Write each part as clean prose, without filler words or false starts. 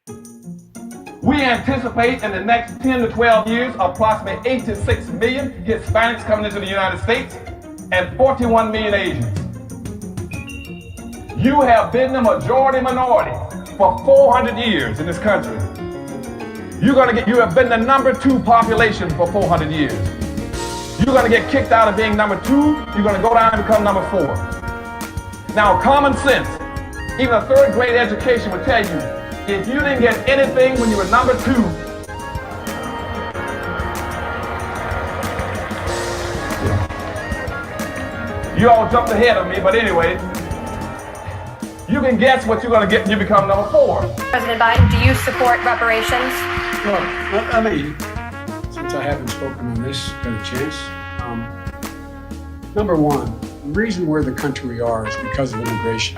We anticipate in the next 10 to 12 years approximately 8 to 6 million Hispanics coming into the United States and 41 million Asians. You have been the majority minority for 400 years in this country. You have been the number 2 population for 400 years. You're going to get kicked out of being number 2. You're going to go down and become number 4. Now, common sense, even a third grade education would tell you, if you didn't get anything when you were number 2, you all jumped ahead of me, but anyway, you can guess what you're going to get when you become number 4. President Biden, do you support reparations? Well, I mean, since I haven't spoken on this, got a chance. Number one, the reason we're the country we are is because of immigration.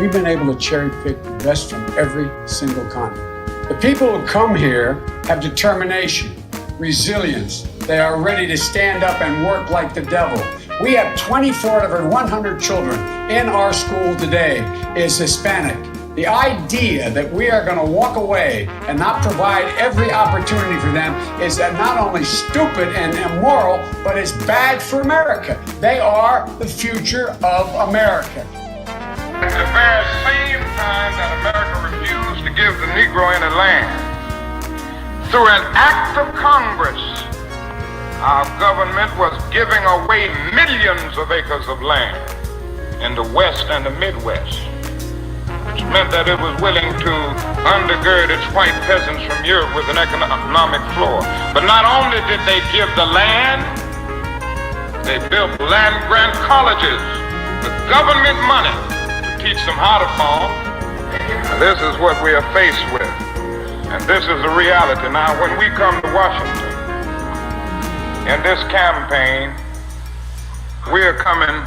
We've been able to cherry pick the best from every single continent. The people who come here have determination, resilience. They are ready to stand up and work like the devil. We have 24 out of every 100 children in our school today is Hispanic. The idea that we are going to walk away and not provide every opportunity for them is not only stupid and immoral, but it's bad for America. They are the future of America. At the very same time that America refused to give the Negro any land, through an act of Congress, our government was giving away millions of acres of land in the West and the Midwest, which meant that it was willing to undergird its white peasants from Europe with an economic floor. But not only did they give the land, they built land-grant colleges with government money to teach them how to farm. And this is what we are faced with. And this is the reality. Now, when we come to Washington, in this campaign, we are coming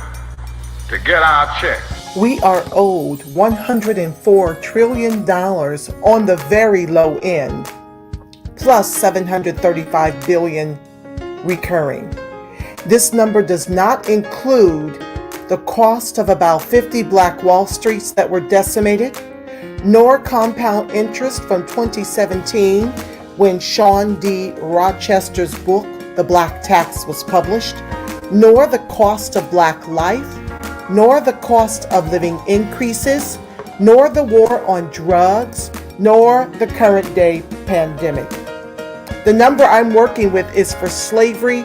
to get our check. We are owed $104 trillion on the very low end, plus $735 billion recurring. This number does not include the cost of about 50 Black Wall Streets that were decimated, nor compound interest from 2017 when Sean D. Rochester's book, The Black Tax, was published, nor the cost of Black life, nor the cost of living increases, nor the war on drugs, nor the current day pandemic. The number I'm working with is for slavery,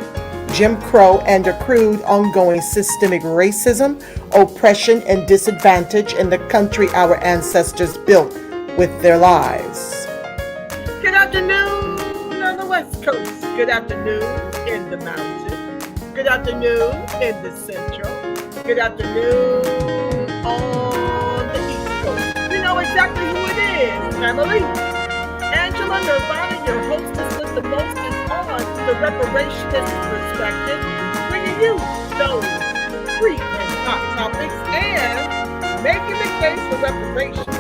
Jim Crow, and accrued ongoing systemic racism, oppression, and disadvantage in the country our ancestors built with their lives. Good afternoon on the West Coast. Good afternoon in the mountains. Good afternoon in the central. Good afternoon on the East Coast. You know exactly who it is, family. Angela Nirvana, your hostess with the most, is on the reparationist perspective, bringing you those free and hot topics and making the case for reparations,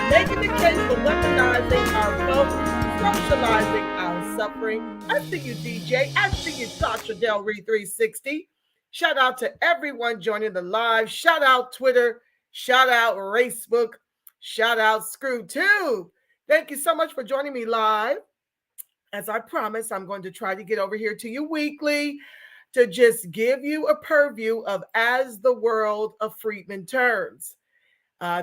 making the case for weaponizing our vote, socializing our suffering. I see you, DJ. I see you, Sasha Del Reed 360. Shout out to everyone joining the live. Shout out Twitter. Shout out Facebook. Shout out ScrewTube. Thank you so much for joining me live. As I promised, I'm going to try to get over here to you weekly to just give you a purview of As the World of Freedmen Turns.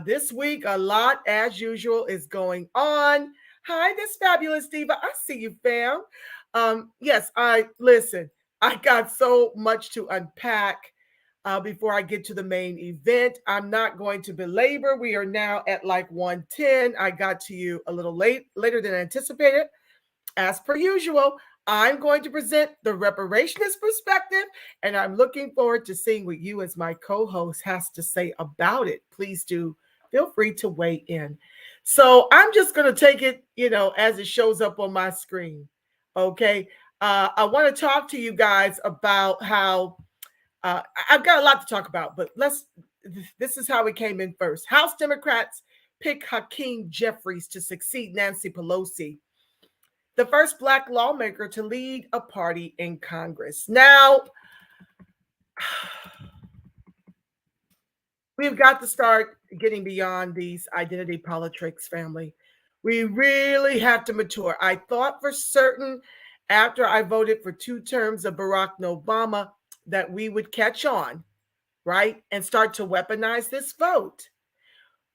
This week, a lot, as usual, is going on. Hi, this fabulous diva. I see you, fam. Yes, I got so much to unpack before I get to the main event. I'm not going to belabor. We are now at like 1:10. I got to you a little later than anticipated. As per usual, I'm going to present the reparationist perspective, and I'm looking forward to seeing what you as my co-host has to say about it. Please do feel free to weigh in. So I'm just going to take it, as it shows up on my screen. Okay. I want to talk to you guys about how I've got a lot to talk about, but this is how it came in first. House Democrats pick Hakeem Jeffries to succeed Nancy Pelosi, the first Black lawmaker to lead a party in Congress. Now, we've got to start getting beyond these identity politics, family. We really have to mature. I thought for certain after I voted for 2 terms of Barack Obama that we would catch on, right? And start to weaponize this vote.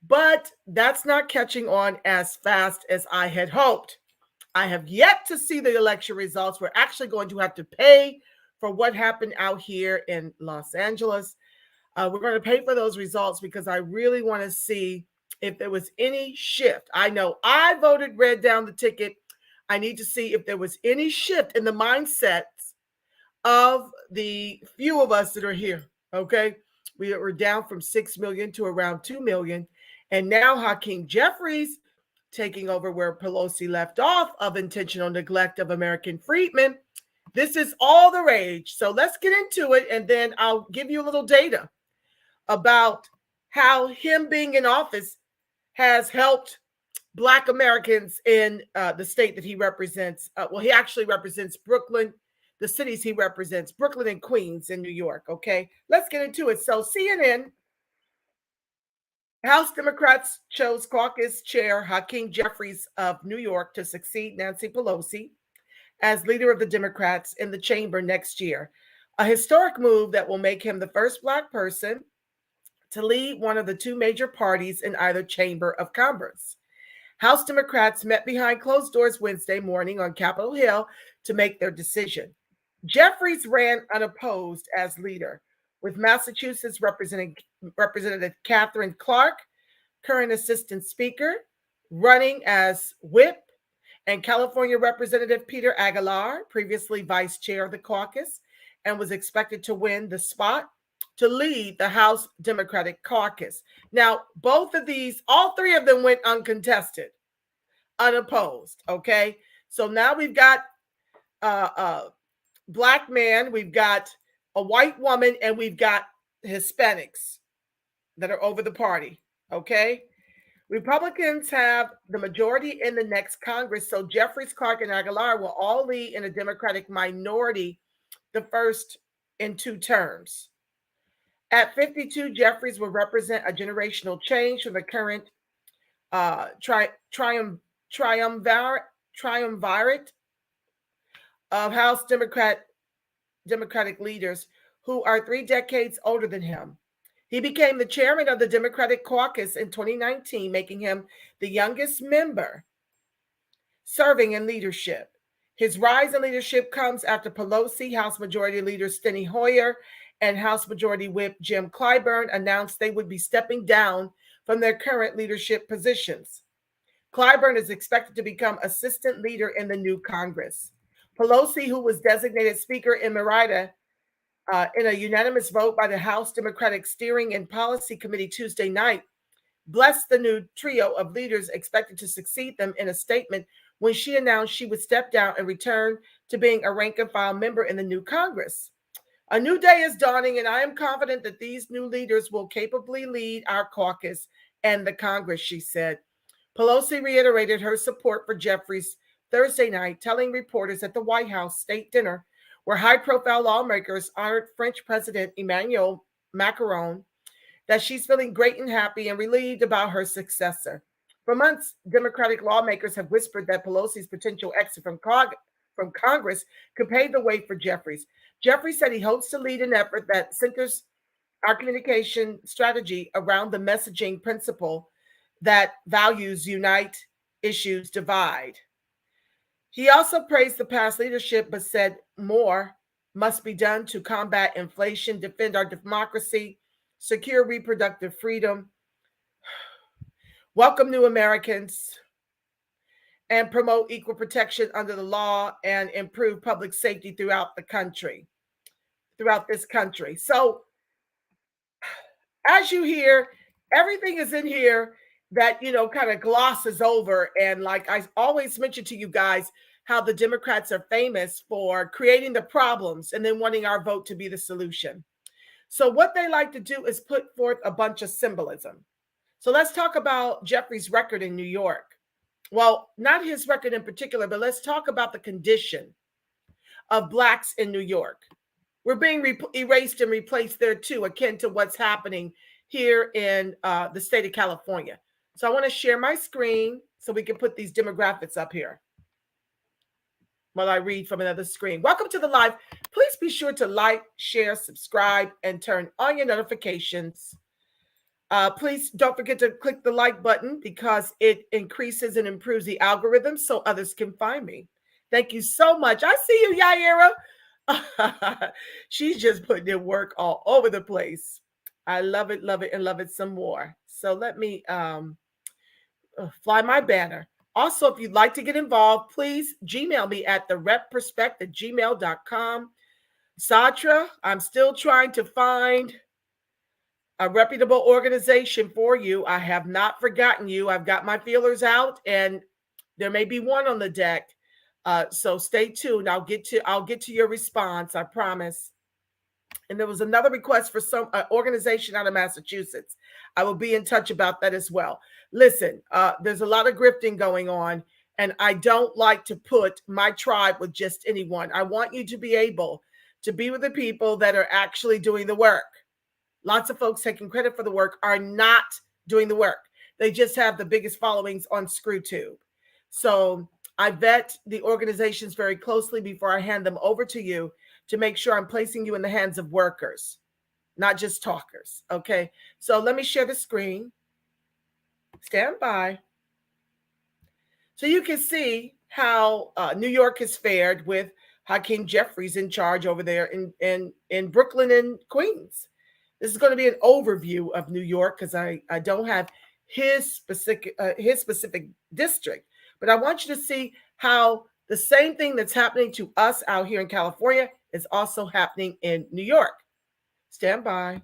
But that's not catching on as fast as I had hoped. I have yet to see the election results. We're actually going to have to pay for what happened out here in Los Angeles. We're going to pay for those results because I really want to see if there was any shift. I know I voted red down the ticket. I need to see if there was any shift in the mindsets of the few of us that are here. Okay. We were down from 6 million to around 2 million. And now Hakeem Jeffries taking over where Pelosi left off of intentional neglect of American freedmen. This is all the rage. So let's get into it. And then I'll give you a little data about how him being in office has helped Black Americans in the state that he represents. Well, he actually represents Brooklyn, the cities he represents, Brooklyn and Queens in New York. Okay, let's get into it. So CNN, House Democrats chose caucus chair Hakeem Jeffries of New York to succeed Nancy Pelosi as leader of the Democrats in the chamber next year. A historic move that will make him the first Black person to lead one of the 2 major parties in either chamber of Congress. House Democrats met behind closed doors Wednesday morning on Capitol Hill to make their decision. Jeffries ran unopposed as leader, with Massachusetts Representative Catherine Clark, current Assistant Speaker, running as whip, and California Representative Peter Aguilar, previously vice chair of the caucus, and was expected to win the spot to lead the House Democratic caucus. Now, both of these, all 3 of them went uncontested, unopposed, okay? So now we've got a Black man, we've got a white woman, and we've got Hispanics that are over the party, okay? Republicans have the majority in the next Congress, so Jeffries, Clark, and Aguilar will all lead in a Democratic minority the first in 2 terms. At 52, Jeffries will represent a generational change from the current triumvirate of House Democratic leaders who are 3 decades older than him. He became the chairman of the Democratic caucus in 2019, making him the youngest member serving in leadership. His rise in leadership comes after Pelosi, House Majority Leader Steny Hoyer, and House Majority Whip Jim Clyburn announced they would be stepping down from their current leadership positions. Clyburn is expected to become assistant leader in the new Congress. Pelosi, who was designated Speaker in Merida in a unanimous vote by the House Democratic Steering and Policy Committee Tuesday night, blessed the new trio of leaders expected to succeed them in a statement when she announced she would step down and return to being a rank-and-file member in the new Congress. A new day is dawning, and I am confident that these new leaders will capably lead our caucus and the Congress, she said. Pelosi reiterated her support for Jeffries Thursday night, telling reporters at the White House state dinner, where high-profile lawmakers honored French President Emmanuel Macron, that she's feeling great and happy and relieved about her successor. For months, Democratic lawmakers have whispered that Pelosi's potential exit from Congress could pave the way for Jeffries. Jeffries said he hopes to lead an effort that centers our communication strategy around the messaging principle that values unite, issues divide. He also praised the past leadership, but said more must be done to combat inflation, defend our democracy, secure reproductive freedom, welcome new Americans, and promote equal protection under the law and improve public safety throughout this country. So, as you hear, everything is in here that, kind of glosses over. And like I always mention to you guys, how the Democrats are famous for creating the problems and then wanting our vote to be the solution. So what they like to do is put forth a bunch of symbolism. So let's talk about Jeffries' record in New York. Well, not his record in particular, but let's talk about the condition of Blacks in New York. We're being erased and replaced there too, akin to what's happening here in the state of California. So I want to share my screen so we can put these demographics up here while I read from another screen. Welcome to the live. Please be sure to like, share, subscribe, and turn on your notifications. Please don't forget to click the like button because it increases and improves the algorithm so others can find me. Thank you so much. I see you, Yaira. She's just putting in work all over the place. I love it, and love it some more. So let me fly my banner. Also, if you'd like to get involved, please Gmail me at therepperspect@gmail.com. Satra, I'm still trying to find a reputable organization for you. I have not forgotten you. I've got my feelers out, and there may be one on the deck. So stay tuned. I'll get to your response. I promise. And there was another request for some organization out of Massachusetts. I will be in touch about that as well. Listen, there's a lot of grifting going on, and I don't like to put my tribe with just anyone. I want you to be able to be with the people that are actually doing the work. Lots of folks taking credit for the work are not doing the work. They just have the biggest followings on ScrewTube. So I vet the organizations very closely before I hand them over to you to make sure I'm placing you in the hands of workers, not just talkers. Okay. So let me share the screen. Stand by. So you can see how New York has fared with Hakeem Jeffries in charge over there in Brooklyn and Queens. This is going to be an overview of New York because I don't have his specific district, but I want you to see how the same thing that's happening to us out here in California is also happening in New York. Stand by.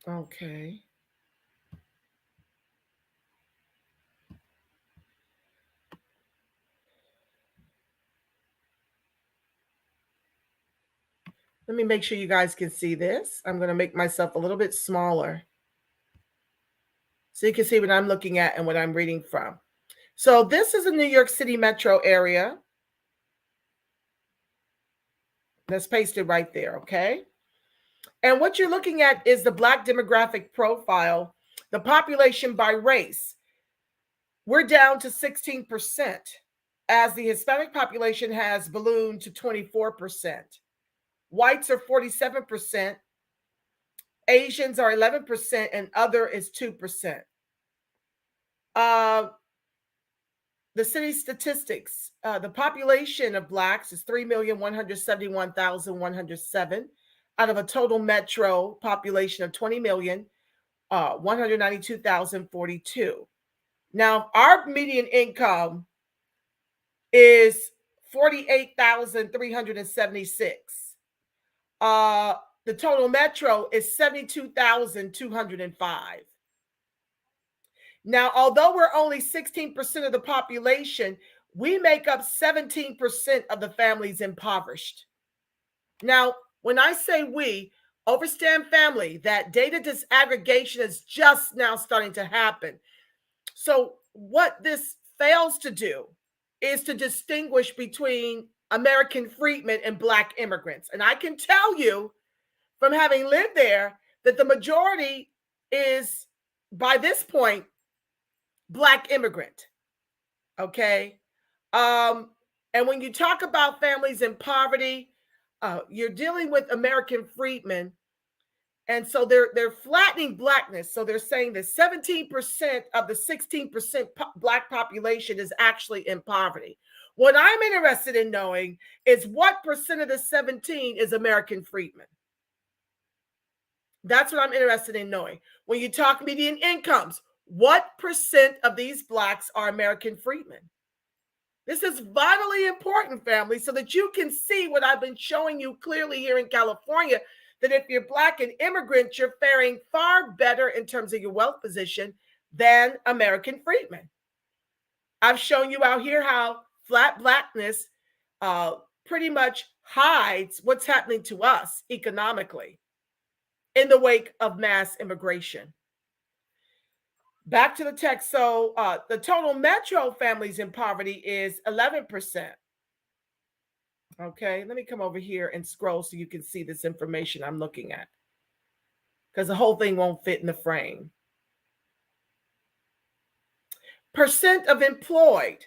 Okay. Let me make sure you guys can see this. I'm going to make myself a little bit smaller so you can see what I'm looking at and what I'm reading from. So this is a New York City metro area. That's pasted right there, okay? And what you're looking at is the Black demographic profile, the population by race. We're down to 16%, as the Hispanic population has ballooned to 24%. Whites are 47%, Asians are 11%, and other is 2%. The city statistics, the population of Blacks is 3,171,107 out of a total metro population of 20,192,042. Now, our median income is 48,376. The total metro is 72,205. Now, although we're only 16% of the population, we make up 17% of the families impoverished. Now, when I say we, overstand family, that data disaggregation is just now starting to happen. So what this fails to do is to distinguish between American freedmen and Black immigrants. And I can tell you from having lived there that the majority is, by this point, Black immigrant. Okay. And when you talk about families in poverty, you're dealing with American freedmen. And so they're flattening Blackness. So they're saying that 17% of the 16% Black population is actually in poverty. What I'm interested in knowing is what percent of the 17 is American freedmen. That's what I'm interested in knowing. When you talk median incomes, what percent of these Blacks are American freedmen? This is vitally important, family, so that you can see what I've been showing you clearly here in California, that if you're Black and immigrant, you're faring far better in terms of your wealth position than American freedmen. I've shown you out here how flat Blackness pretty much hides what's happening to us economically in the wake of mass immigration. Back to the text. So the total metro families in poverty is 11%. Okay, let me come over here and scroll so you can see this information I'm looking at. because the whole thing won't fit in the frame. Percent of employed.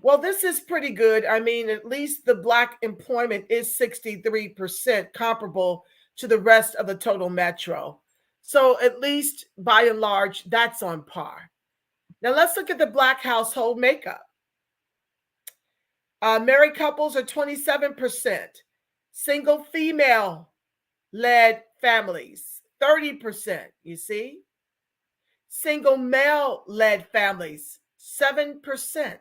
Well, this is pretty good. I mean, at least the Black employment is 63%, comparable to the rest of the total metro. So at least by and large, that's on par. Now let's look at the Black household makeup. Married couples are 27%. Single female-led families, 30%. You see? Single male-led families, 7%.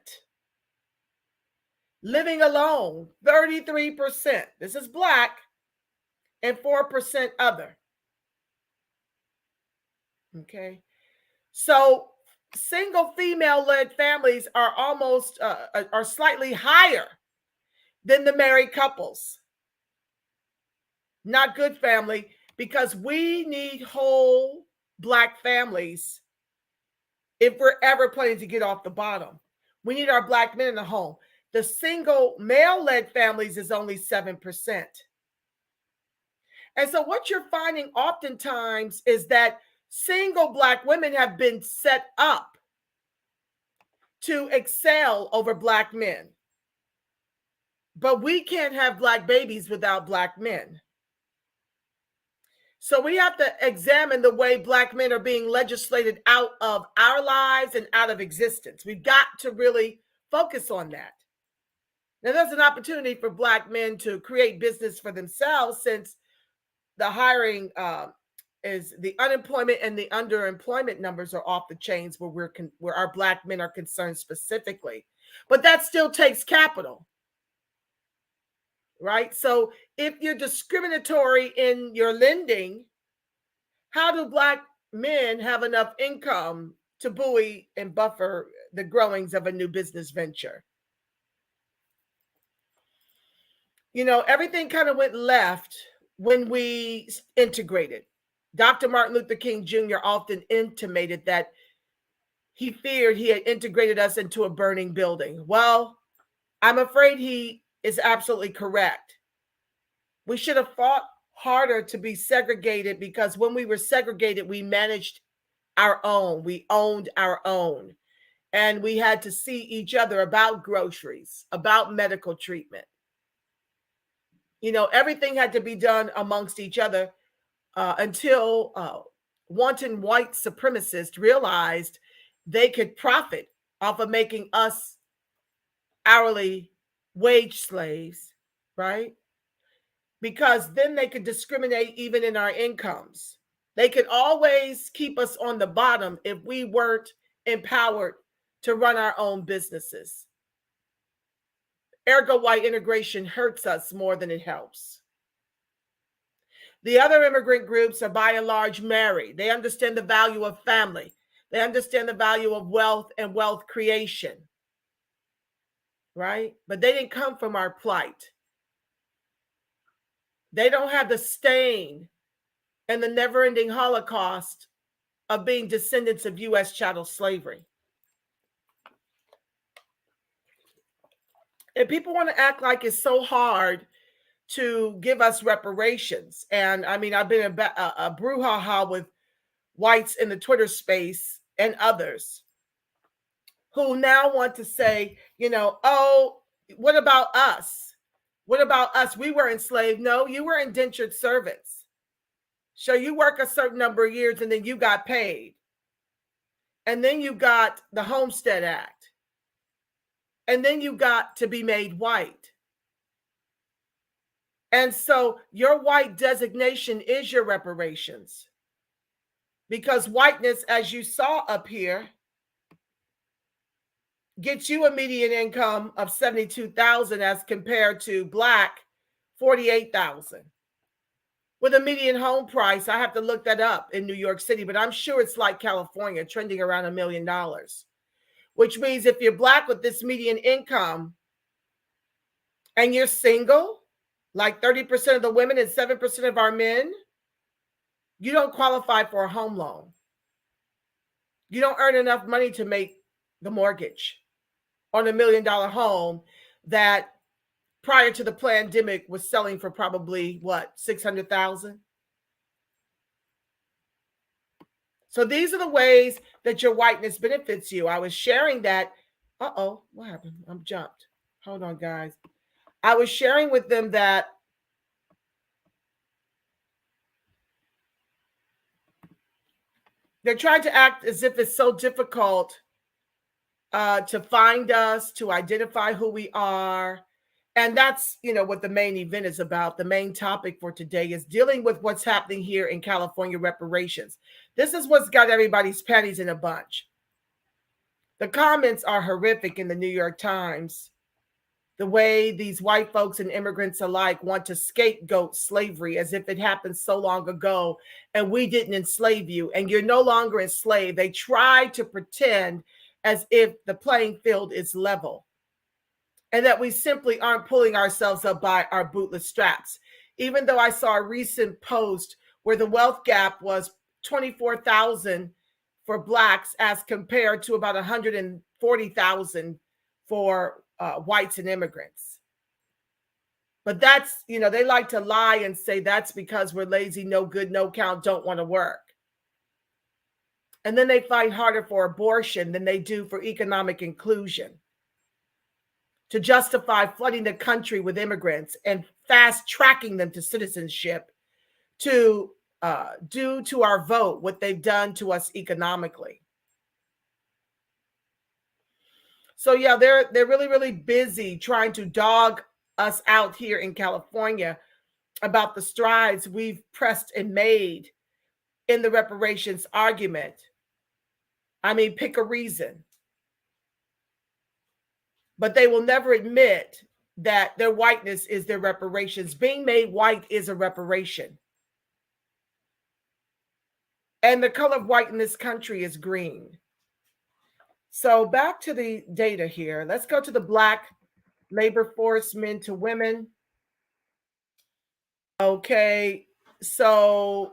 Living alone, 33%. This is Black, and 4% other. Okay. So single female-led families are almost are slightly higher than the married couples. Not good, family, because we need whole Black families if we're ever planning to get off the bottom. We need our Black men in the home. The single male-led families is only 7%. And so what you're finding oftentimes is that single Black women have been set up to excel over Black men. But we can't have Black babies without Black men. So we have to examine the way Black men are being legislated out of our lives and out of existence. We've got to really focus on that. Now, there's an opportunity for Black men to create business for themselves, since the hiring is the unemployment and the underemployment numbers are off the chains where our Black men are concerned specifically. But that still takes capital, right? So if you're discriminatory in your lending, how do Black men have enough income to buoy and buffer the growings of a new business venture? You know, everything kind of went left when we integrated. Dr. Martin Luther King Jr. often intimated that he feared he had integrated us into a burning building. Well, I'm afraid he is absolutely correct. We should have fought harder to be segregated, because when we were segregated, we managed our own. We owned our own. And we had to see each other about groceries, about medical treatment. You know, everything had to be done amongst each other until wanton white supremacists realized they could profit off of making us hourly wage slaves, right? Because then they could discriminate even in our incomes. They could always keep us on the bottom if we weren't empowered to run our own businesses. Ergo, white integration hurts us more than it helps. The other immigrant groups are by and large married. They understand the value of family. They understand the value of wealth and wealth creation, right? But they didn't come from our plight. They don't have the stain and the never-ending Holocaust of being descendants of U.S. chattel slavery. And people want to act like it's so hard to give us reparations. And I mean, I've been a brouhaha with whites in the Twitter space and others who now want to say, you know, oh, what about us? What about us? We were enslaved. No, you were indentured servants. So you work a certain number of years and then you got paid. And then you got the Homestead Act. And then you got to be made white. And so your white designation is your reparations. Because whiteness, as you saw up here, gets you a median income of $72,000 as compared to Black, $48,000. With a median home price, I have to look that up in New York City, but I'm sure it's like California, trending around $1 million. Which means if you're Black with this median income and you're single, like 30% of the women and 7% of our men, you don't qualify for a home loan. You don't earn enough money to make the mortgage on $1 million home that prior to the pandemic was selling for probably what, $600,000? So these are the ways that your whiteness benefits you. I was sharing that. Uh-oh, what happened? I'm jumped. Hold on, guys. I was sharing with them that they're trying to act as if it's so difficult to find us, to identify who we are. And that's, what the main event is about. The main topic for today is dealing with what's happening here in California reparations. This is what's got everybody's panties in a bunch. The comments are horrific in the New York Times. The way these white folks and immigrants alike want to scapegoat slavery as if it happened so long ago and we didn't enslave you and you're no longer enslaved. They try to pretend as if the playing field is level and that we simply aren't pulling ourselves up by our bootless straps. Even though I saw a recent post where the wealth gap was 24,000 for blacks as compared to about 140,000 for whites and immigrants. But that's, they like to lie and say that's because we're lazy, no good, no count, don't want to work. And then they fight harder for abortion than they do for economic inclusion, to justify flooding the country with immigrants and fast tracking them to citizenship to do to our vote what they've done to us economically. So yeah, they're really, really busy trying to dog us out here in California about the strides we've pressed and made in the reparations argument. I mean, pick a reason. But they will never admit that their whiteness is their reparations. Being made white is a reparation. And the color of white in this country is green. So back to the data here. Let's go to the Black labor force, men to women. Okay, so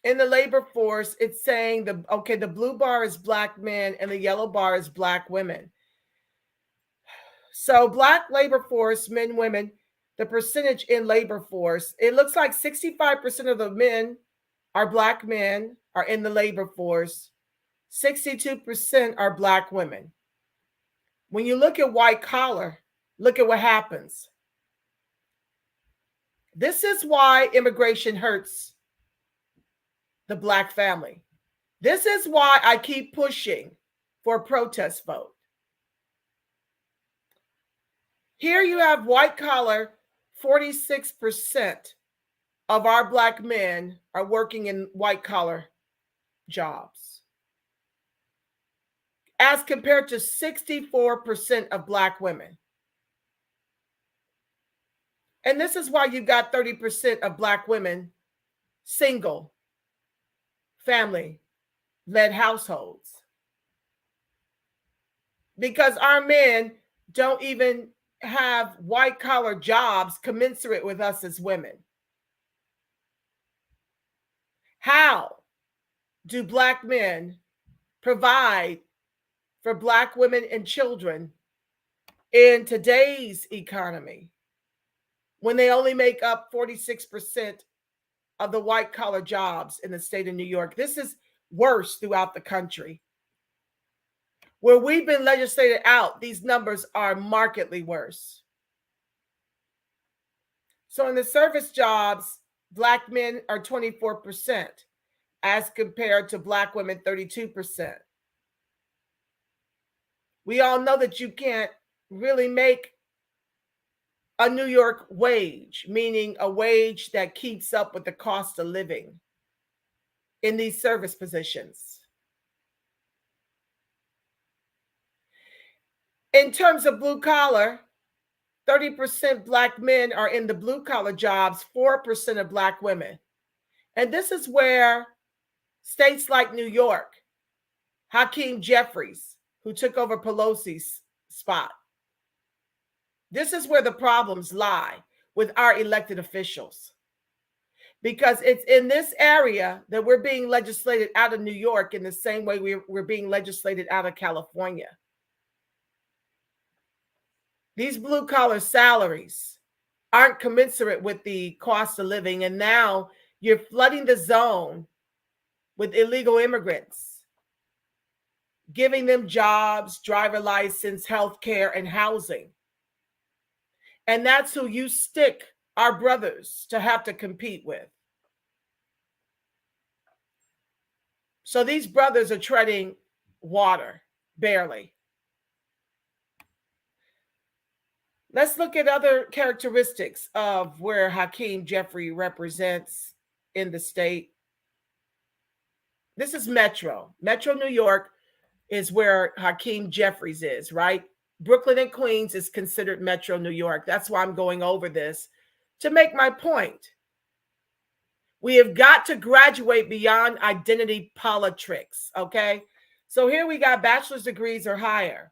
in the labor force, it's saying the blue bar is Black men and the yellow bar is Black women. So Black labor force, men, women, the percentage in labor force, it looks like 65% of the men are Black men are in the labor force. 62% are Black women. When you look at white collar, look at what happens. This is why immigration hurts the Black family. This is why I keep pushing for a protest vote. Here you have white collar, 46% of our Black men are working in white collar jobs, as compared to 64% of Black women. And this is why you've got 30% of Black women single, family-led households. Because our men don't even have white-collar jobs commensurate with us as women. How do Black men provide for Black women and children in today's economy when they only make up 46% of the white-collar jobs in the state of New York? This is worse throughout the country. Where we've been legislated out, these numbers are markedly worse. So in the service jobs, Black men are 24% as compared to Black women, 32%. We all know that you can't really make a New York wage, meaning a wage that keeps up with the cost of living in these service positions. In terms of blue collar, 30% Black men are in the blue collar jobs, 4% of Black women. And this is where states like New York, Hakeem Jeffries, who took over Pelosi's spot, this is where the problems lie with our elected officials. Because it's in this area that we're being legislated out of New York in the same way we're being legislated out of California. These blue-collar salaries aren't commensurate with the cost of living, and now you're flooding the zone with illegal immigrants, giving them jobs, driver license, health care, and housing. And that's who you stick our brothers to have to compete with. So these brothers are treading water, barely. Let's look at other characteristics of where Hakeem Jeffrey represents in the state. This is Metro. Metro New York is where Hakeem Jeffries is, right? Brooklyn and Queens is considered Metro New York. That's why I'm going over this to make my point. We have got to graduate beyond identity politics, okay? So here we got bachelor's degrees or higher.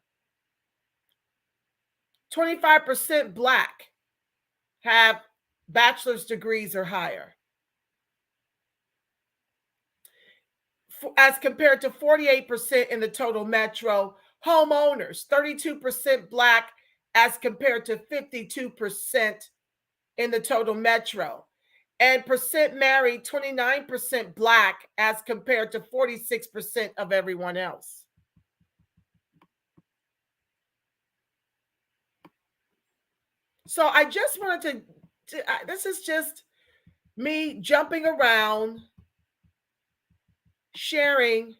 25% Black have bachelor's degrees or higher, as compared to 48% in the total metro. Homeowners, 32% Black as compared to 52% in the total metro. And percent married, 29% Black as compared to 46% of everyone else. So I just wanted to this is just me jumping around, sharing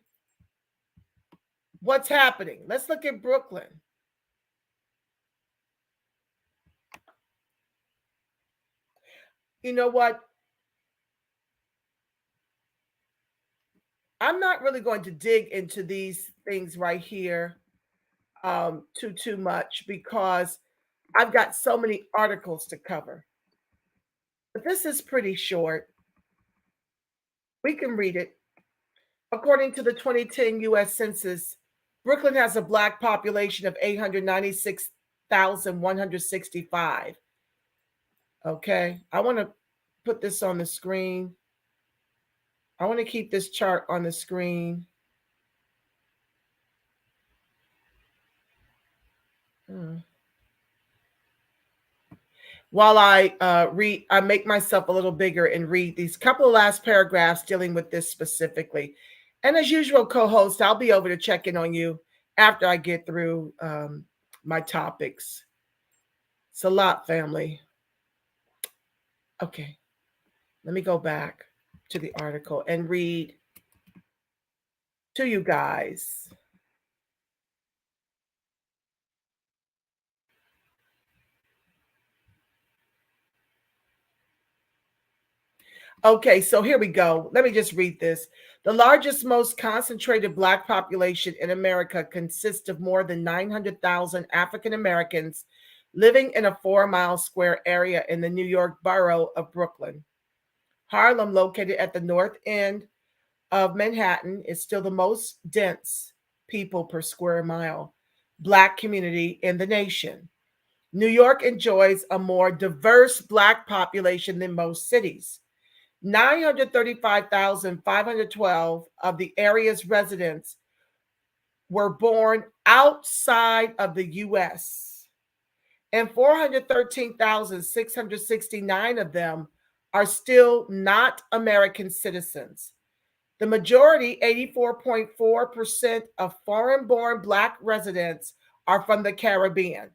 what's happening. Let's look at Brooklyn. You know what? I'm not really going to dig into these things right here too much, because I've got so many articles to cover. But this is pretty short. We can read it. According to the 2010 U.S. Census, Brooklyn has a Black population of 896,165. Okay, I want to put this on the screen. I want to keep this chart on the screen. While I make myself a little bigger and read these couple of last paragraphs dealing with this specifically. And as usual, co-host, I'll be over to check in on you after I get through my topics. It's a lot, family. Okay, let me go back to the article and read to you guys. Okay, so here we go. Let me just read this. The largest, most concentrated Black population in America consists of more than 900,000 African Americans living in a 4-mile square area in the New York borough of Brooklyn. Harlem, located at the north end of Manhattan, is still the most dense people per square mile Black community in the nation. New York enjoys a more diverse Black population than most cities. 935,512 of the area's residents were born outside of the U.S., and 413,669 of them are still not American citizens. The majority, 84.4% of foreign-born Black residents, are from the Caribbean.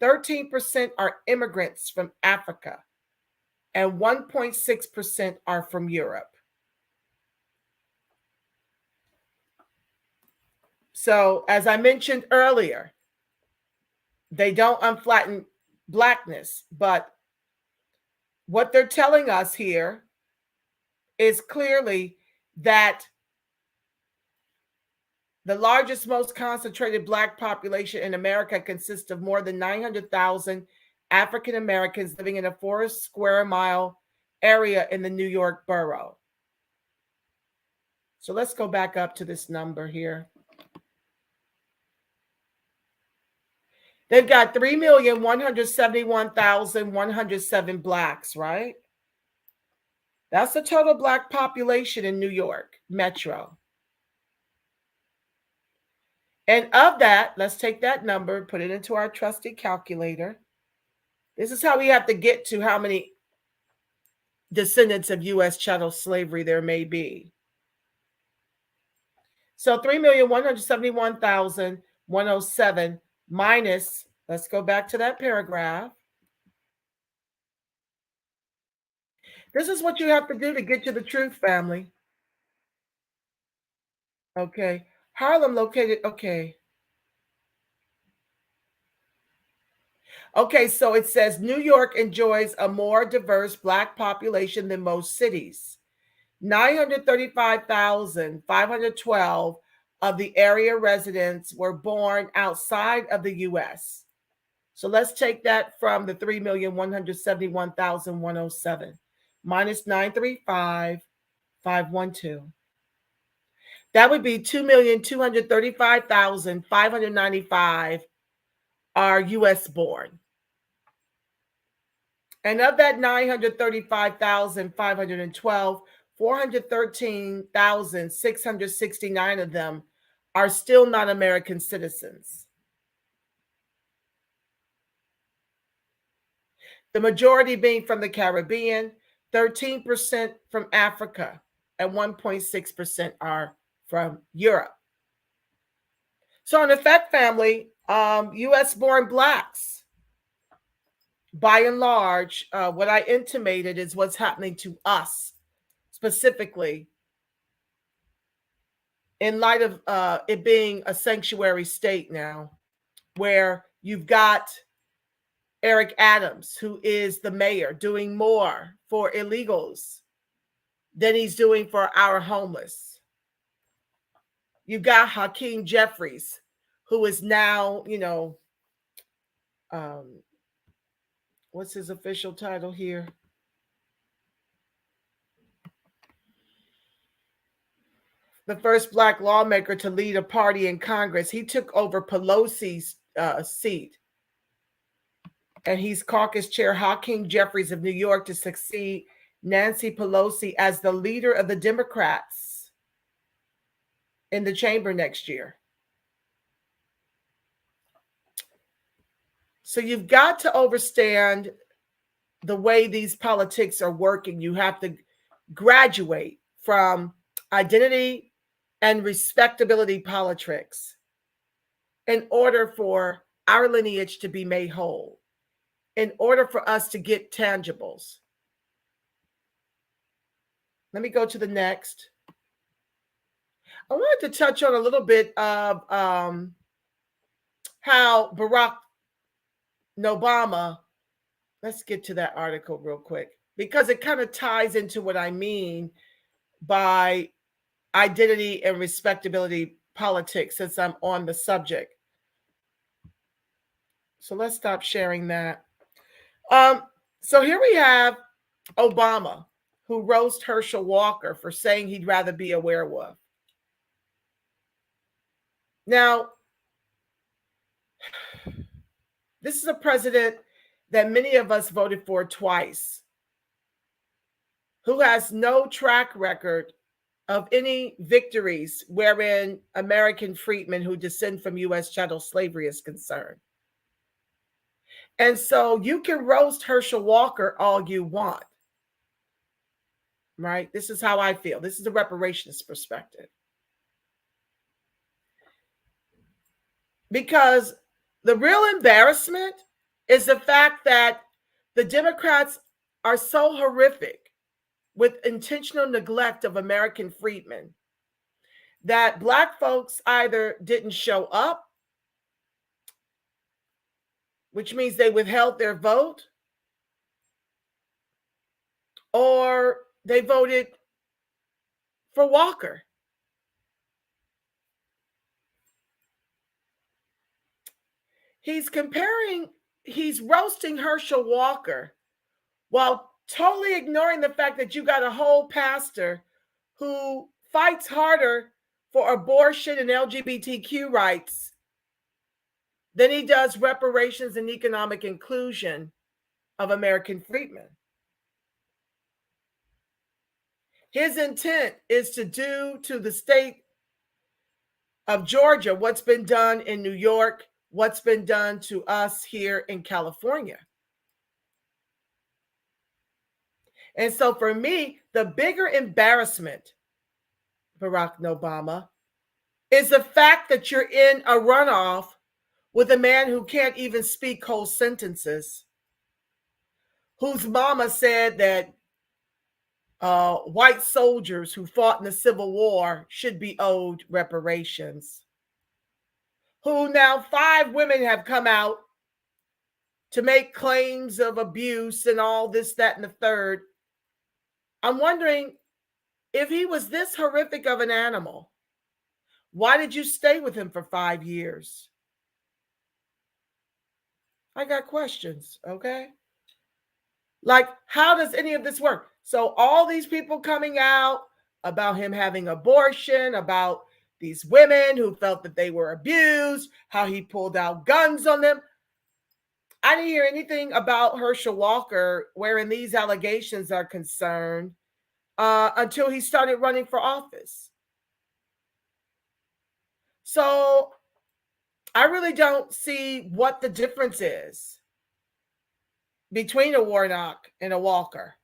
13% are immigrants from Africa, and 1.6% are from Europe. So, as I mentioned earlier, they don't unflatten Blackness, but what they're telling us here is clearly that the largest, most concentrated Black population in America consists of more than 900,000 African Americans living in a 4-square-mile area in the New York borough. So let's go back up to this number here. They've got 3,171,107 Blacks, right? That's the total Black population in New York Metro. And of that, let's take that number, put it into our trusty calculator. This is how we have to get to how many descendants of U.S. chattel slavery there may be. So 3,171,107 minus, let's go back to that paragraph. This is what you have to do to get to the truth, family. Okay. Harlem located, okay. Okay, so it says New York enjoys a more diverse Black population than most cities. 935,512 of the area residents were born outside of the U.S. So let's take that from the 3,171,107 minus 935,512. That would be 2,235,595 are U.S. born. And of that 935,512, 413,669 of them are still not American citizens. The majority being from the Caribbean, 13% from Africa, and 1.6% are from Europe. So in effect, family, U.S. born Blacks, by and large, what I intimated is what's happening to us specifically in light of it being a sanctuary state now, where you've got Eric Adams, who is the mayor, doing more for illegals than he's doing for our homeless. You've got Hakeem Jeffries, who is now, what's his official title here? The first Black lawmaker to lead a party in Congress. He took over Pelosi's seat. And he's caucus chair Hakeem Jeffries of New York to succeed Nancy Pelosi as the leader of the Democrats in the chamber next year. So you've got to understand the way these politics are working. You have to graduate from identity and respectability politics in order for our lineage to be made whole, in order for us to get tangibles. Let me go to the next. I wanted to touch on a little bit of how Barack Obama, let's get to that article real quick, because it kind of ties into what I mean by identity and respectability politics, since I'm on the subject. So let's stop sharing that. So here we have Obama, who roast Herschel Walker for saying he'd rather be a werewolf. Now, this is a president that many of us voted for twice, who has no track record of any victories wherein American freedmen who descend from U.S. chattel slavery is concerned. And so you can roast Herschel Walker all you want, right? This is how I feel. This is the reparations perspective. Because the real embarrassment is the fact that the Democrats are so horrific with intentional neglect of American freedmen that Black folks either didn't show up, which means they withheld their vote, or they voted for Walker. He's roasting Herschel Walker while totally ignoring the fact that you got a whole pastor who fights harder for abortion and LGBTQ rights than he does reparations and economic inclusion of American freedmen. His intent is to do to the state of Georgia what's been done in New York, what's been done to us here in California. And so for me, the bigger embarrassment, Barack Obama, is the fact that you're in a runoff with a man who can't even speak whole sentences, whose mama said that white soldiers who fought in the Civil War should be owed reparations, who now 5 women have come out to make claims of abuse and all this, that, and the third. I'm wondering, if he was this horrific of an animal, why did you stay with him for 5 years? I got questions, okay? Like, how does any of this work? So all these people coming out about him having abortion, about these women who felt that they were abused, how he pulled out guns on them. I didn't hear anything about Herschel Walker wherein these allegations are concerned until he started running for office. So I really don't see what the difference is between a Warnock and a Walker,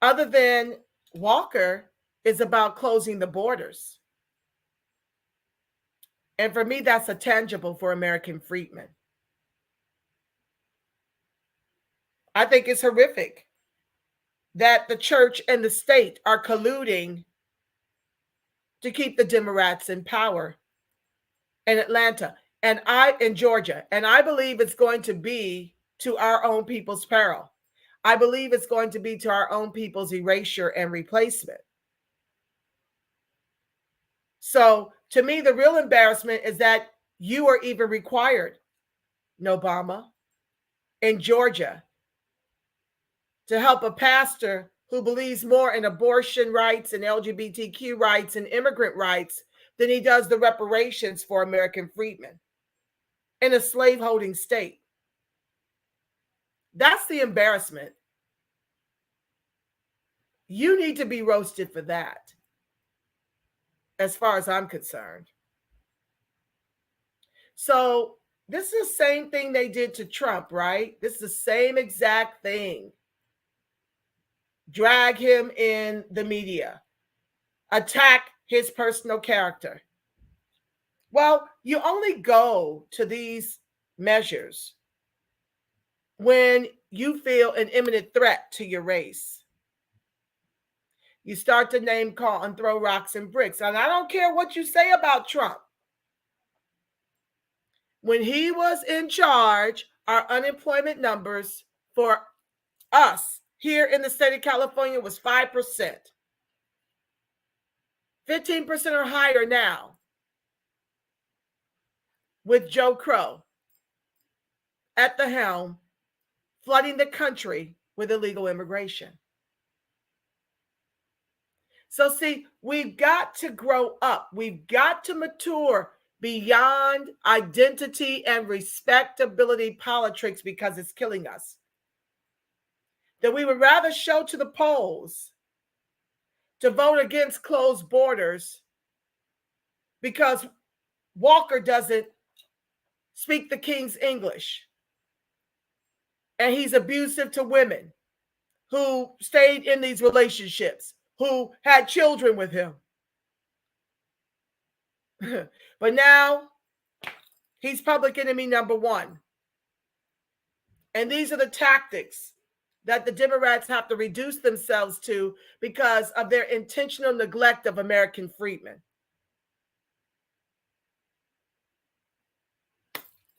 other than Walker is about closing the borders. And for me, that's a tangible for American freedmen. I think it's horrific that the church and the state are colluding to keep the Democrats in power in Atlanta and in Georgia. And I believe it's going to be to our own people's peril. I believe it's going to be to our own people's erasure and replacement. So to me, the real embarrassment is that you are even required, Obama, in Georgia, to help a pastor who believes more in abortion rights and LGBTQ rights and immigrant rights than he does the reparations for American freedmen in a slave-holding state. That's the embarrassment. You need to be roasted for that, as far as I'm concerned. So this is the same thing they did to Trump, right? This is the same exact thing. Drag him in the media, attack his personal character. Well, you only go to these measures when you feel an imminent threat to your race. You start to name call and throw rocks and bricks. And I don't care what you say about Trump. When he was in charge, our unemployment numbers for us here in the state of California was 5%. 15% or higher now with Joe Crow at the helm, flooding the country with illegal immigration. So see, we've got to grow up. We've got to mature beyond identity and respectability politics because it's killing us. That we would rather show to the polls to vote against closed borders because Walker doesn't speak the King's English and he's abusive to women who stayed in these relationships, who had children with him. But now he's public enemy number 1. And these are the tactics that the Democrats have to reduce themselves to because of their intentional neglect of American freedmen.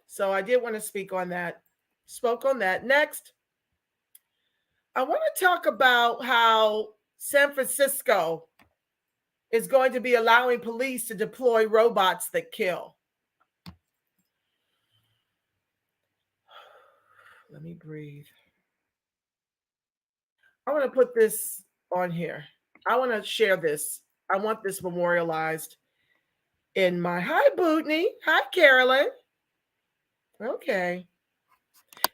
So I did want to speak on that. Spoke on that. Next, I want to talk about how San Francisco is going to be allowing police to deploy robots that kill. Let me breathe. I want to put this on here. I want to share this. I want this memorialized in my, hi, Bootney. Hi, Carolyn. Okay.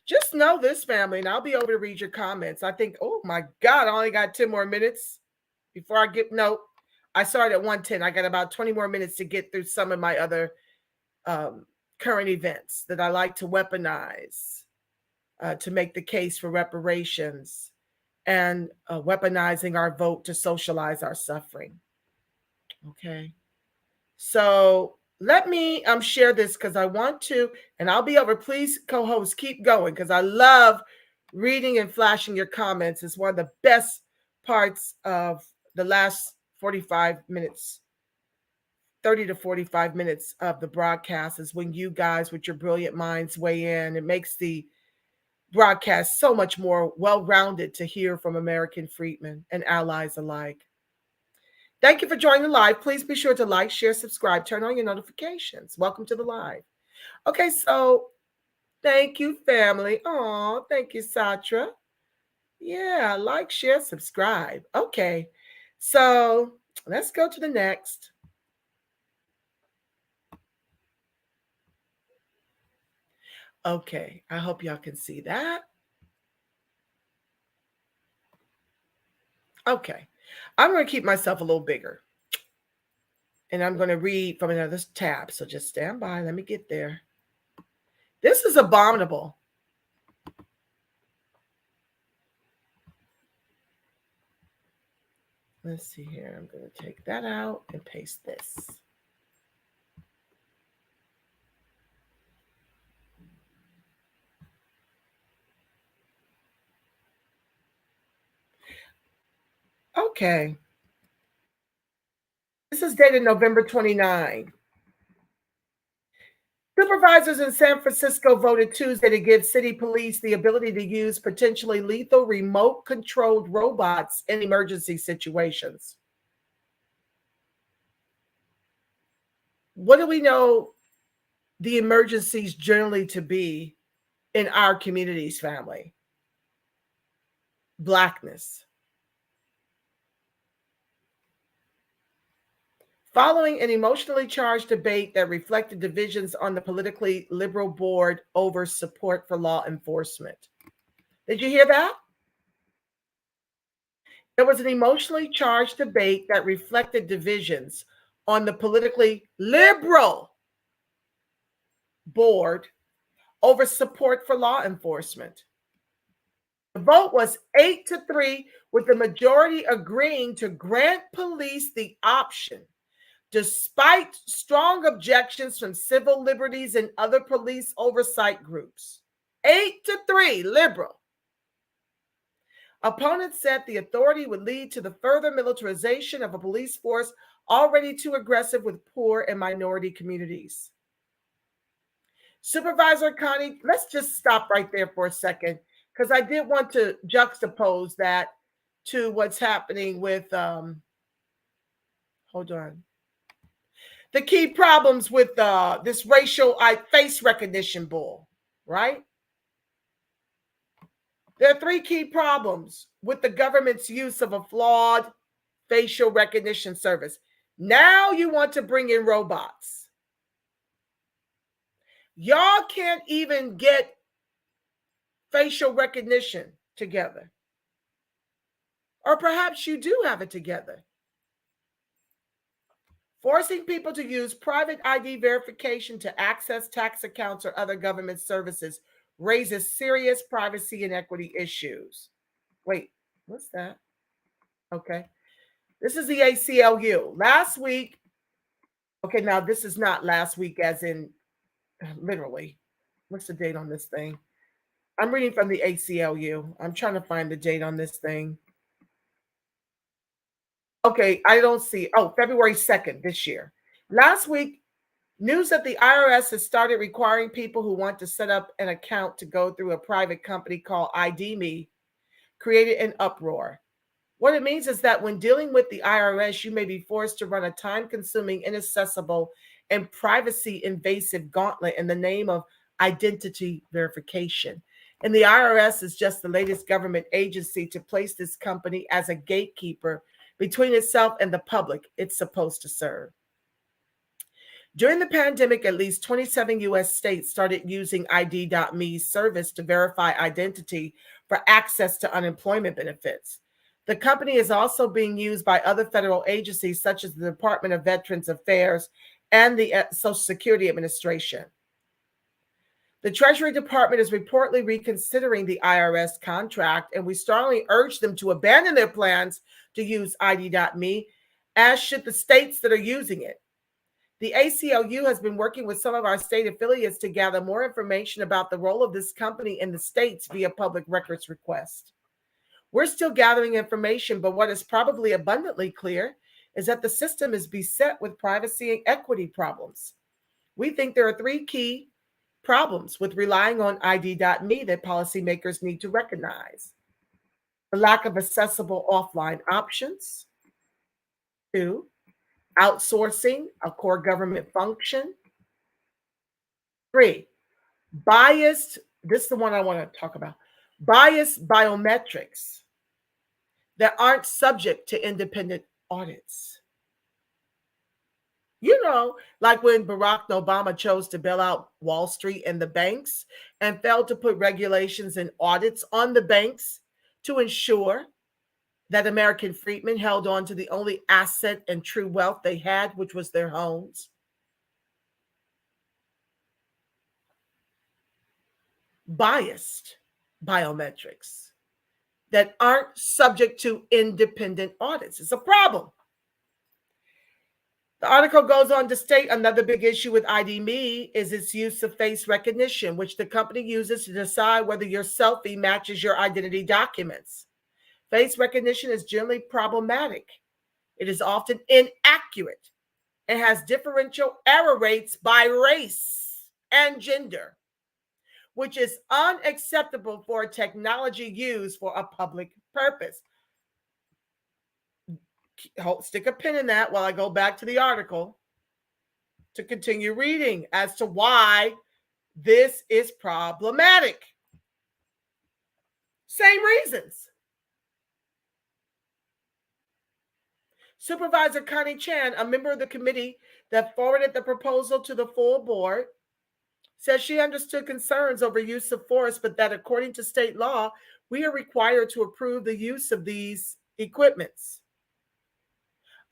Just know this, family, and I'll be over to read your comments. I think, oh my God, I only got 10 more minutes before I get, no, I started at 1:10. I got about 20 more minutes to get through some of my other current events that I like to weaponize to make the case for reparations and weaponizing our vote to socialize our suffering. Okay. So let me share this because I want to, and I'll be over. Please, co-host, keep going because I love reading and flashing your comments. It's one of the best parts of the last 45 minutes, 30 to 45 minutes of the broadcast is when you guys with your brilliant minds weigh in. It makes the broadcast so much more well-rounded to hear from American freedmen and allies alike. Thank you for joining the live. Please be sure to like, share, subscribe, turn on your notifications. Welcome to the live. Okay, so thank you, family. Oh, thank you, Satra. Yeah, like, share, subscribe. Okay, so let's go to the next. Okay, I hope y'all can see that. Okay, I'm going to keep myself a little bigger. And I'm going to read from another tab. So just stand by. Let me get there. This is abominable. Let's see here. I'm going to take that out and paste this. Okay. This is dated November 29. Supervisors in San Francisco voted Tuesday to give city police the ability to use potentially lethal remote-controlled robots in emergency situations. What do we know the emergencies generally to be in our communities, family? Blackness. Following an emotionally charged debate that reflected divisions on the politically liberal board over support for law enforcement. Did you hear that? There was an emotionally charged debate that reflected divisions on the politically liberal board over support for law enforcement. The vote was 8-3, with the majority agreeing to grant police the option, despite strong objections from civil liberties and other police oversight groups. 8-3, liberal. Opponents said the authority would lead to the further militarization of a police force already too aggressive with poor and minority communities. Supervisor Connie, let's just stop right there for a second, because I did want to juxtapose that to what's happening with, hold on. The key problems with this racial face recognition bull, right? There are 3 key problems with the government's use of a flawed facial recognition service. Now you want to bring in robots. Y'all can't even get facial recognition together. Or perhaps you do have it together. Forcing people to use private ID verification to access tax accounts or other government services raises serious privacy and equity issues. Wait, what's that? Okay. This is the ACLU. Last week, okay, now this is not last week as in literally. What's the date on this thing? I'm reading from the ACLU. I'm trying to find the date on this thing. Okay, I don't see. Oh, February 2nd this year. Last week, news that the IRS has started requiring people who want to set up an account to go through a private company called ID Me created an uproar. What it means is that when dealing with the IRS, you may be forced to run a time-consuming, inaccessible, and privacy-invasive gauntlet in the name of identity verification. And the IRS is just the latest government agency to place this company as a gatekeeper between itself and the public it's supposed to serve. During the pandemic, at least 27 U.S. states started using ID.me's service to verify identity for access to unemployment benefits. The company is also being used by other federal agencies such as the Department of Veterans Affairs and the Social Security Administration. The Treasury Department is reportedly reconsidering the IRS contract, and we strongly urge them to abandon their plans to use ID.me as should the states that are using it. The ACLU has been working with some of our state affiliates to gather more information about the role of this company in the states via public records request. We're still gathering information, but what is probably abundantly clear is that the system is beset with privacy and equity problems. We think there are three key problems with relying on ID.me that policymakers need to recognize: the lack of accessible offline options, 2, outsourcing a core government function, 3, biased, this is the one I want to talk about, biased biometrics that aren't subject to independent audits. You know, like when Barack Obama chose to bail out Wall Street and the banks and failed to put regulations and audits on the banks to ensure that American freedmen held on to the only asset and true wealth they had, which was their homes. Biased biometrics that aren't subject to independent audits. It's a problem. The article goes on to state another big issue with ID.me is its use of face recognition, which the company uses to decide whether your selfie matches your identity documents. Face recognition is generally problematic. It is often inaccurate and has differential error rates by race and gender, which is unacceptable for technology used for a public purpose. Stick a pin in that while I go back to the article to continue reading as to why this is problematic. Same reasons. Supervisor Connie Chan, a member of the committee that forwarded the proposal to the full board, says she understood concerns over use of force, but that according to state law, we are required to approve the use of these equipments.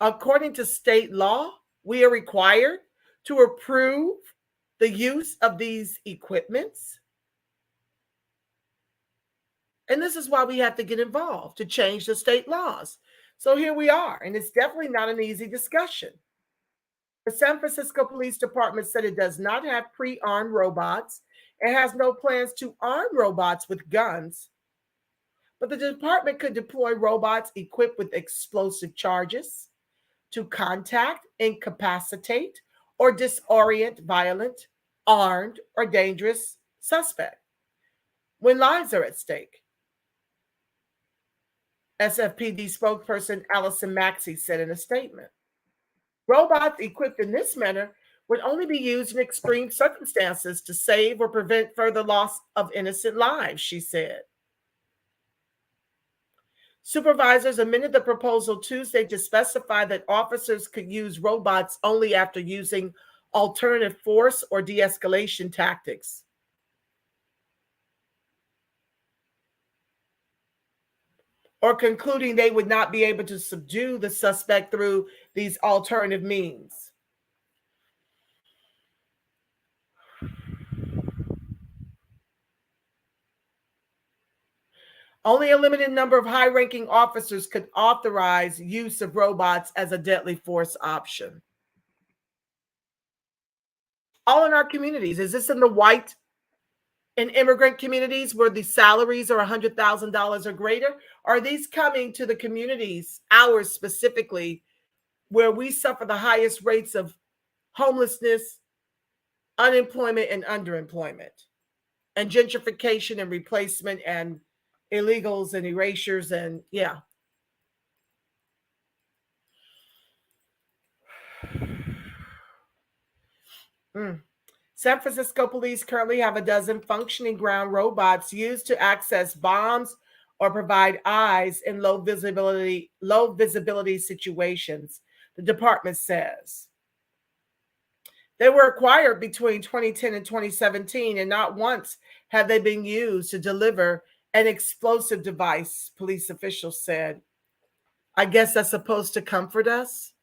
According to state law, we are required to approve the use of these equipments. And this is why we have to get involved to change the state laws. So here we are, and it's definitely not an easy discussion. The San Francisco Police Department said it does not have pre-armed robots and has no plans to arm robots with guns. But the department could deploy robots equipped with explosive charges to contact, incapacitate, or disorient violent, armed, or dangerous suspect when lives are at stake. SFPD spokesperson Allison Maxey said in a statement, robots equipped in this manner would only be used in extreme circumstances to save or prevent further loss of innocent lives, she said. Supervisors amended the proposal Tuesday to specify that officers could use robots only after using alternative force or de-escalation tactics. Or concluding they would not be able to subdue the suspect through these alternative means. Only a limited number of high-ranking officers could authorize use of robots as a deadly force option. All in our communities. Is this in the white and immigrant communities where the salaries are $100,000 or greater? Are these coming to the communities, ours specifically, where we suffer the highest rates of homelessness, unemployment, and underemployment, and gentrification and replacement and illegals and erasures and yeah. San Francisco police currently have a dozen functioning ground robots used to access bombs or provide eyes in low visibility situations, the department says. They were acquired between 2010 and 2017, and not once have they been used to deliver an explosive device, police officials said. I guess that's supposed to comfort us.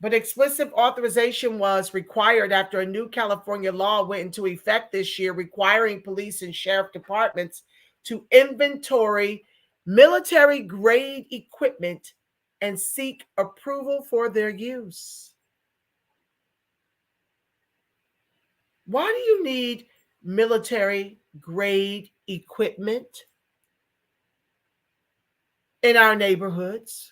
But explicit authorization was required after a new California law went into effect this year, requiring police and sheriff departments to inventory military-grade equipment and seek approval for their use. Why do you need military-grade equipment in our neighborhoods?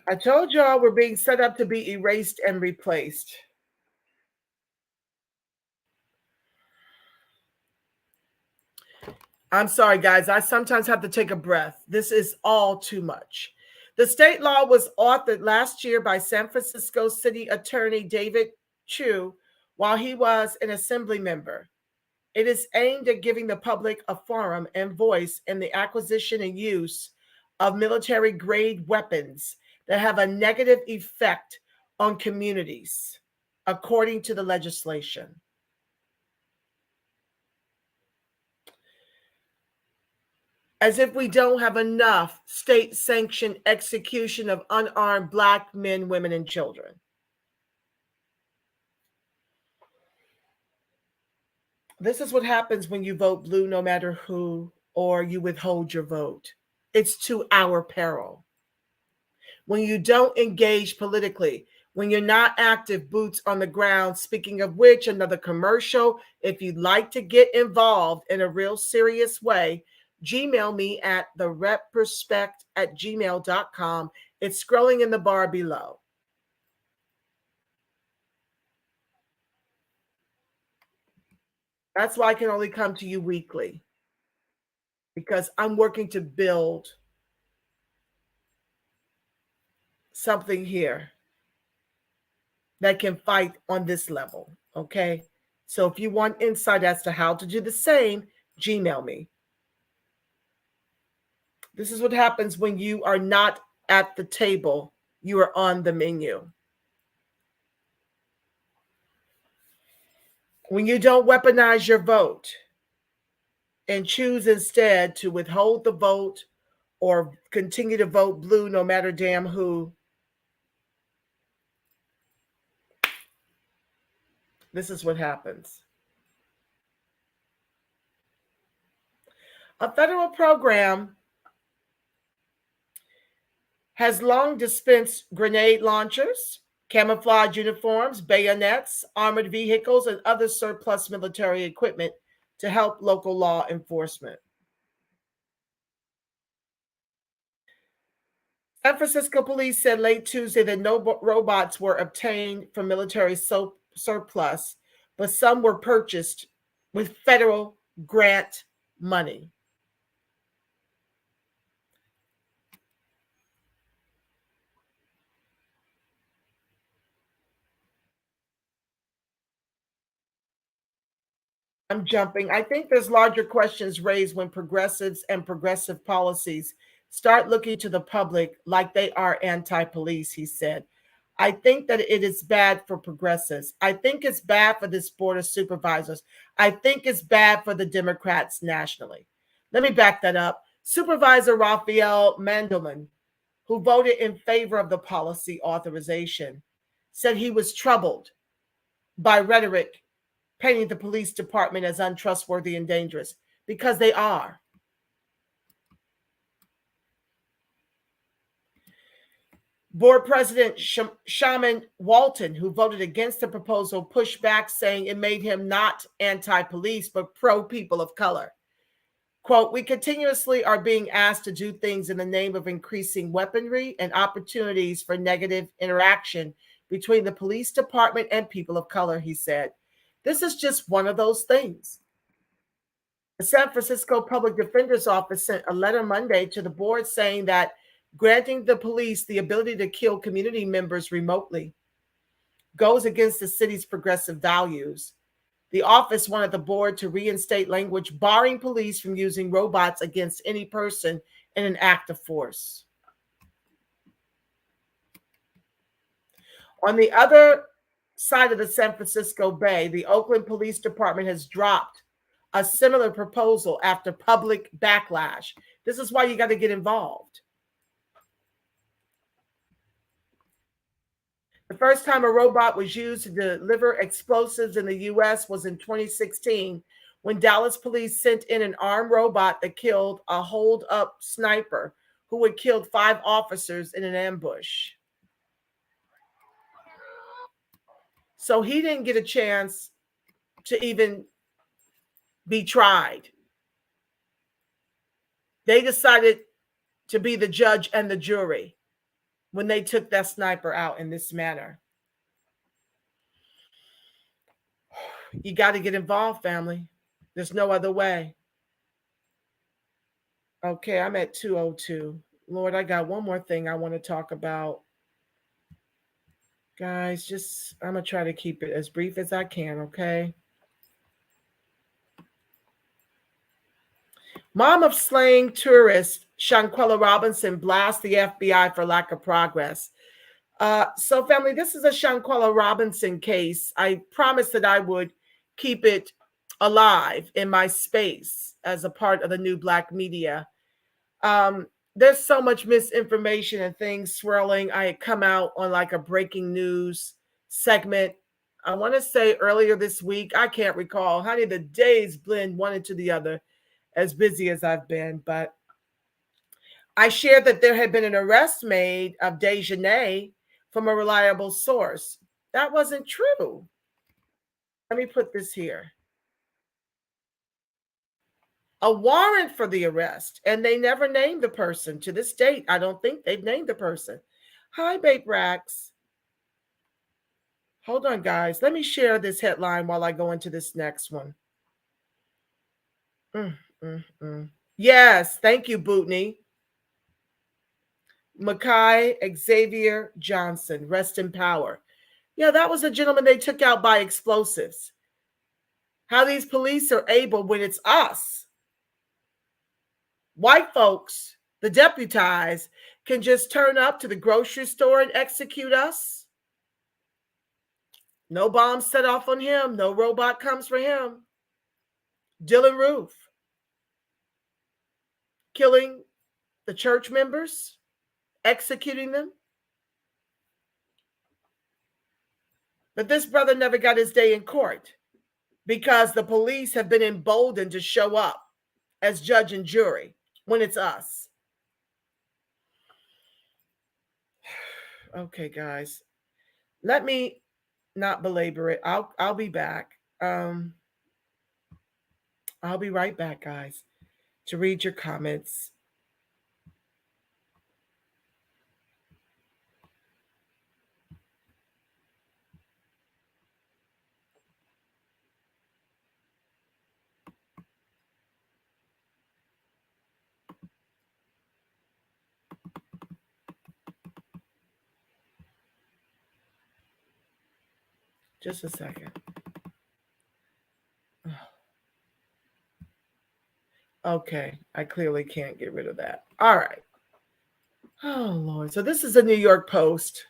I told y'all we're being set up to be erased and replaced. I'm sorry, guys. I sometimes have to take a breath. This is all too much. The state law was authored last year by San Francisco City Attorney David Chu while he was an assembly member. It is aimed at giving the public a forum and voice in the acquisition and use of military-grade weapons that have a negative effect on communities, according to the legislation. As if we don't have enough state-sanctioned execution of unarmed Black men, women, and children. This is what happens when you vote blue, no matter who, or you withhold your vote. It's to our peril. When you don't engage politically, when you're not active, boots on the ground. Speaking of which, another commercial. If you'd like to get involved in a real serious way, Gmail me at therepperspect@gmail.com. It's scrolling in the bar below. That's why I can only come to you weekly, because I'm working to build something here that can fight on this level, okay? So if you want insight as to how to do the same, Gmail me. This is what happens when you are not at the table, you are on the menu. When you don't weaponize your vote and choose instead to withhold the vote or continue to vote blue no matter damn who, this is what happens. A federal program has long dispensed grenade launchers, camouflage uniforms, bayonets, armored vehicles, and other surplus military equipment to help local law enforcement. San Francisco police said late Tuesday that no robots were obtained from military surplus, but some were purchased with federal grant money. I'm jumping. I think there's larger questions raised when progressives and progressive policies start looking to the public like they are anti-police, he said. I think that it is bad for progressives. I think it's bad for this board of supervisors. I think it's bad for the Democrats nationally. Let me back that up. Supervisor Raphael Mandelman, who voted in favor of the policy authorization, said he was troubled by rhetoric painting the police department as untrustworthy and dangerous, because they are. Board President Shaman Walton, who voted against the proposal, pushed back, saying it made him not anti-police, but pro-people of color. Quote, we continuously are being asked to do things in the name of increasing weaponry and opportunities for negative interaction between the police department and people of color, he said. This is just one of those things. The San Francisco Public Defender's Office sent a letter Monday to the board saying that granting the police the ability to kill community members remotely goes against the city's progressive values. The office wanted the board to reinstate language barring police from using robots against any person in an act of force. On the other side of the San Francisco Bay, the Oakland Police Department has dropped a similar proposal after public backlash. This is why you got to get involved. The first time a robot was used to deliver explosives in the U.S. was in 2016 when Dallas police sent in an armed robot that killed a hold-up sniper who had killed 5 officers in an ambush. So he didn't get a chance to even be tried. They decided to be the judge and the jury when they took that sniper out in this manner. You got to get involved, family. There's no other way. Okay, I'm at 2:02. Lord, I got one more thing I want to talk about. Guys, I'm going to try to keep it as brief as I can, okay? Mom of slaying tourist Shanquella Robinson blasts the FBI for lack of progress. So, family, this is a Shanquella Robinson case. I promised that I would keep it alive in my space as a part of the new Black media. There's so much misinformation and things swirling. I had come out on like a breaking news segment. I want to say earlier this week, I can't recall. Honey, the days blend one into the other, as busy as I've been. But I shared that there had been an arrest made of Dejanay from a reliable source. That wasn't true. Let me put this here. A warrant for the arrest, and they never named the person. To this date, I don't think they've named the person. Hi, Babe Rax. Hold on, guys. Let me share this headline while I go into this next one. Yes, thank you, Bootney. Mackay Xavier Johnson, rest in power. Yeah, that was a gentleman they took out by explosives. How these police are able, when it's us, white folks, the deputized, can just turn up to the grocery store and execute us. No bomb set off on him. No robot comes for him. Dylan Roof killing the church members, executing them. But this brother never got his day in court because the police have been emboldened to show up as judge and jury when it's us. Okay, guys, let me not belabor it. I'll be back. I'll be right back, guys, to read your comments. Just a second. Okay, I clearly can't get rid of that. All right. Oh, Lord. So this is the New York Post.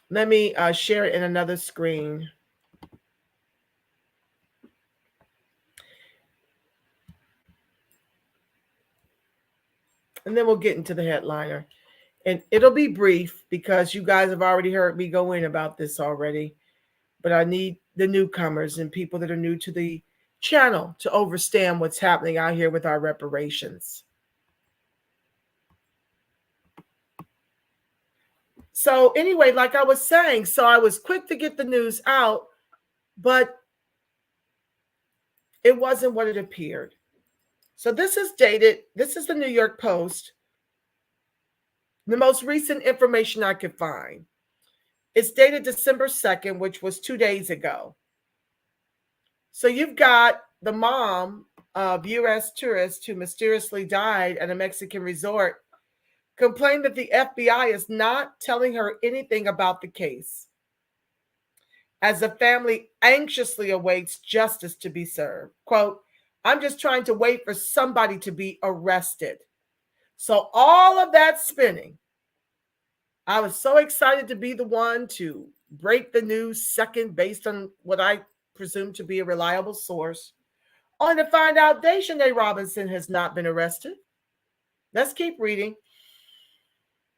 Let me share it in another screen. And then we'll get into the headliner. And it'll be brief because you guys have already heard me go in about this already. But I need the newcomers and people that are new to the channel to understand what's happening out here with our reparations. So anyway, like I was saying, so I was quick to get the news out, but it wasn't what it appeared. So this is dated. This is the New York Post. The most recent information I could find. It's dated December 2nd, which was 2 days ago. So you've got the mom of U.S. tourist who mysteriously died at a Mexican resort complained that the FBI is not telling her anything about the case, as the family anxiously awaits justice to be served. Quote, I'm just trying to wait for somebody to be arrested. So all of that spinning, I was so excited to be the one to break the news second based on what I presume to be a reliable source, only to find out Dejanay Robinson has not been arrested. Let's keep reading.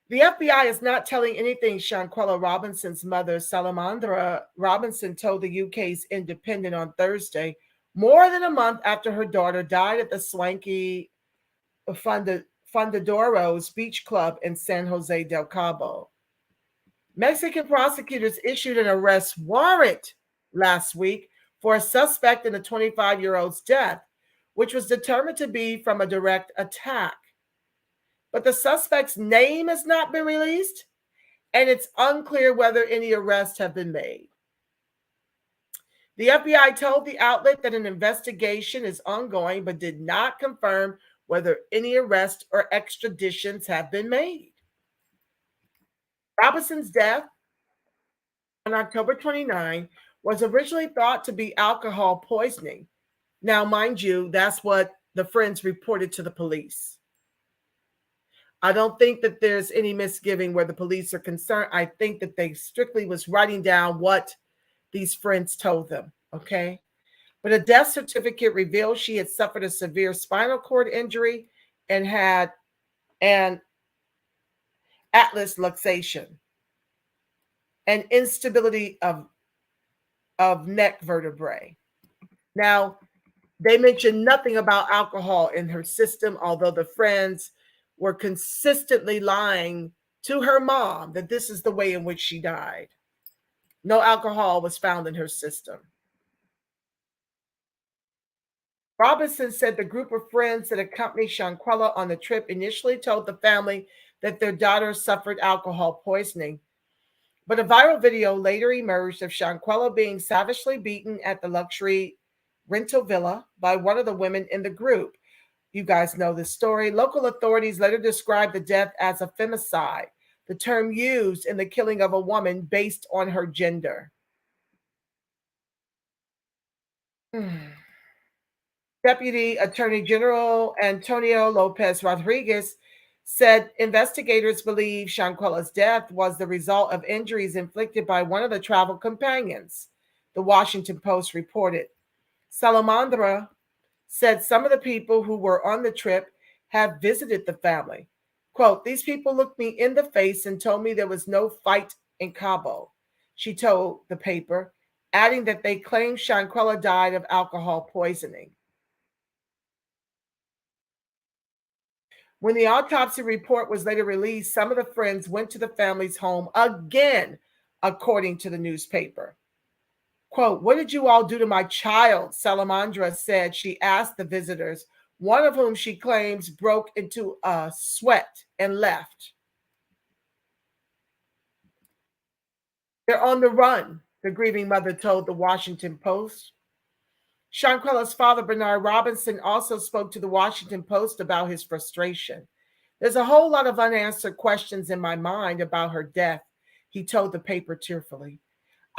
The FBI is not telling anything, Shanquella Robinson's mother, Salamandra Robinson, told the UK's Independent on Thursday, more than a month after her daughter died at the swanky Fondadoros Beach Club in San Jose del Cabo. Mexican prosecutors issued an arrest warrant last week for a suspect in the 25-year-old's death, which was determined to be from a direct attack. But the suspect's name has not been released, and it's unclear whether any arrests have been made. The FBI told the outlet that an investigation is ongoing, but did not confirm whether any arrests or extraditions have been made. Robinson's death on October 29 was originally thought to be alcohol poisoning. Now, mind you, that's what the friends reported to the police. I don't think that there's any misgiving where the police are concerned. I think that they strictly was writing down what these friends told them, okay? But a death certificate revealed she had suffered a severe spinal cord injury and had an atlas luxation and instability of neck vertebrae. Now, they mentioned nothing about alcohol in her system, although the friends were consistently lying to her mom that this is the way in which she died. No alcohol was found in her system. Robinson said the group of friends that accompanied Shanquella on the trip initially told the family that their daughter suffered alcohol poisoning. But a viral video later emerged of Shanquella being savagely beaten at the luxury rental villa by one of the women in the group. You guys know this story. Local authorities later described the death as a femicide, the term used in the killing of a woman based on her gender. Deputy Attorney General Antonio Lopez Rodriguez said investigators believe Shanquella's death was the result of injuries inflicted by one of the travel companions, the Washington Post reported. Salamandra said some of the people who were on the trip have visited the family. Quote, these people looked me in the face and told me there was no fight in Cabo, she told the paper, adding that they claimed Shanquella died of alcohol poisoning. When the autopsy report was later released, some of the friends went to the family's home again, according to the newspaper. Quote, what did you all do to my child? Salamandra said she asked the visitors, one of whom she claims broke into a sweat and left. They're on the run, the grieving mother told the Washington Post. Shanquella's father, Bernard Robinson, also spoke to the Washington Post about his frustration. There's a whole lot of unanswered questions in my mind about her death, he told the paper tearfully.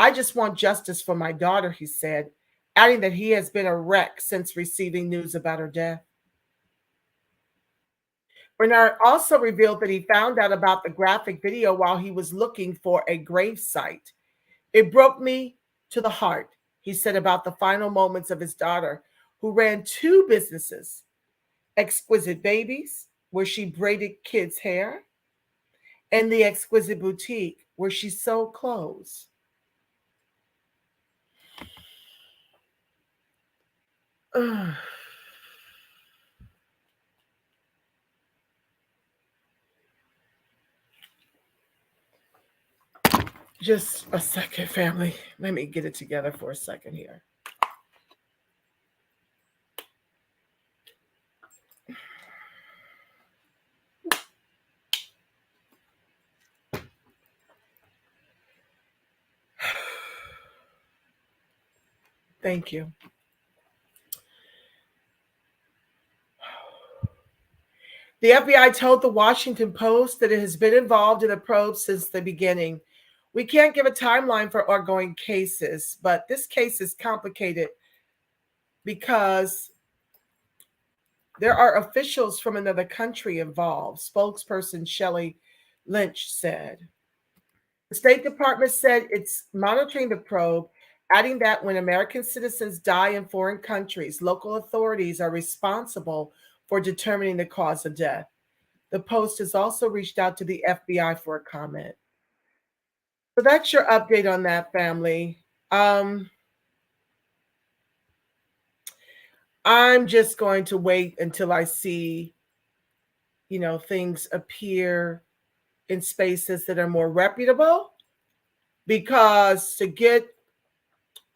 I just want justice for my daughter, he said, adding that he has been a wreck since receiving news about her death. Bernard also revealed that he found out about the graphic video while he was looking for a grave site. It broke me to the heart, he said about the final moments of his daughter, who ran 2 businesses, Exquisite Babies, where she braided kids' hair, and the Exquisite Boutique, where she sewed clothes. Just a second, family. Let me get it together for a second here. Thank you. The FBI told the Washington Post that it has been involved in the probe since the beginning. We can't give a timeline for ongoing cases, but this case is complicated because there are officials from another country involved, spokesperson Shelley Lynch said. The State Department said it's monitoring the probe, adding that when American citizens die in foreign countries, local authorities are responsible for determining the cause of death. The Post has also reached out to the FBI for a comment. So that's your update on that, family. I'm just going to wait until I see, things appear in spaces that are more reputable, because to get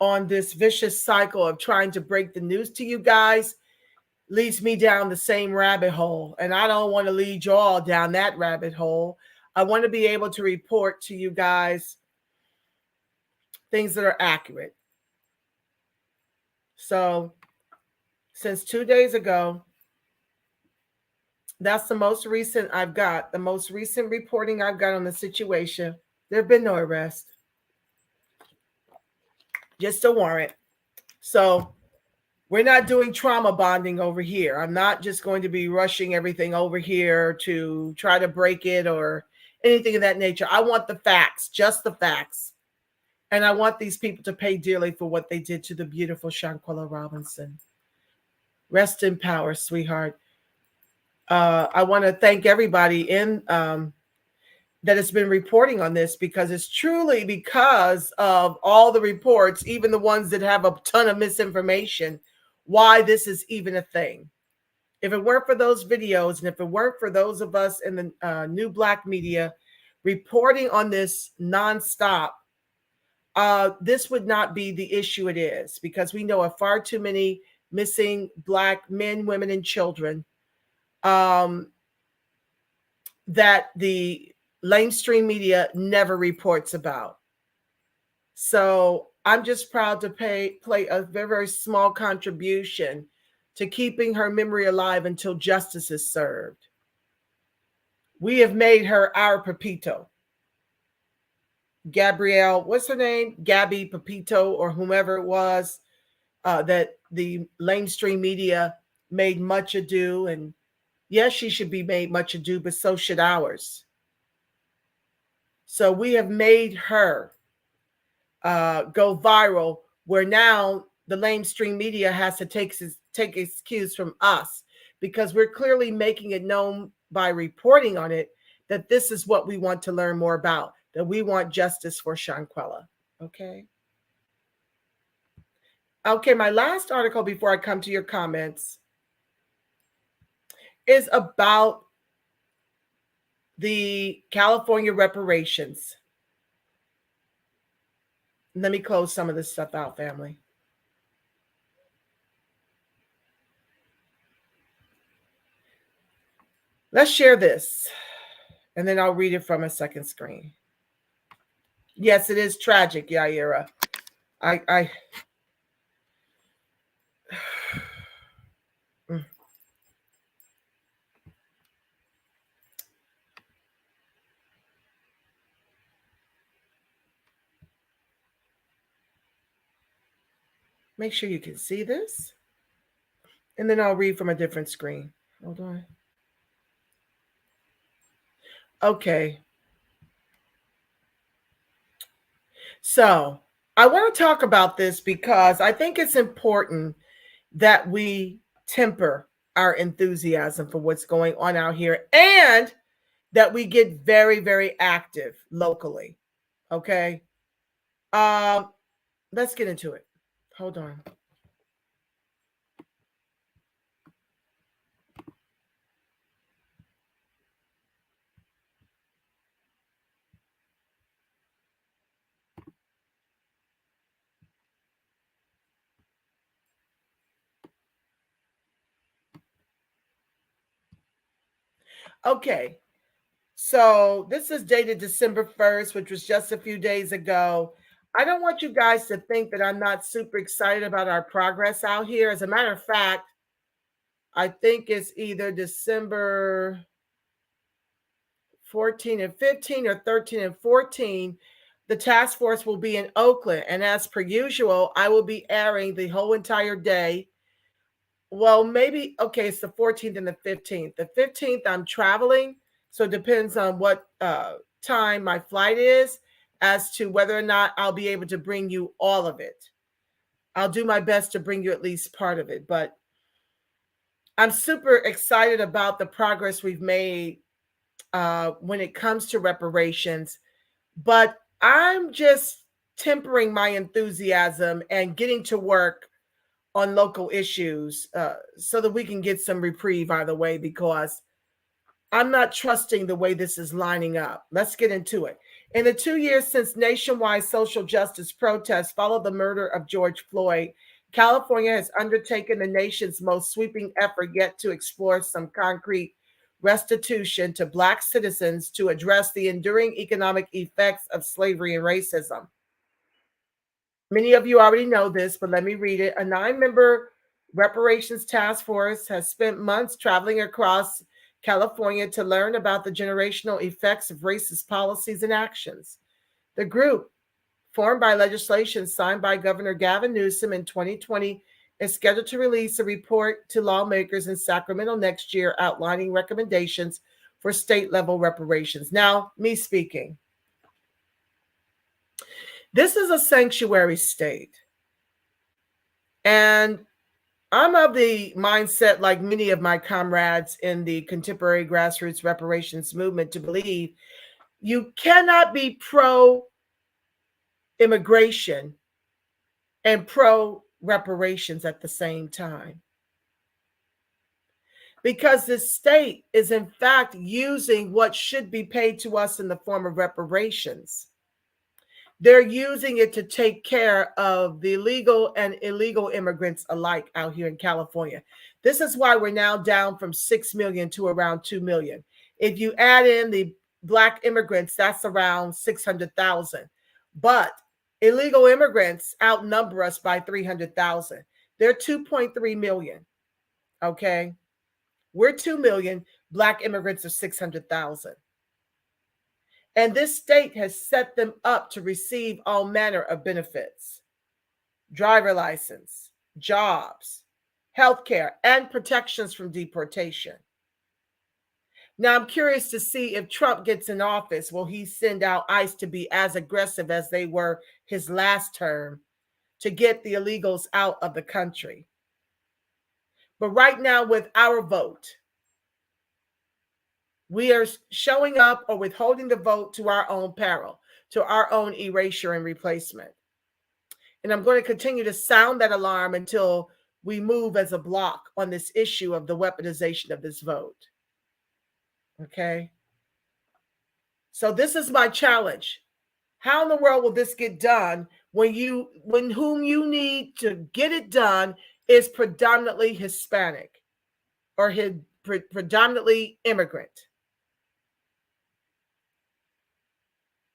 on this vicious cycle of trying to break the news to you guys leads me down the same rabbit hole. And I don't want to lead you all down that rabbit hole. I want to be able to report to you guys things that are accurate. So since 2 days ago, that's the most recent I've got. The most recent reporting I've got on the situation. There have been no arrests. Just a warrant. So we're not doing trauma bonding over here. I'm not just going to be rushing everything over here to try to break it or anything of that nature. I want the facts, just the facts. And I want these people to pay dearly for what they did to the beautiful Shanquella Robinson. Rest in power, sweetheart. I want to thank everybody that has been reporting on this, because it's truly because of all the reports, even the ones that have a ton of misinformation, why this is even a thing. If it weren't for those videos, and if it weren't for those of us in the new Black media reporting on this nonstop, this would not be the issue it is, because we know of far too many missing Black men, women, and children that the mainstream media never reports about. So I'm just proud to play a very, very small contribution to keeping her memory alive until justice is served. We have made her our Pepito. Gabrielle, what's her name? Gabby Pepito, or whomever it was that the mainstream media made much ado. And yes, she should be made much ado, but so should ours. So we have made her go viral, where now the mainstream media has to take its cues from us, because we're clearly making it known by reporting on it that this is what we want to learn more about, that we want justice for Shanquella. Okay. Okay, my last article before I come to your comments is about the California reparations. Let me close some of this stuff out, family. Let's share this, and then I'll read it from a second screen. Yes, it is tragic, Yaira. I make sure you can see this, and then I'll read from a different screen. Hold on. Okay. So I want to talk about this because I think it's important that we temper our enthusiasm for what's going on out here, and that we get very, very active locally. Okay. Let's get into it. Hold on. Okay. So this is dated December 1st, which was just a few days ago. I don't want you guys to think that I'm not super excited about our progress out here. As a matter of fact, I think it's either December 14 and 15 or 13 and 14. The task force will be in Oakland. And as per usual, I will be airing the whole entire day. Well, maybe, okay, it's the 14th and the 15th. The 15th, I'm traveling. So it depends on what time my flight is as to whether or not I'll be able to bring you all of it. I'll do my best to bring you at least part of it. But I'm super excited about the progress we've made when it comes to reparations, but I'm just tempering my enthusiasm and getting to work on local issues so that we can get some reprieve either way, because I'm not trusting the way this is lining up. Let's get into it. In the 2 years since nationwide social justice protests followed the murder of George Floyd, California has undertaken the nation's most sweeping effort yet to explore some concrete restitution to Black citizens to address the enduring economic effects of slavery and racism. Many of you already know this, but let me read it. A 9-member reparations task force has spent months traveling across California to learn about the generational effects of racist policies and actions. The group, formed by legislation signed by Governor Gavin Newsom in 2020, is scheduled to release a report to lawmakers in Sacramento next year outlining recommendations for state-level reparations. Now, me speaking. This is a sanctuary state. And I'm of the mindset, like many of my comrades in the contemporary grassroots reparations movement, to believe you cannot be pro-immigration and pro-reparations at the same time. Because the state is in fact using what should be paid to us in the form of reparations. They're using it to take care of the legal and illegal immigrants alike out here in California. This is why we're now down from 6 million to around 2 million. If you add in the Black immigrants, that's around 600,000. But illegal immigrants outnumber us by 300,000. They're 2.3 million. Okay. We're 2 million. Black immigrants are 600,000. And this state has set them up to receive all manner of benefits: driver license, jobs, healthcare, and protections from deportation. Now, I'm curious to see if Trump gets in office, will he send out ICE to be as aggressive as they were his last term to get the illegals out of the country? But right now, with our vote, we are showing up or withholding the vote to our own peril, to our own erasure and replacement. And I'm going to continue to sound that alarm until we move as a block on this issue of the weaponization of this vote. Okay? So this is my challenge. How in the world will this get done when whom you need to get it done is predominantly Hispanic or predominantly immigrant?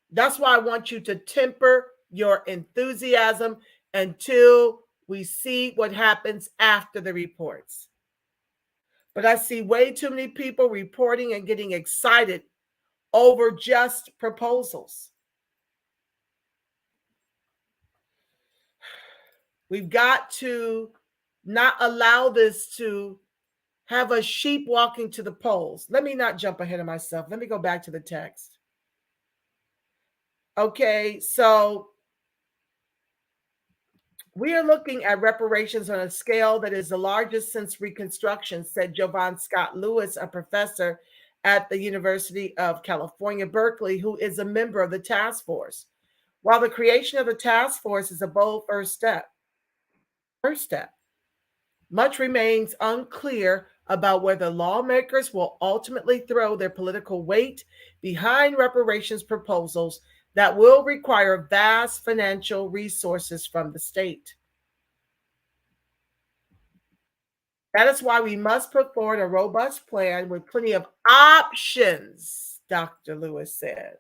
That's why I want you to temper your enthusiasm until we see what happens after the reports. But I see way too many people reporting and getting excited over just proposals. We've got to not allow this to have a sheep walking to the polls. Let me not jump ahead of myself. Let me go back to the text. Okay, so we are looking at reparations on a scale that is the largest since Reconstruction, said Jovan Scott Lewis, a professor at the University of California, Berkeley, who is a member of the task force. While the creation of the task force is a bold first step, much remains unclear about whether lawmakers will ultimately throw their political weight behind reparations proposals that will require vast financial resources from the state. That is why we must put forward a robust plan with plenty of options, Dr. Lewis said.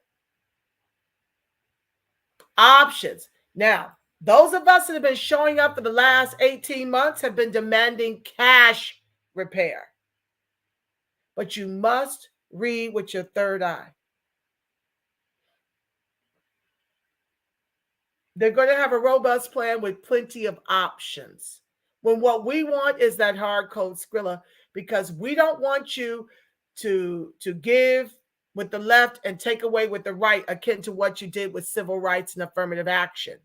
Options. Now, those of us that have been showing up for the last 18 months have been demanding cash repair. But you must read with your third eye. They're going to have a robust plan with plenty of options. When what we want is that hard code Skrilla, because we don't want you to give with the left and take away with the right, akin to what you did with civil rights and affirmative action.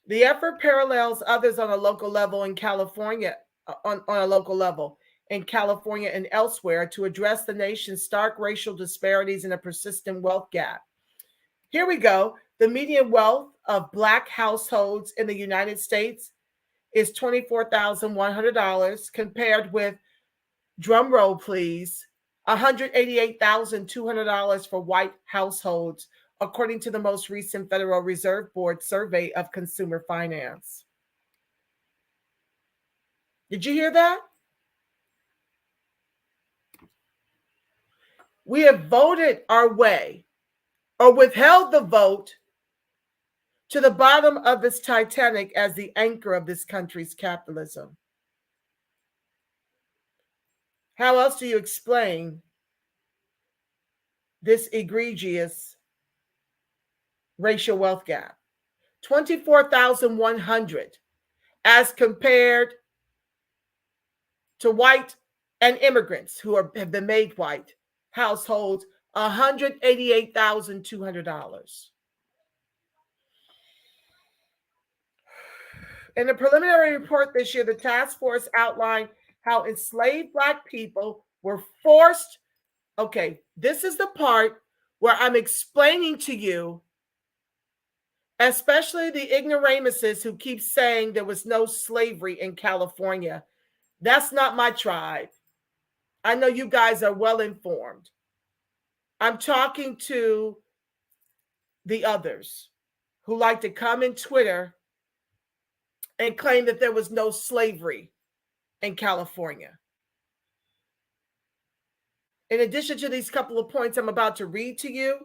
The effort parallels others on a local level in California, on a local level. in California and elsewhere to address the nation's stark racial disparities and a persistent wealth gap. Here we go. The median wealth of Black households in the United States is $24,100 compared with, drum roll please, $188,200 for white households, according to the most recent Federal Reserve Board survey of consumer finance. Did you hear that? We have voted our way or withheld the vote to the bottom of this Titanic as the anchor of this country's capitalism. How else do you explain this egregious racial wealth gap? 24,100 as compared to white and immigrants who have been made white households, $188,200. In a preliminary report this year, the task force outlined how enslaved Black people were forced. Okay, this is the part where I'm explaining to you, especially the ignoramuses who keep saying there was no slavery in California. That's not my tribe. I know you guys are well informed. I'm talking to the others who like to come in Twitter and claim that there was no slavery in California. In addition to these couple of points I'm about to read to you,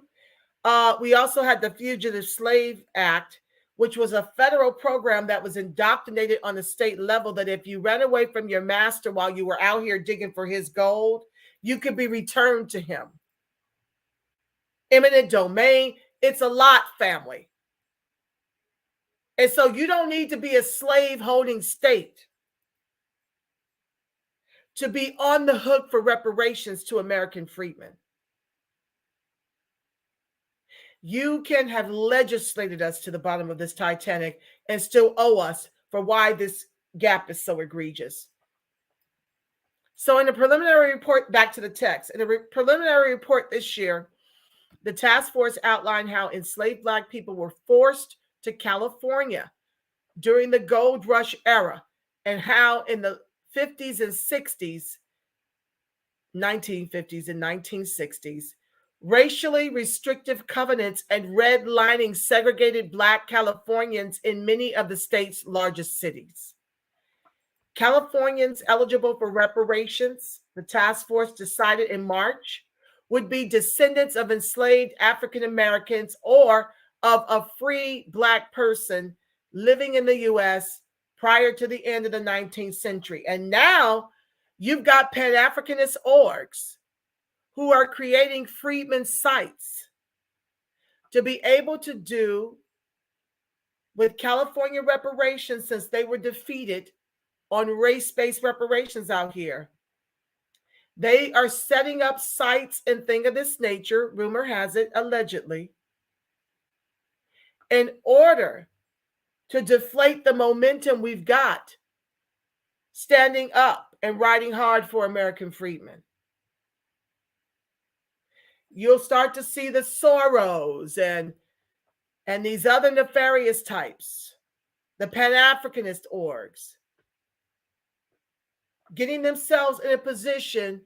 we also had the Fugitive Slave Act, which was a federal program that was indoctrinated on the state level that if you ran away from your master while you were out here digging for his gold, you could be returned to him. Eminent domain, it's a lot, family. And so you don't need to be a slave-holding state to be on the hook for reparations to American freedmen. You can have legislated us to the bottom of this Titanic and still owe us for why this gap is so egregious. So in a preliminary report, back to the text, in a preliminary report this year, the task force outlined how enslaved Black people were forced to California during the gold rush era and how in the 50s and 60s, 1950s and 1960s, racially restrictive covenants and redlining segregated Black Californians in many of the state's largest cities. Californians eligible for reparations, the task force decided in March, would be descendants of enslaved African Americans or of a free Black person living in the U.S. prior to the end of the 19th century. And now you've got Pan-Africanist orgs who are creating freedmen sites to be able to do with California reparations, since they were defeated on race-based reparations out here. They are setting up sites and things of this nature, rumor has it, allegedly, in order to deflate the momentum we've got standing up and riding hard for American freedmen. You'll start to see the Soros and these other nefarious types, the Pan-Africanist orgs, getting themselves in a position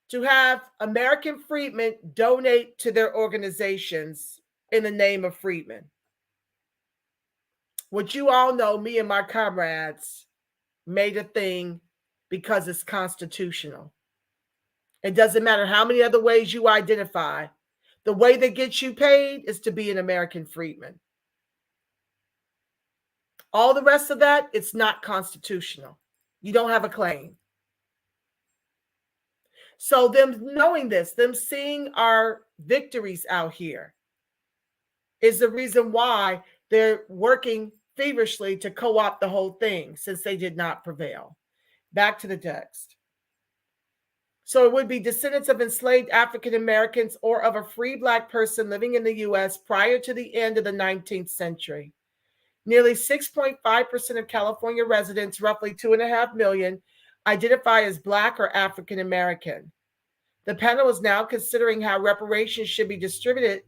to have American freedmen donate to their organizations in the name of freedmen. Which you all know, me and my comrades made a thing because it's constitutional. It doesn't matter how many other ways you identify. The way that gets you paid is to be an American freedman. All the rest of that, it's not constitutional. You don't have a claim. So them knowing this, them seeing our victories out here is the reason why they're working feverishly to co-opt the whole thing, since they did not prevail. Back to the text. So it would be descendants of enslaved African Americans or of a free Black person living in the U.S. prior to the end of the 19th century. Nearly 6.5% of California residents, roughly 2.5 million, identify as Black or African American. The panel is now considering how reparations should be distributed.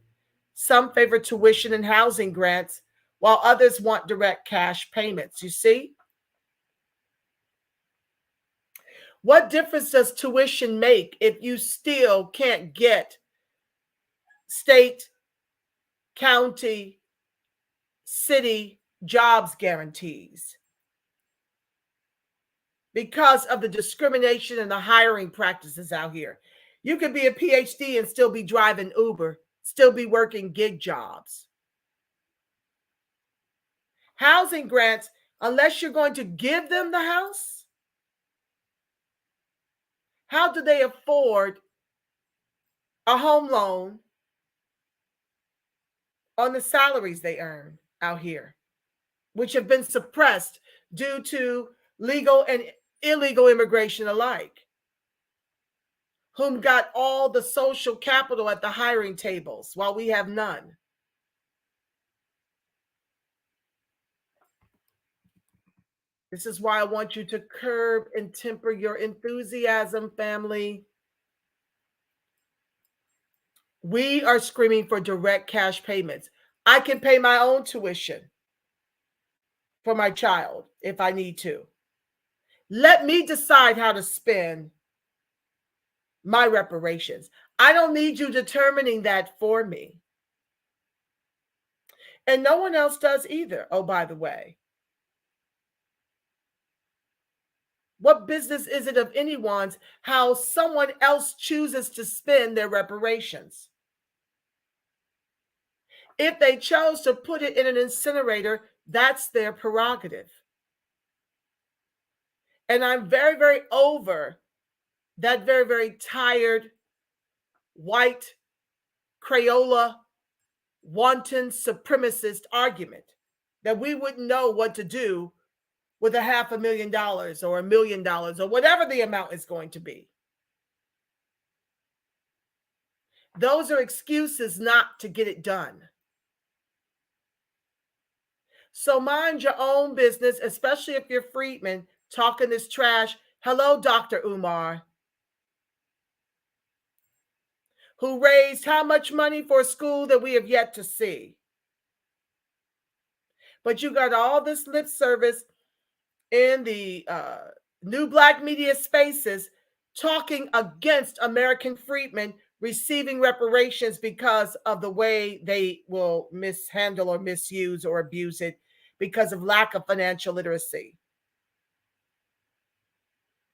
Some favor tuition and housing grants, while others want direct cash payments. You see? What difference does tuition make if you still can't get state, county, city jobs guarantees? Because of the discrimination and the hiring practices out here. You could be a PhD and still be driving Uber, still be working gig jobs. Housing grants, unless you're going to give them the house, how do they afford a home loan on the salaries they earn out here, which have been suppressed due to legal and illegal immigration alike, whom got all the social capital at the hiring tables while we have none? This is why I want you to curb and temper your enthusiasm, family. We are screaming for direct cash payments. I can pay my own tuition for my child if I need to. Let me decide how to spend my reparations. I don't need you determining that for me. And no one else does either, oh, by the way. What business is it of anyone's how someone else chooses to spend their reparations? If they chose to put it in an incinerator, that's their prerogative. And I'm very, very over that very, very tired, white, Crayola, wanton supremacist argument that we wouldn't know what to do with $500,000 or $1 million or whatever the amount is going to be. Those are excuses not to get it done. So mind your own business, especially if you're Friedman talking this trash. Hello, Dr. Umar, who raised how much money for a school that we have yet to see. But you got all this lip service in the new Black media spaces talking against American freedmen receiving reparations because of the way they will mishandle or misuse or abuse it because of lack of financial literacy.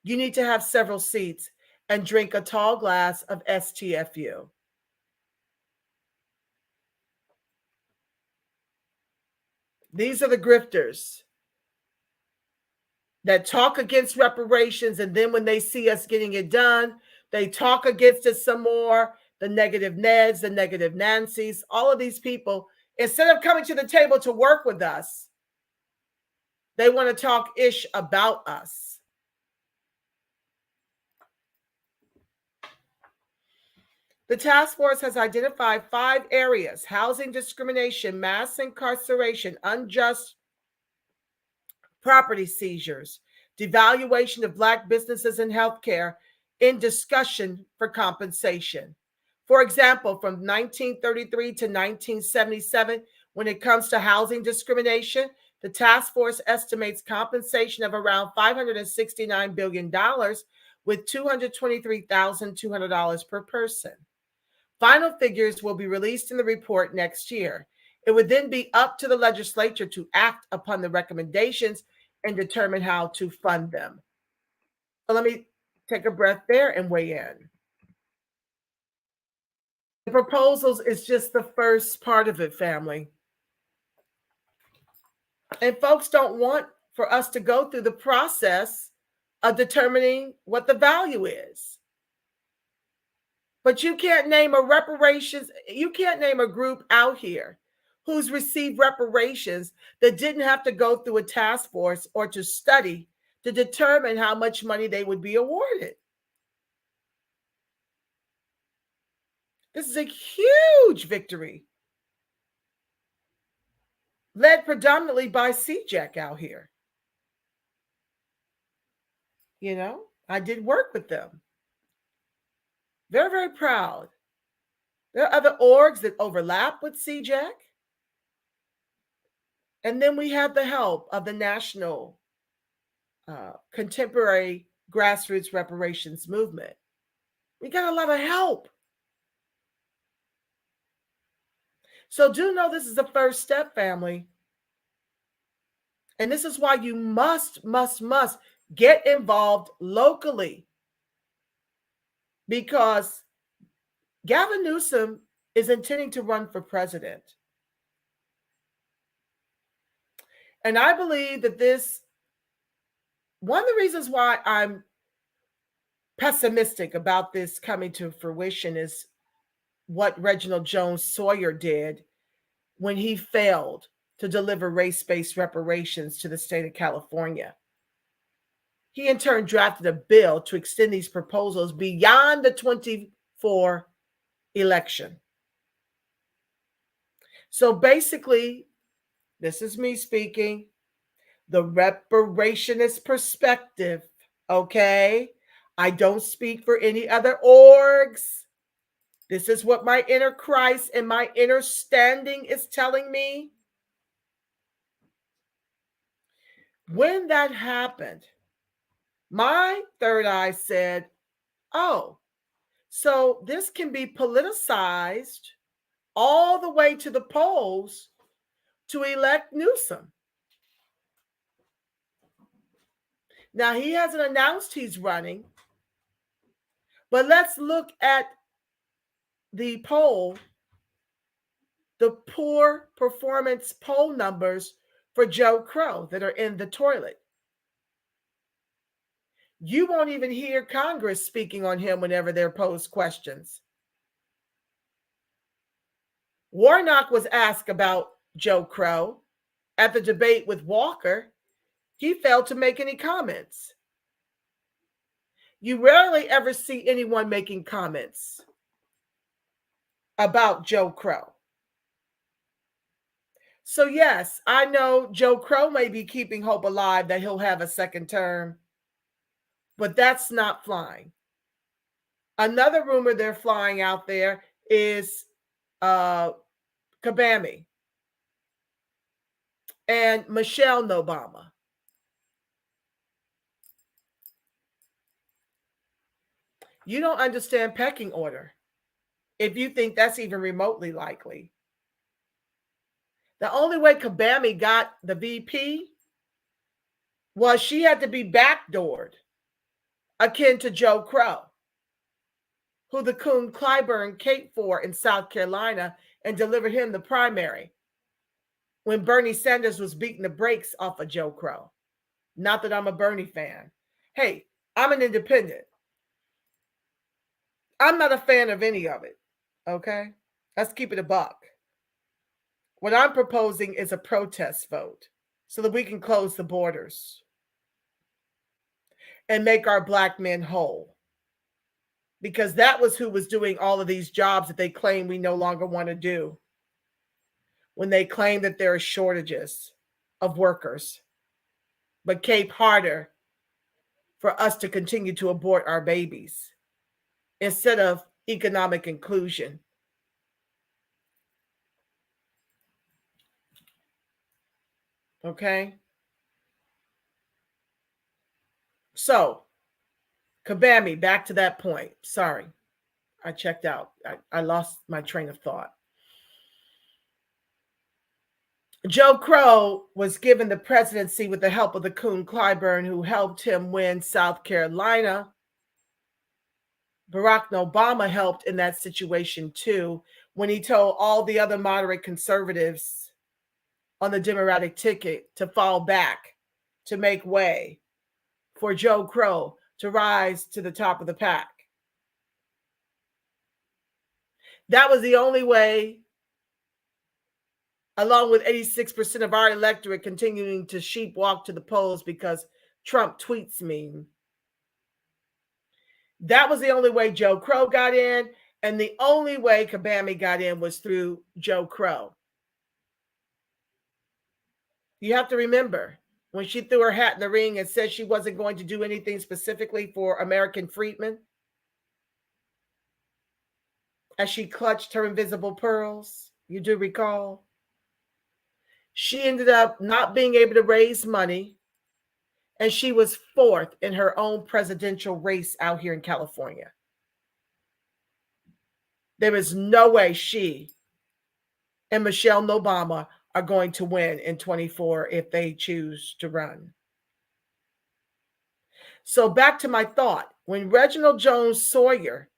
You need to have several seats and drink a tall glass of STFU. These are the grifters that talk against reparations, and then when they see us getting it done, they talk against it some more. The negative Neds, the negative Nancys, all of these people, instead of coming to the table to work with us, they want to talk ish about us. The task force has identified 5 areas: housing discrimination, mass incarceration, unjust property seizures, devaluation of Black businesses and healthcare, in discussion for compensation. For example, from 1933 to 1977, when it comes to housing discrimination, the task force estimates compensation of around $569 billion with $223,200 per person. Final figures will be released in the report next year. It would then be up to the legislature to act upon the recommendations and determine how to fund them. So let me take a breath there and weigh in. The proposals is just the first part of it, family. And folks don't want for us to go through the process of determining what the value is. But you can't name a reparations, you can't name a group out here who's received reparations that didn't have to go through a task force or to study to determine how much money they would be awarded. This is a huge victory, led predominantly by CJEC out here. I did work with them. Very, very proud. There are other orgs that overlap with CJAC. And then we have the help of the National Contemporary Grassroots Reparations Movement. We got a lot of help. So do know this is the first step, family. And this is why you must get involved locally. Because Gavin Newsom is intending to run for president. And I believe that one of the reasons why I'm pessimistic about this coming to fruition is what Reginald Jones Sawyer did when he failed to deliver race-based reparations to the state of California. He in turn drafted a bill to extend these proposals beyond the 24 election. So basically, this is me speaking, the reparationist perspective, okay? I don't speak for any other orgs. This is what my inner Christ and my inner standing is telling me. When that happened, my third eye said, oh, so this can be politicized all the way to the polls to elect Newsom. Now, he hasn't announced he's running, but let's look at the poll, the poor performance poll numbers for Joe Crow that are in the toilet. You won't even hear Congress speaking on him whenever they're posed questions. Warnock was asked about Joe Crow at the debate with Walker. He failed to make any comments. You rarely ever see anyone making comments about Joe Crow. So yes, I know Joe Crow may be keeping hope alive that he'll have a second term, but that's not flying. Another rumor they're flying out there is Kabami and Michelle Obama. You don't understand pecking order if you think that's even remotely likely. The only way Kabami got the VP was she had to be backdoored, akin to Joe Crow, who the Coon Clyburn caped for in South Carolina and delivered him the primary when Bernie Sanders was beating the brakes off of Joe Crow. Not that I'm a Bernie fan. Hey, I'm an independent. I'm not a fan of any of it, okay? Let's keep it a buck. What I'm proposing is a protest vote so that we can close the borders and make our black men whole. Because that was who was doing all of these jobs that they claim we no longer want to do. When they claim that there are shortages of workers, but cape harder for us to continue to abort our babies instead of economic inclusion. Okay? So, Kabami, back to that point. Sorry, I checked out. I lost my train of thought. Joe Crow was given the presidency with the help of the Coon Clyburn, who helped him win South Carolina. Barack Obama helped in that situation too, when he told all the other moderate conservatives on the Democratic ticket to fall back, to make way for Joe Crow to rise to the top of the pack. That was the only way, along with 86% of our electorate continuing to sheep walk to the polls because Trump tweets mean. That was the only way Joe Crow got in, and the only way Kabami got in was through Joe Crow. You have to remember, when she threw her hat in the ring and said she wasn't going to do anything specifically for American freedmen, as she clutched her invisible pearls, you do recall, she ended up not being able to raise money, and she was fourth in her own presidential race out here in California. There is no way she and Michelle Obama are going to win in 24 if they choose to run. So back to my thought, when Reginald Jones Sawyer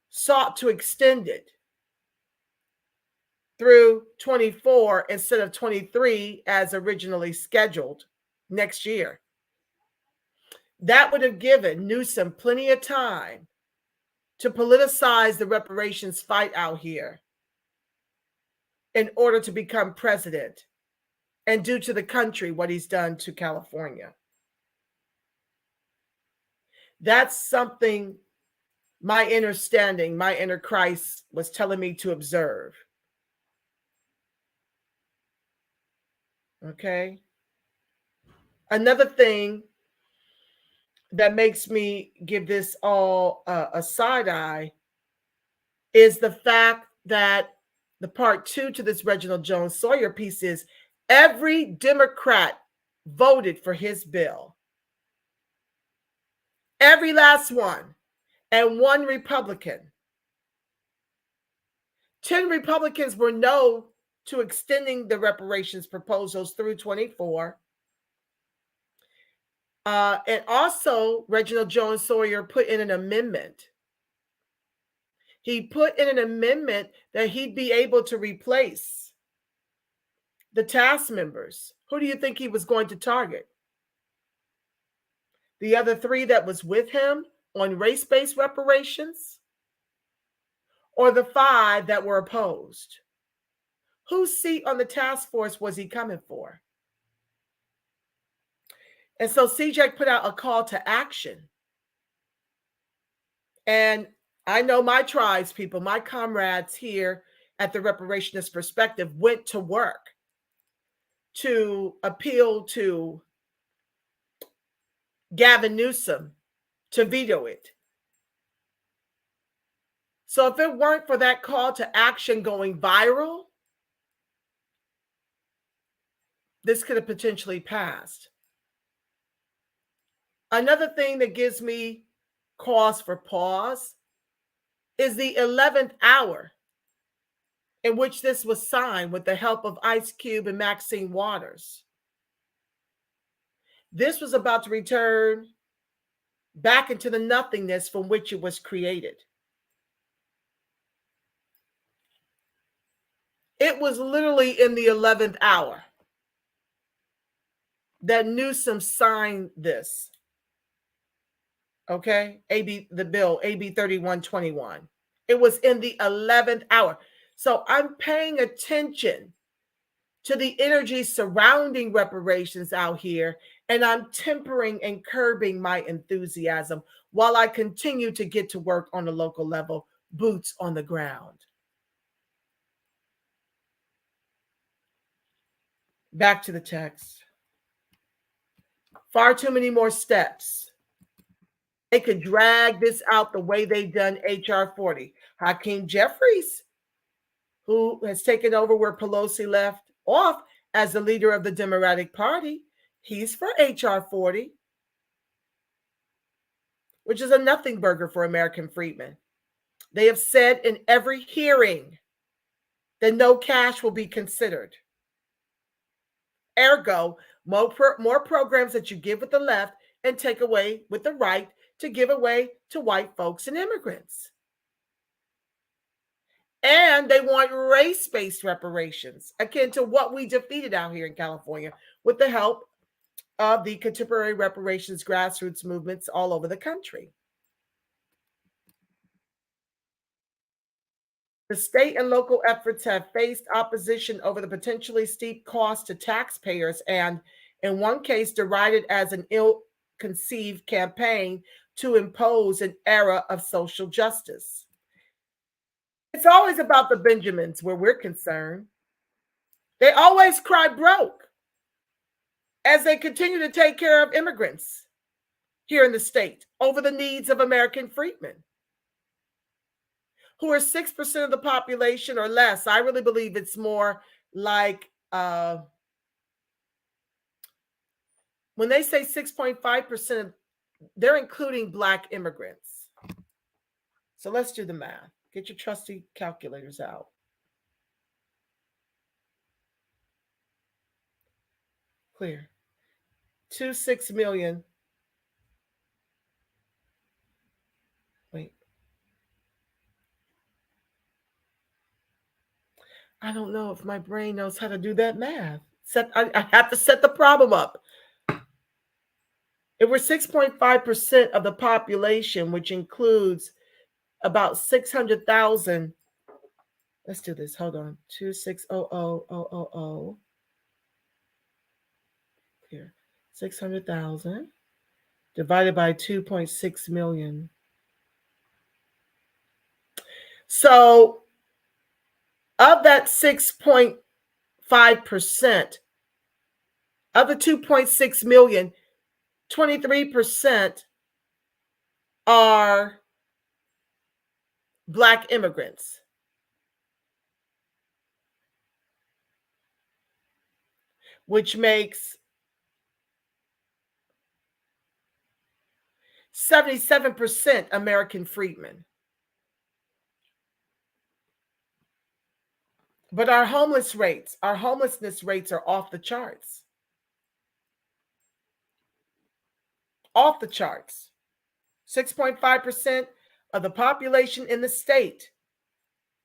sought to extend it through 24 instead of 23 as originally scheduled next year, that would have given Newsome plenty of time to politicize the reparations fight out here in order to become president and do to the country what he's done to California. That's something my inner standing, my inner Christ was telling me to observe. Okay. Another thing that makes me give this all a side eye is the fact that the part two to this Reginald Jones Sawyer piece is every Democrat voted for his bill. Every last one. And one Republican. 10 Republicans were no to extending the reparations proposals through 24. And also, Reginald Jones Sawyer put in an amendment. He put in an amendment that he'd be able to replace the task members. Who do you think he was going to target? The other three that was with him on race-based reparations? Or the 5 that were opposed? Whose seat on the task force was he coming for? And so CJ put out a call to action. And I know my tribes people, my comrades here at the Reparationist Perspective went to work to appeal to Gavin Newsom to veto it. So if it weren't for that call to action going viral, this could have potentially passed. Another thing that gives me cause for pause is the 11th hour in which this was signed with the help of Ice Cube and Maxine Waters. This was about to return back into the nothingness from which it was created. It was literally in the 11th hour that Newsom signed this. Okay, the bill, AB 3121. It was in the 11th hour. So I'm paying attention to the energy surrounding reparations out here, and I'm tempering and curbing my enthusiasm while I continue to get to work on the local level, boots on the ground. Back to the text. Far too many more steps. They could drag this out the way they've done HR 40. Hakeem Jeffries, who has taken over where Pelosi left off as the leader of the Democratic Party, he's for HR 40, which is a nothing burger for American freedmen. They have said in every hearing that no cash will be considered. Ergo, more programs that you give with the left and take away with the right to give away to white folks and immigrants. And they want race-based reparations, akin to what we defeated out here in California with the help of the contemporary reparations grassroots movements all over the country. The state and local efforts have faced opposition over the potentially steep cost to taxpayers and, in one case, derided as an ill-conceived campaign to impose an era of social justice. It's always about the Benjamins where we're concerned. They always cry broke. as they continue to take care of immigrants here in the state over the needs of American freedmen, who are 6% of the population or less. I really believe it's more like when they say 6.5%, they're including Black immigrants. So let's do the math. Get your trusty calculators out. Clear. 26 million. Wait. I don't know if my brain knows how to do that math. I have to set the problem up. If we're 6.5% of the population, which includes about 600,000. Let's do this. Hold on. 2600000. Here. 600,000 divided by 2.6 million. So of that 6.5%, of the 2.6 million, 23% are Black immigrants. Which makes 77% American freedmen. But our homelessness rates are off the charts. Off the charts. 6.5% of the population in the state.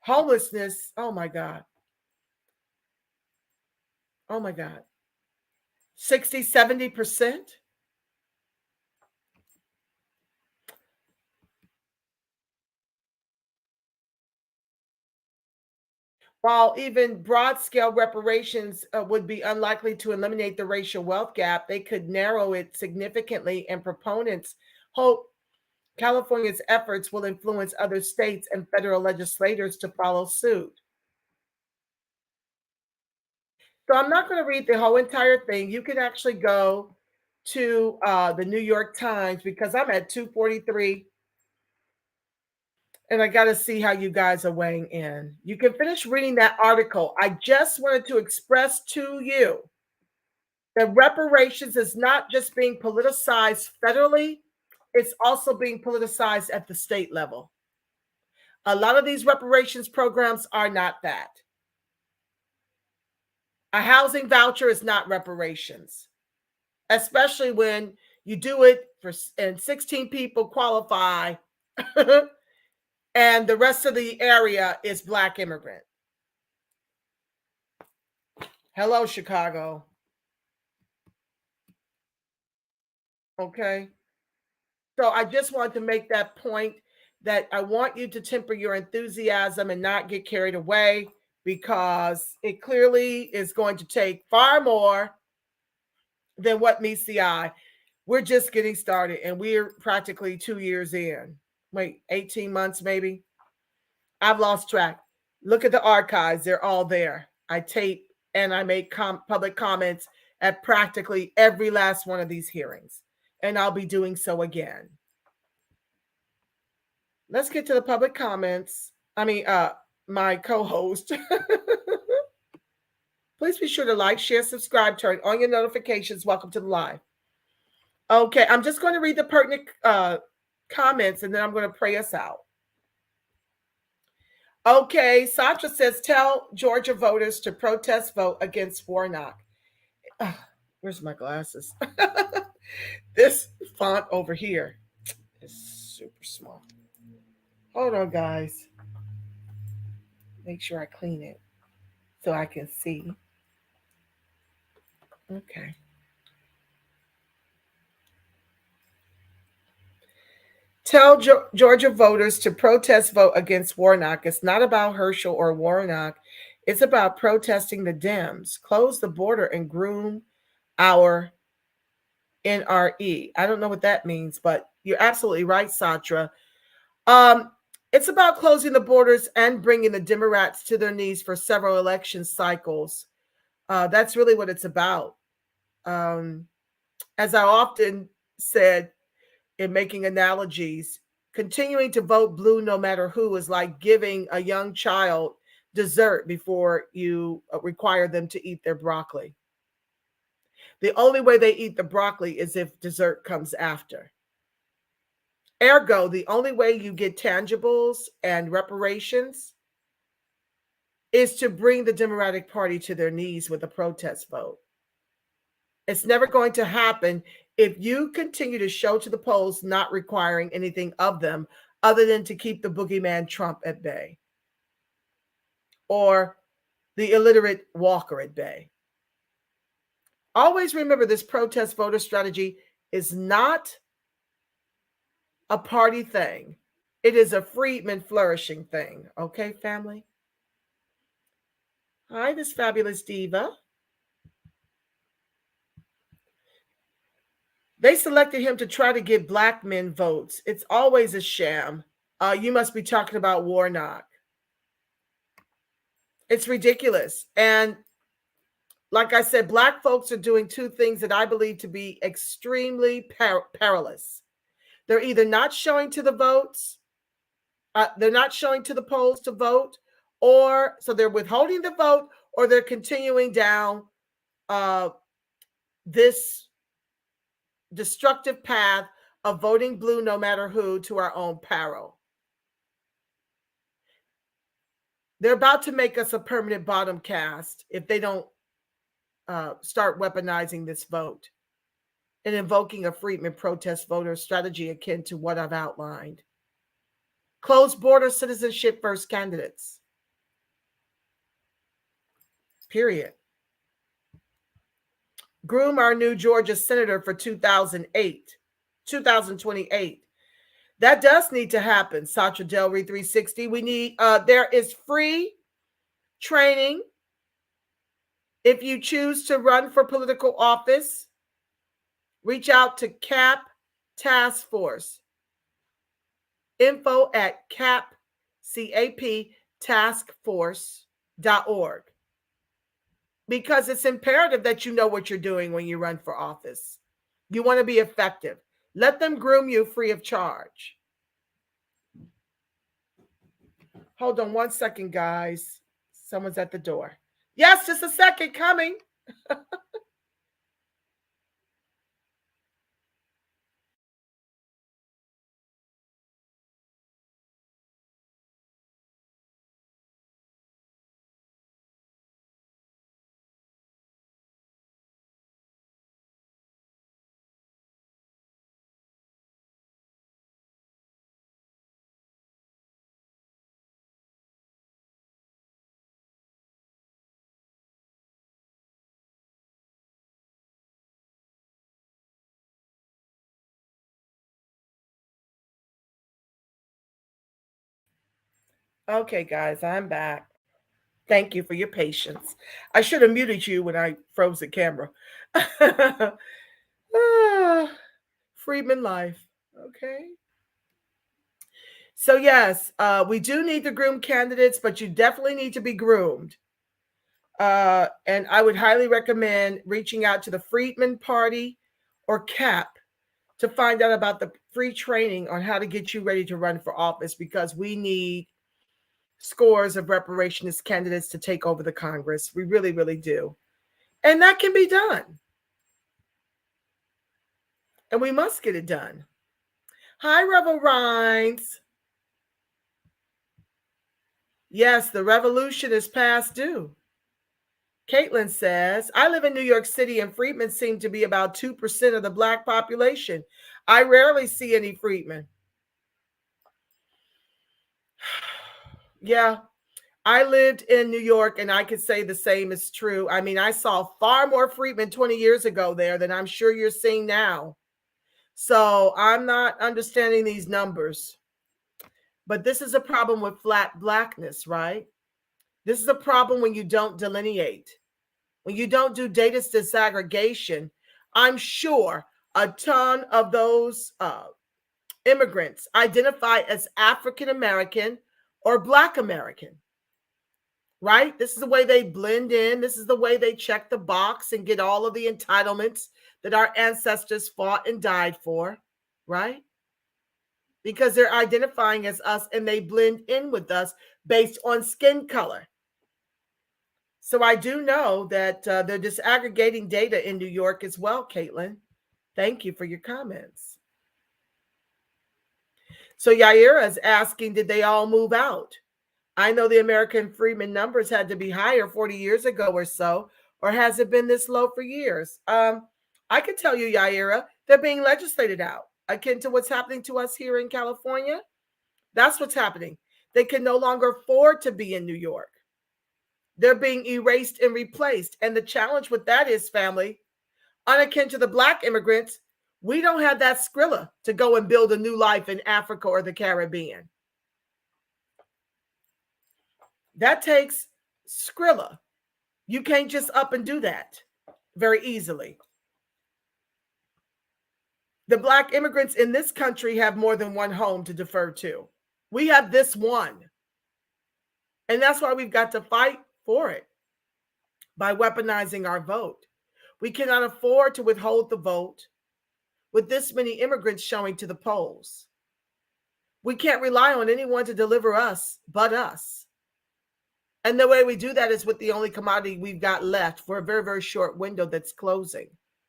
Homelessness, oh my God. Oh my God. 60, 70%. While even broad-scale reparations would be unlikely to eliminate the racial wealth gap, they could narrow it significantly, and proponents hope California's efforts will influence other states and federal legislators to follow suit. So I'm not going to read the whole entire thing. You can actually go to the New York Times, because I'm at 2:43. And I got to see how you guys are weighing in. You can finish reading that article. I just wanted to express to you that reparations is not just being politicized federally, it's also being politicized at the state level. A lot of these reparations programs are not that. A housing voucher is not reparations, especially when you do it and 16 people qualify and the rest of the area is Black immigrant. Hello, Chicago. Okay. So I just wanted to make that point, that I want you to temper your enthusiasm and not get carried away, because it clearly is going to take far more than what meets the eye. We're just getting started, and we're practically 2 years in. Wait, 18 months maybe? I've lost track. Look at the archives. They're all there. I tape and I make public comments at practically every last one of these hearings, and I'll be doing so again. Let's get to the public comments. My co-host. Please be sure to like, share, subscribe, turn on your notifications. Welcome to the live. Okay, I'm just going to read the pertinent comments, and then I'm going to pray us out. Okay, Sasha says, tell Georgia voters to protest vote against Warnock. Where's my glasses? This font over here is super small. Hold on, guys. Make sure I clean it so I can see. Okay. Tell Georgia voters to protest vote against Warnock. It's not about Herschel or Warnock. It's about protesting the Dems. Close the border and groom our NRE. I don't know what that means, but you're absolutely right, Satra. It's about closing the borders and bringing the Democrats to their knees for several election cycles. That's really what it's about. As I often said in making analogies, continuing to vote blue no matter who is like giving a young child dessert before you require them to eat their broccoli. The only way they eat the broccoli is if dessert comes after. Ergo, the only way you get tangibles and reparations is to bring the Democratic Party to their knees with a protest vote. It's never going to happen if you continue to show to the polls not requiring anything of them other than to keep the boogeyman Trump at bay or the illiterate Walker at bay. Always remember, this protest voter strategy is not a party thing. It is a freedman flourishing thing. Okay, family? Hi, this fabulous diva. They selected him to try to get black men votes. It's always a sham. You must be talking about Warnock. It's ridiculous. And like I said, black folks are doing two things that I believe to be extremely perilous. They're either not showing to the votes, they're not showing to the polls to vote, or so they're withholding the vote, or they're continuing down this destructive path of voting blue no matter who to our own peril. They're about to make us a permanent bottom caste if they don't start weaponizing this vote and invoking a freedman protest voter strategy akin to what I've outlined. Closed border citizenship first candidates. Period. Groom our new Georgia senator for 2028. That does need to happen, Satra Delry 360. We need, there is free training if you choose to run for political office. Reach out to CAP Task Force. Info at captaskforce.org. Because it's imperative that you know what you're doing when you run for office. You want to be effective. Let them groom you free of charge. Hold on one second, guys. Someone's at the door. Yes, just a second, coming. Okay, guys, I'm back. Thank you for your patience. I should have muted you when I froze the camera. Freedman life. Okay. So yes, we do need to groom candidates, but you definitely need to be groomed. And I would highly recommend reaching out to the Freedman Party or CAP to find out about the free training on how to get you ready to run for office, because we need scores of reparationist candidates to take over the Congress. We really, really do. And that can be done. And we must get it done. Hi, Revel Rhines. Yes, the revolution is past due. Caitlin says, I live in New York City and freedmen seem to be about 2% of the black population. I rarely see any freedmen. Yeah, I lived in New York and I could say the same is true. I mean, I saw far more freedmen 20 years ago there than I'm sure you're seeing now. So I'm not understanding these numbers. But this is a problem with flat blackness, right? This is a problem when you don't delineate, when you don't do data disaggregation. I'm sure a ton of those immigrants identify as African American or Black American. right? This is the way they blend in. This is the way they check the box and get all of the entitlements that our ancestors fought and died for, right? Because they're identifying as us and they blend in with us based on skin color. So I do know that they're disaggregating data in New York as well, Caitlin. Thank you for your comments. So Yaira is asking, did they all move out? I know the American freedmen numbers had to be higher 40 years ago or so, or has it been this low for years? I can tell you, Yaira, they're being legislated out, akin to what's happening to us here in California. That's what's happening. They can no longer afford to be in New York. They're being erased and replaced. And the challenge with that is, family, unakin to the Black immigrants, we don't have that Skrilla to go and build a new life in Africa or the Caribbean. That takes Skrilla. You can't just up and do that very easily. The Black immigrants in this country have more than one home to defer to. We have this one. And that's why we've got to fight for it by weaponizing our vote. We cannot afford to withhold the vote with this many immigrants showing to the polls. We can't rely on anyone to deliver us but us. And the way we do that is with the only commodity we've got left for a very, very short window that's closing,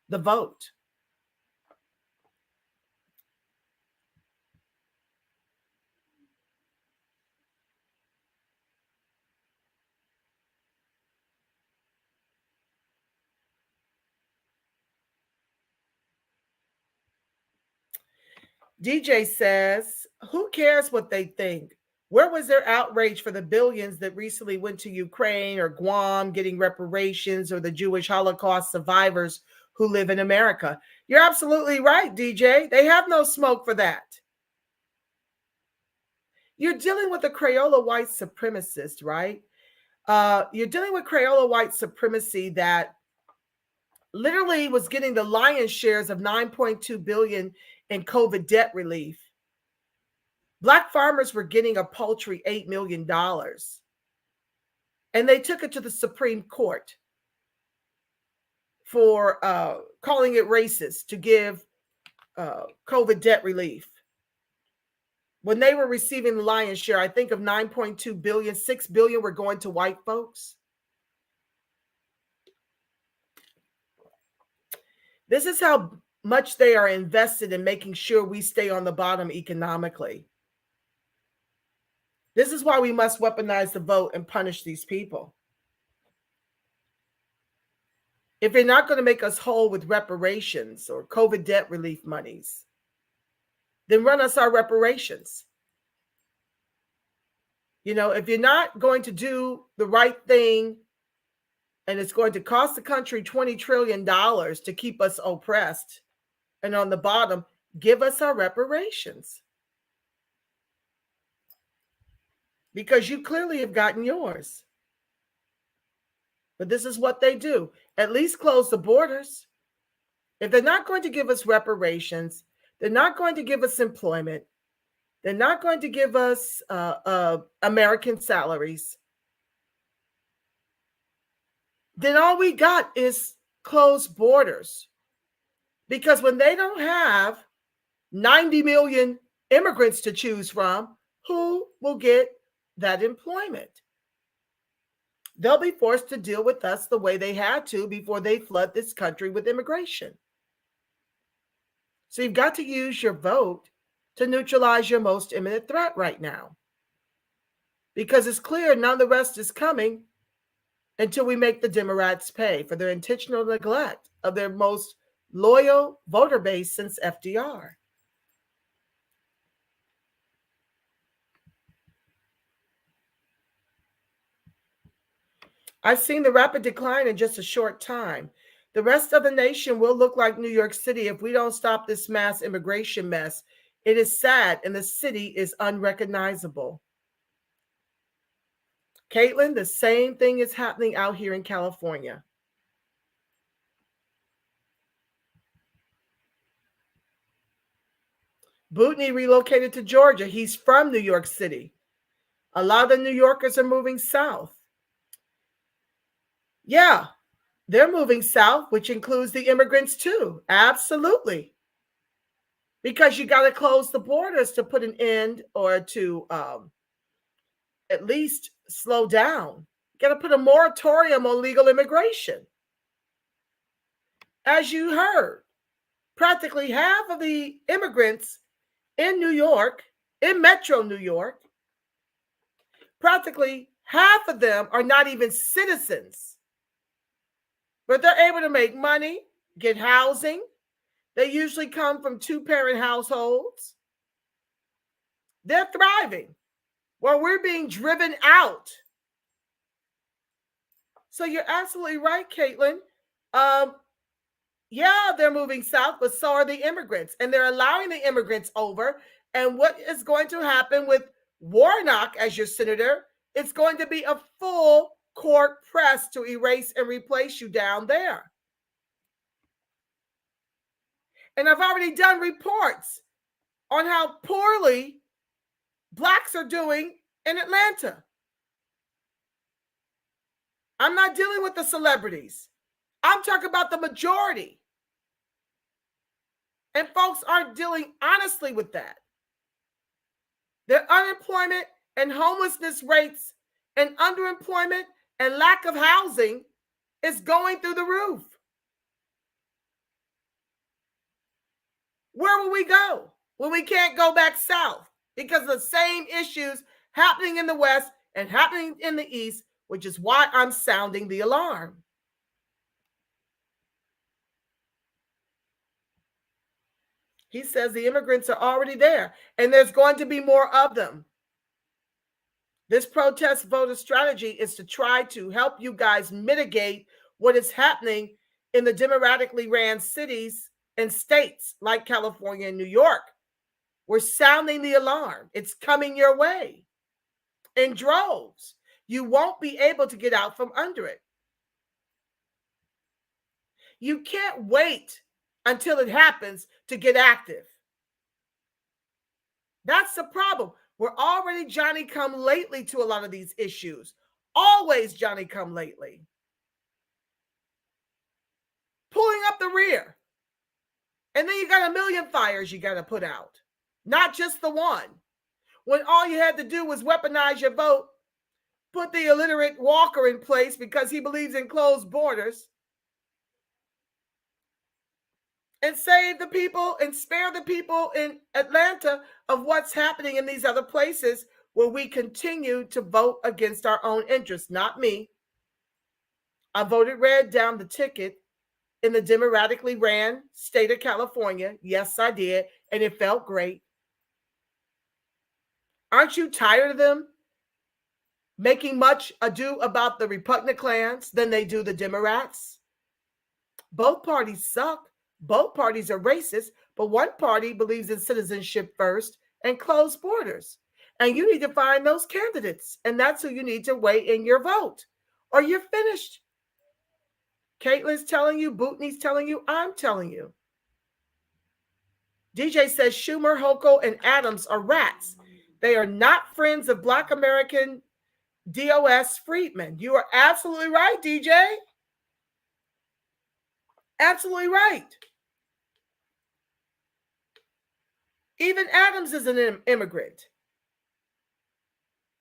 the vote. DJ says, who cares what they think? Where was their outrage for the billions that recently went to Ukraine or Guam getting reparations, or the Jewish Holocaust survivors who live in America? You're absolutely right, DJ. They have no smoke for that. You're dealing with a Crayola white supremacist, right? You're dealing with Crayola white supremacy that literally was getting the lion's shares of $9.2 billion in COVID debt relief. Black farmers were getting a paltry $8 million. And they took it to the Supreme Court for calling it racist to give COVID debt relief. When they were receiving the lion's share, I think of 9.2 billion, 6 billion were going to white folks. This is how much they are invested in making sure we stay on the bottom economically. This is why we must weaponize the vote and punish these people. If you're not going to make us whole with reparations or COVID debt relief monies, then run us our reparations. You know, if you're not going to do the right thing and it's going to cost the country $20 trillion to keep us oppressed and on the bottom, give us our reparations. Because you clearly have gotten yours. But this is what they do. At least close the borders. If they're not going to give us reparations, they're not going to give us employment, they're not going to give us American salaries, then all we got is closed borders. Because when they don't have 90 million immigrants to choose from, who will get that employment? They'll be forced to deal with us the way they had to before they flood this country with immigration. So you've got to use your vote to neutralize your most imminent threat right now. Because it's clear none of the rest is coming until we make the Democrats pay for their intentional neglect of their most loyal voter base since FDR. I've seen the rapid decline in just a short time. The rest of the nation will look like New York City if we don't stop this mass immigration mess. It is sad, and the city is unrecognizable. Caitlin, the same thing is happening out here in California. Bootney relocated to Georgia. He's from New York City. A lot of the New Yorkers are moving south. Yeah, they're moving south, which includes the immigrants too. Absolutely. Because you got to close the borders to put an end or to at least slow down. You got to put a moratorium on legal immigration. As you heard, practically half of the immigrants in New York, in Metro New York, practically half of them are not even citizens. But they're able to make money, get housing. They usually come from two-parent households. They're thriving while we're being driven out. So you're absolutely right, Caitlin. Yeah, they're moving south, but so are the immigrants, and they're allowing the immigrants over. And what is going to happen with Warnock as your senator? It's going to be a full court press to erase and replace you down there. And I've already done reports on how poorly Blacks are doing in Atlanta. I'm not dealing with the celebrities. I'm talking about the majority. And folks aren't dealing honestly with that. Their unemployment and homelessness rates and underemployment and lack of housing is going through the roof. Where will we go when we can't go back south? Because of the same issues happening in the West and happening in the East, which is why I'm sounding the alarm. He says the immigrants are already there, and there's going to be more of them. This protest voter strategy is to try to help you guys mitigate what is happening in the democratically ran cities and states like California and New York. We're sounding the alarm. It's coming your way in droves. You won't be able to get out from under it. You can't wait until it happens to get active. That's the problem. We're already Johnny come lately to a lot of these issues. Always Johnny come lately. Pulling up the rear. And then you got a million fires you got to put out. Not just the one. When all you had to do was weaponize your vote, put the illiterate Walker in place because he believes in closed borders, and save the people and spare the people in Atlanta of what's happening in these other places where we continue to vote against our own interests. Not me. I voted red down the ticket in the democratically ran state of California. Yes, I did. And it felt great. Aren't you tired of them making much ado about the repugnant clans than they do the Democrats? Both parties suck. Both parties are racist, but one party believes in citizenship first and closed borders. And you need to find those candidates, and that's who you need to weigh in your vote, or you're finished. Caitlin's telling you, Bootney's telling you, I'm telling you. DJ says Schumer, Hochul, and Adams are rats. They are not friends of Black American DOS freedmen. You are absolutely right, DJ. Absolutely right. Even Adams is an immigrant.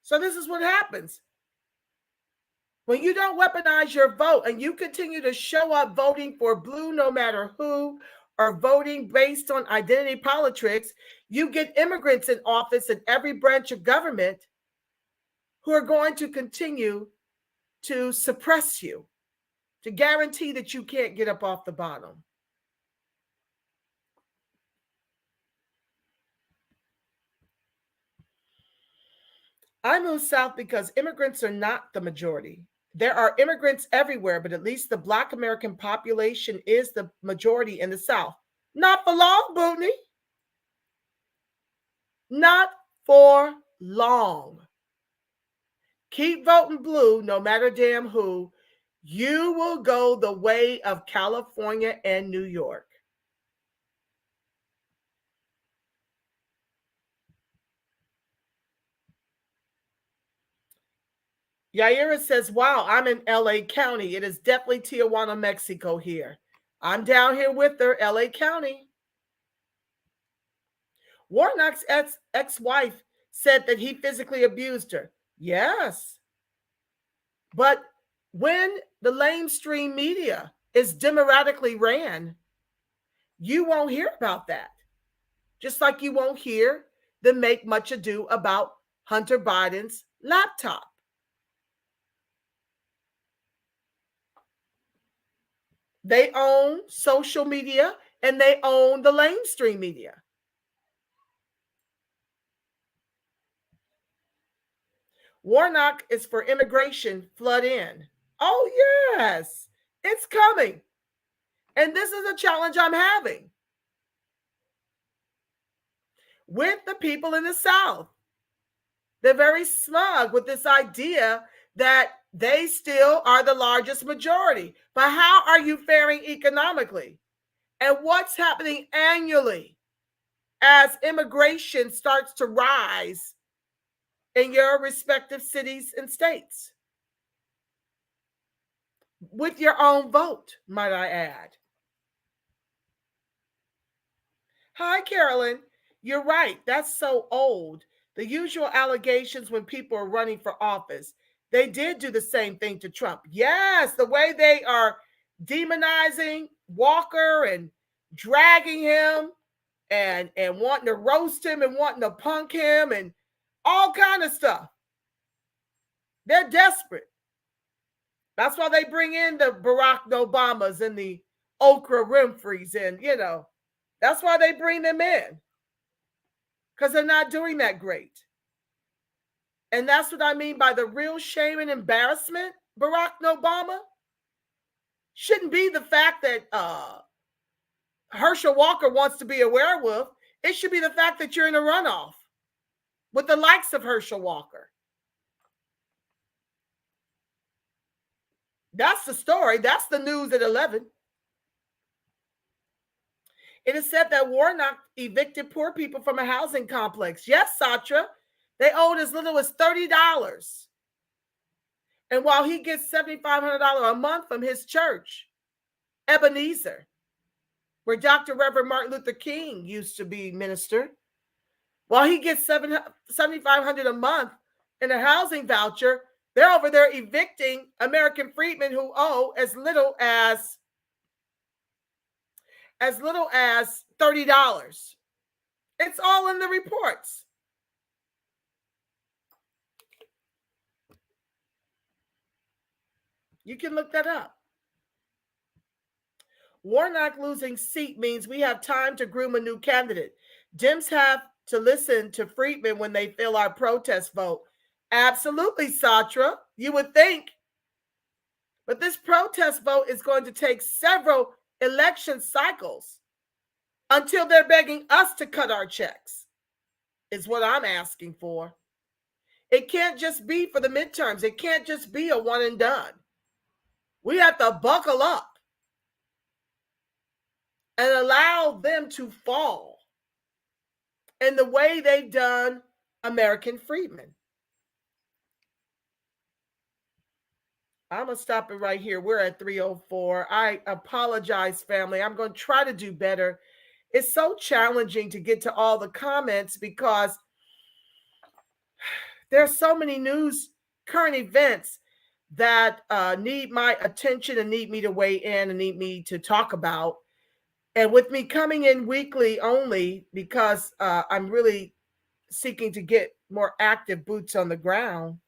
So this is what happens. When you don't weaponize your vote and you continue to show up voting for blue no matter who, or voting based on identity politics, you get immigrants in office in every branch of government who are going to continue to suppress you, to guarantee that you can't get up off the bottom. I moved south because immigrants are not the majority. There are immigrants everywhere, but at least the Black American population is the majority in the South. Not for long, Bootney. Not for long. Keep voting blue, no matter damn who. You will go the way of California and New York. Yaira says, wow, I'm in LA County. It is definitely Tijuana, Mexico here. I'm down here with her, LA County. Warnock's ex-wife said that he physically abused her. Yes. But when the mainstream media is democratically ran, you won't hear about that. Just like you won't hear them make much ado about Hunter Biden's laptop. They own social media and they own the mainstream media. Warnock is for immigration flood in. Oh, yes, it's coming. And this is a challenge I'm having with the people in the South. They're very smug with this idea that they still are the largest majority. But how are you faring economically? And what's happening annually as immigration starts to rise in your respective cities and states? With your own vote, might I add. Hi, Carolyn. You're right. That's so old. The usual allegations when people are running for office. They did do the same thing to Trump. Yes, the way they are demonizing Walker and dragging him and wanting to roast him and wanting to punk him and all kind of stuff. They're desperate. That's why they bring in the Barack Obamas and the Oprah Winfreys and, that's why they bring them in. Because they're not doing that great. And that's what I mean by the real shame and embarrassment, Barack Obama. Shouldn't be the fact that Herschel Walker wants to be a werewolf. It should be the fact that you're in a runoff with the likes of Herschel Walker. That's the story. That's the news at 11. It is said that Warnock evicted poor people from a housing complex. Yes, Satra. They owed as little as $30. And while he gets $7,500 a month from his church, Ebenezer, where Dr. Reverend Martin Luther King used to be minister, while he gets $7,500 a month in a housing voucher, they're over there evicting American freedmen who owe as little as $30. It's all in the reports. You can look that up. Warnock losing seat means we have time to groom a new candidate. Dems have to listen to Friedman when they fill our protest vote. Absolutely, Satra. You would think. But this protest vote is going to take several election cycles until they're begging us to cut our checks, is what I'm asking for. It can't just be for the midterms. It can't just be a one and done. We have to buckle up and allow them to fall in the way they've done American freedmen. I'm going to stop it right here. We're at 3:04. I apologize, family. I'm going to try to do better. It's so challenging to get to all the comments because there are so many current events that need my attention and need me to weigh in and need me to talk about. And with me coming in weekly only because I'm really seeking to get more active boots on the ground,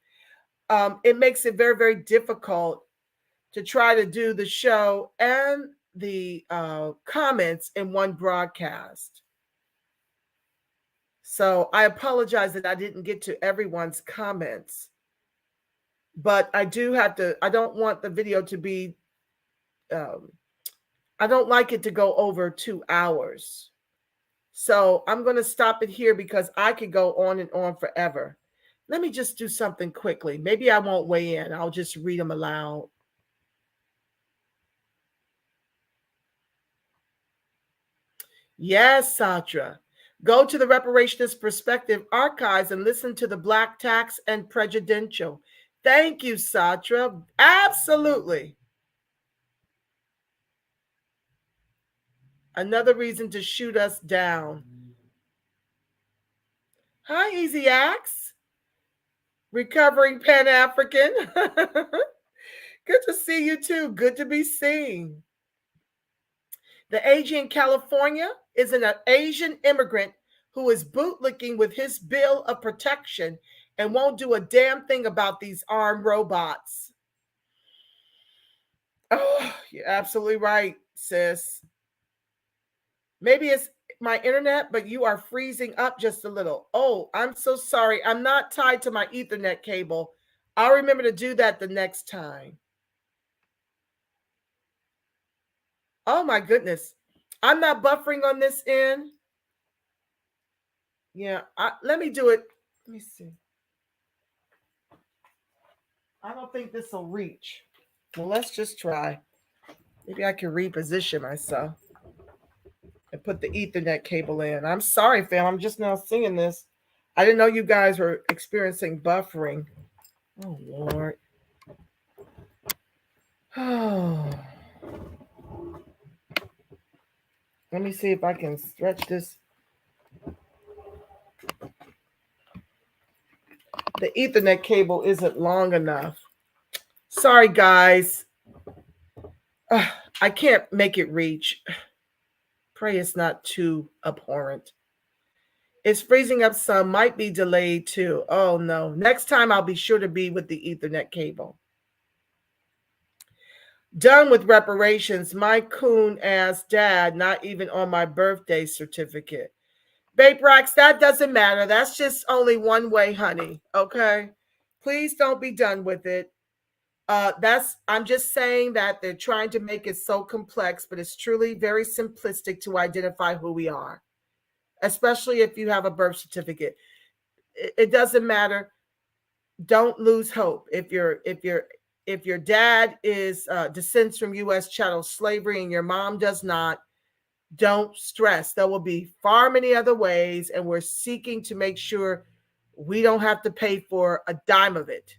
it makes it very, very difficult to try to do the show and the comments in one broadcast. So I apologize that I didn't get to everyone's comments. But I do have to, I don't want the video to be, I don't like it to go over 2 hours. So I'm going to stop it here because I could go on and on forever. Let me just do something quickly. Maybe I won't weigh in. I'll just read them aloud. Yes, Satra. Go to the Reparationist Perspective archives and listen to the Black Tax and Prejudicial. Thank you, Satra. Absolutely. Another reason to shoot us down. Hi, Easy Axe. Recovering Pan-African. Good to see you too. Good to be seen. The agent in California is an Asian immigrant who is bootlicking with his bill of protection and won't do a damn thing about these armed robots. Oh, you're absolutely right, sis. Maybe it's my internet, but you are freezing up just a little. Oh, I'm so sorry. I'm not tied to my Ethernet cable. I'll remember to do that the next time. Oh my goodness. I'm not buffering on this end. Yeah, let me do it. Let me see. I don't think this will reach. Well, let's just try. Maybe I can reposition myself and put the Ethernet cable in. I'm sorry, fam. I'm just now seeing this. I didn't know you guys were experiencing buffering. Oh, Lord. Oh. Let me see if I can stretch this. The Ethernet cable isn't long enough. Sorry, guys. I can't make it reach. Pray it's not too abhorrent. It's freezing up some, might be delayed too. Oh no. Next time I'll be sure to be with the Ethernet cable. Done with reparations. My coon ass dad, not even on my birthday certificate. Babe Rax, that doesn't matter. That's just only one way, honey. Okay? Please don't be done with it. I'm just saying that they're trying to make it so complex, but it's truly very simplistic to identify who we are, especially if you have a birth certificate. It doesn't matter. Don't lose hope. If your dad is descends from U.S. chattel slavery and your mom does not, don't stress. There will be far many other ways, and we're seeking to make sure we don't have to pay for a dime of it.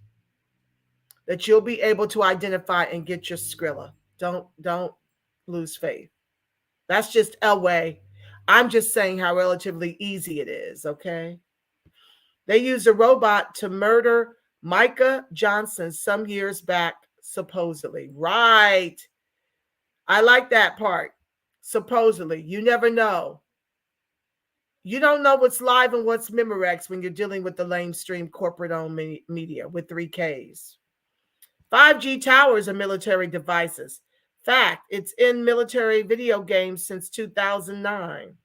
That you'll be able to identify and get your Skrilla. Don't lose faith. That's just a way. I'm just saying how relatively easy it is, okay? They used a robot to murder Micah Johnson some years back, supposedly. Right. I like that part. Supposedly. You never know. You don't know what's live and what's Memorex when you're dealing with the lamestream corporate-owned media with 3Ks. 5G towers are military devices. Fact, it's in military video games since 2009.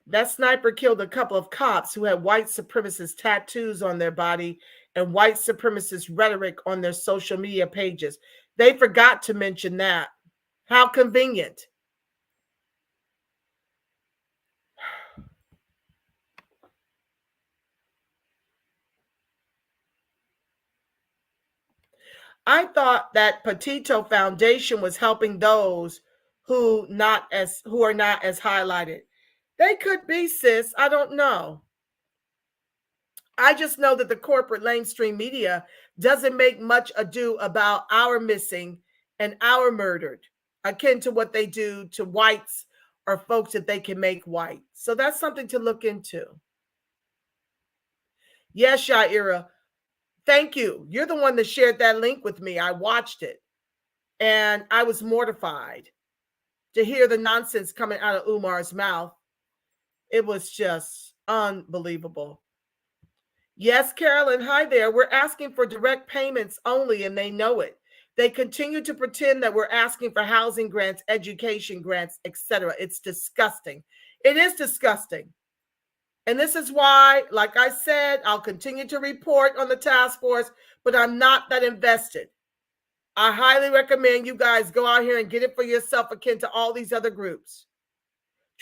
That sniper killed a couple of cops who had white supremacist tattoos on their body and white supremacist rhetoric on their social media pages. They forgot to mention that. How convenient. I thought that Petito Foundation was helping those who are not as highlighted. They could be, sis. I don't know. I just know that the corporate lamestream media doesn't make much ado about our missing and our murdered, akin to what they do to whites or folks that they can make white. So that's something to look into. Yes, Shaira. Thank you. You're the one that shared that link with me. I watched it. And I was mortified to hear the nonsense coming out of Umar's mouth. It was just unbelievable. Yes, Carolyn, hi there. We're asking for direct payments only, and they know it. They continue to pretend that we're asking for housing grants, education grants, etc. It's disgusting. It is disgusting. And this is why, like I said, I'll continue to report on the task force, but I'm not that invested. I highly recommend you guys go out here and get it for yourself, akin to all these other groups.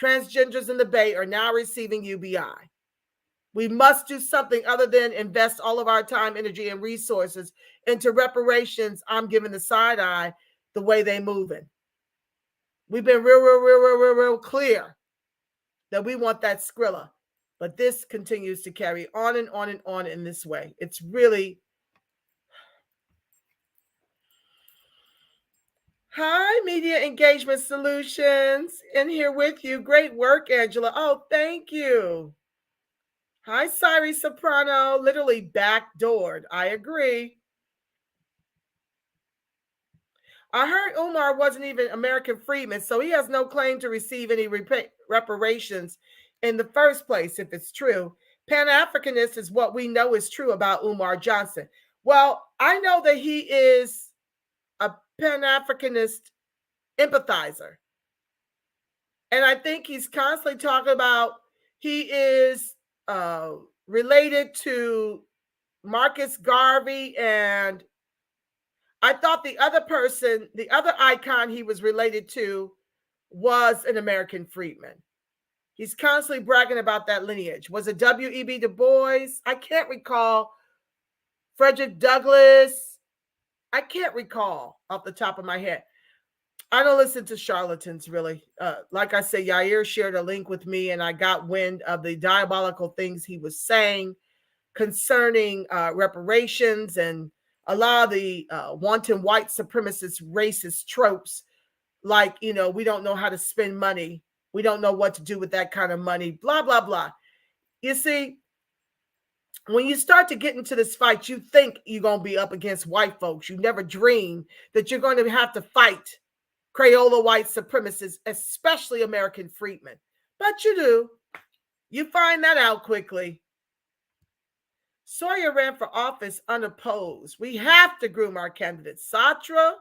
Transgenders in the Bay are now receiving UBI. We must do something other than invest all of our time, energy, and resources into reparations. I'm giving the side eye the way they moving. We've been real clear that we want that Skrilla. But this continues to carry on and on and on in this way. It's really... Hi, Media Engagement Solutions. In here with you. Great work, Angela. Oh, thank you. Hi, Siri Soprano. Literally backdoored. I agree. I heard Umar wasn't even American freedman, so he has no claim to receive any reparations in the first place, if it's true. Pan-Africanist is what we know is true about Umar Johnson. Well, I know that he is a Pan-Africanist empathizer. And I think he's constantly talking about he is related to Marcus Garvey, and I thought the other person, the other icon he was related to was an American freedman. He's constantly bragging about that lineage. Was it W.E.B. Du Bois? I can't recall. Frederick Douglass? I can't recall off the top of my head. I don't listen to charlatans, really. Like I say, Yair shared a link with me, and I got wind of the diabolical things he was saying concerning reparations and a lot of the wanton white supremacist racist tropes, like, you know, we don't know how to spend money. We don't know what to do with that kind of money, blah, blah, blah. You see, when you start to get into this fight, you think you're going to be up against white folks. You never dream that you're going to have to fight Crayola white supremacists, especially American freedmen. But you do. You find that out quickly. Sawyer ran for office unopposed. We have to groom our candidates. Satra,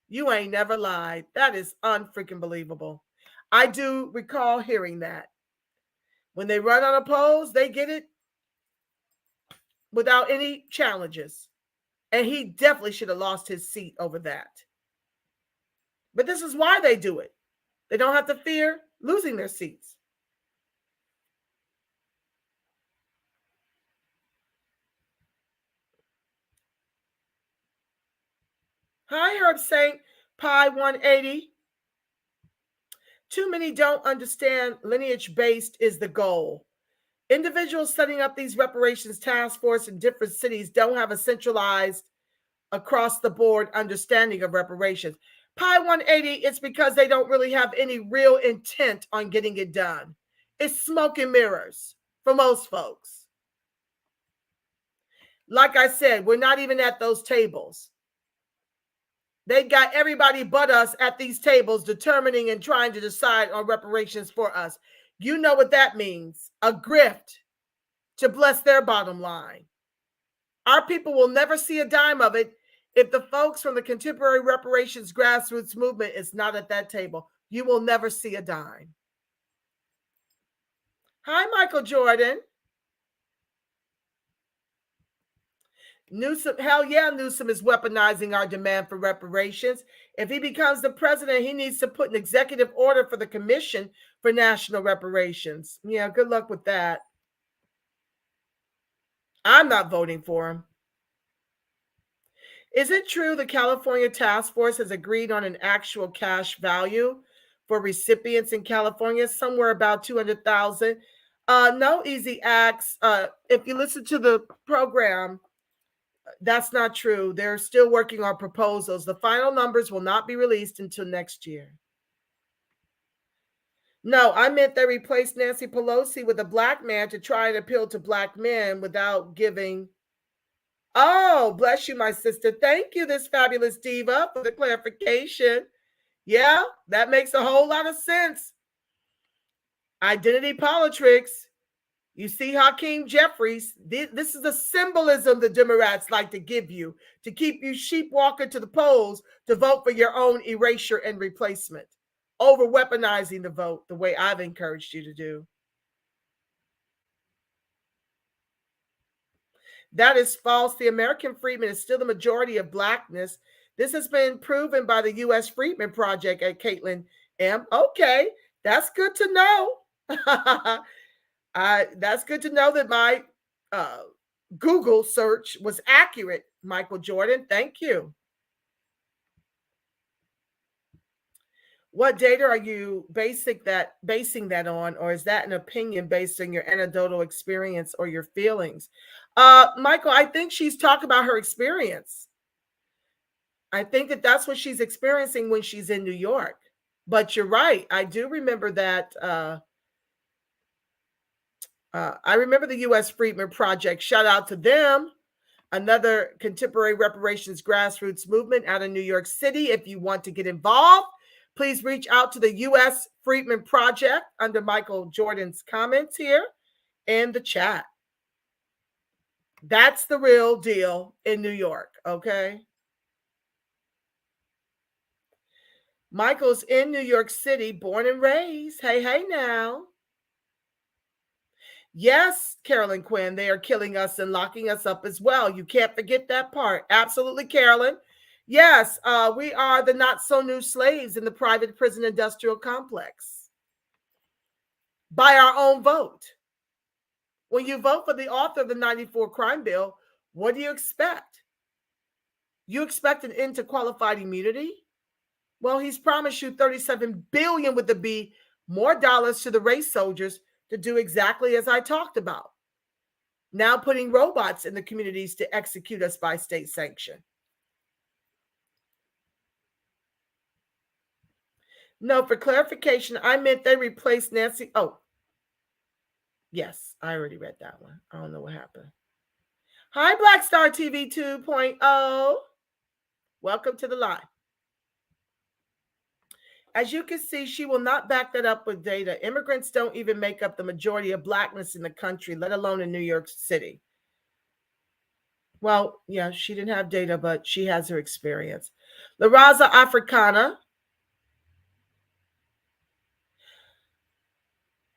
you ain't never lied. That is unfreaking believable. I do recall hearing that. When they run unopposed, they get it without any challenges. And he definitely should have lost his seat over that. But this is why they do it. They don't have to fear losing their seats. Hi, Herb Saint, Pi 180. Too many don't understand lineage-based is the goal. Individuals setting up these reparations task force in different cities don't have a centralized, across-the-board understanding of reparations. Pi 180, it's because they don't really have any real intent on getting it done. It's smoke and mirrors for most folks. Like I said, we're not even at those tables. They got everybody but us at these tables determining and trying to decide on reparations for us. You know what that means. A grift to bless their bottom line. Our people will never see a dime of it if the folks from the contemporary reparations grassroots movement is not at that table. You will never see a dime. Hi, Michael Jordan. Newsome, hell yeah, Newsome is weaponizing our demand for reparations. If he becomes the president, he needs to put an executive order for the Commission for National Reparations. Yeah, good luck with that. I'm not voting for him. Is it true the California Task Force has agreed on an actual cash value for recipients in California, somewhere about $200,000? No, Easy Acts. If you listen to the program, that's not true. They're still working on proposals. The final numbers will not be released until next year. No, I meant they replaced Nancy Pelosi with a black man to try and appeal to black men without giving. Oh, bless you, my sister. Thank you, this fabulous diva, for the clarification. Yeah, that makes a whole lot of sense. Identity politics. You see Hakeem Jeffries, this is the symbolism the Democrats like to give you to keep you sheepwalking to the polls to vote for your own erasure and replacement, over weaponizing the vote the way I've encouraged you to do. That is false. The American freedman is still the majority of blackness. This has been proven by the U.S. Freedmen Project at Caitlin M. Okay, that's good to know. That's good to know that my Google search was accurate, Michael Jordan. Thank you. What data are you basing that on, or is that an opinion based on your anecdotal experience or your feelings? Michael, I think she's talking about her experience. I think that's what she's experiencing when she's in New York. But you're right. I do remember that. I remember the U.S. Freedmen Project. Shout out to them. Another contemporary reparations grassroots movement out of New York City. If you want to get involved, please reach out to the U.S. Freedmen Project under Michael Jordan's comments here in the chat. That's the real deal in New York, okay? Michael's in New York City, born and raised. Hey, hey now. Yes, Carolyn Quinn, they are killing us and locking us up as well. You can't forget that part. Absolutely, Carolyn. Yes, we are the not so new slaves in the private prison industrial complex by our own vote. When you vote for the author of the 94 crime bill, what do you expect? You expect an end to qualified immunity? Well, he's promised you $37 billion with the B, more dollars to the race soldiers to do exactly as I talked about. Now putting robots in the communities to execute us by state sanction. No, for clarification, I meant they replaced Nancy. Oh, yes, I already read that one. I don't know what happened. Hi, Black Star TV 2.0. Welcome to the live. As you can see, she will not back that up with data. Immigrants don't even make up the majority of blackness in the country, let alone in New York City. Well, yeah, she didn't have data, but she has her experience. La Raza Africana.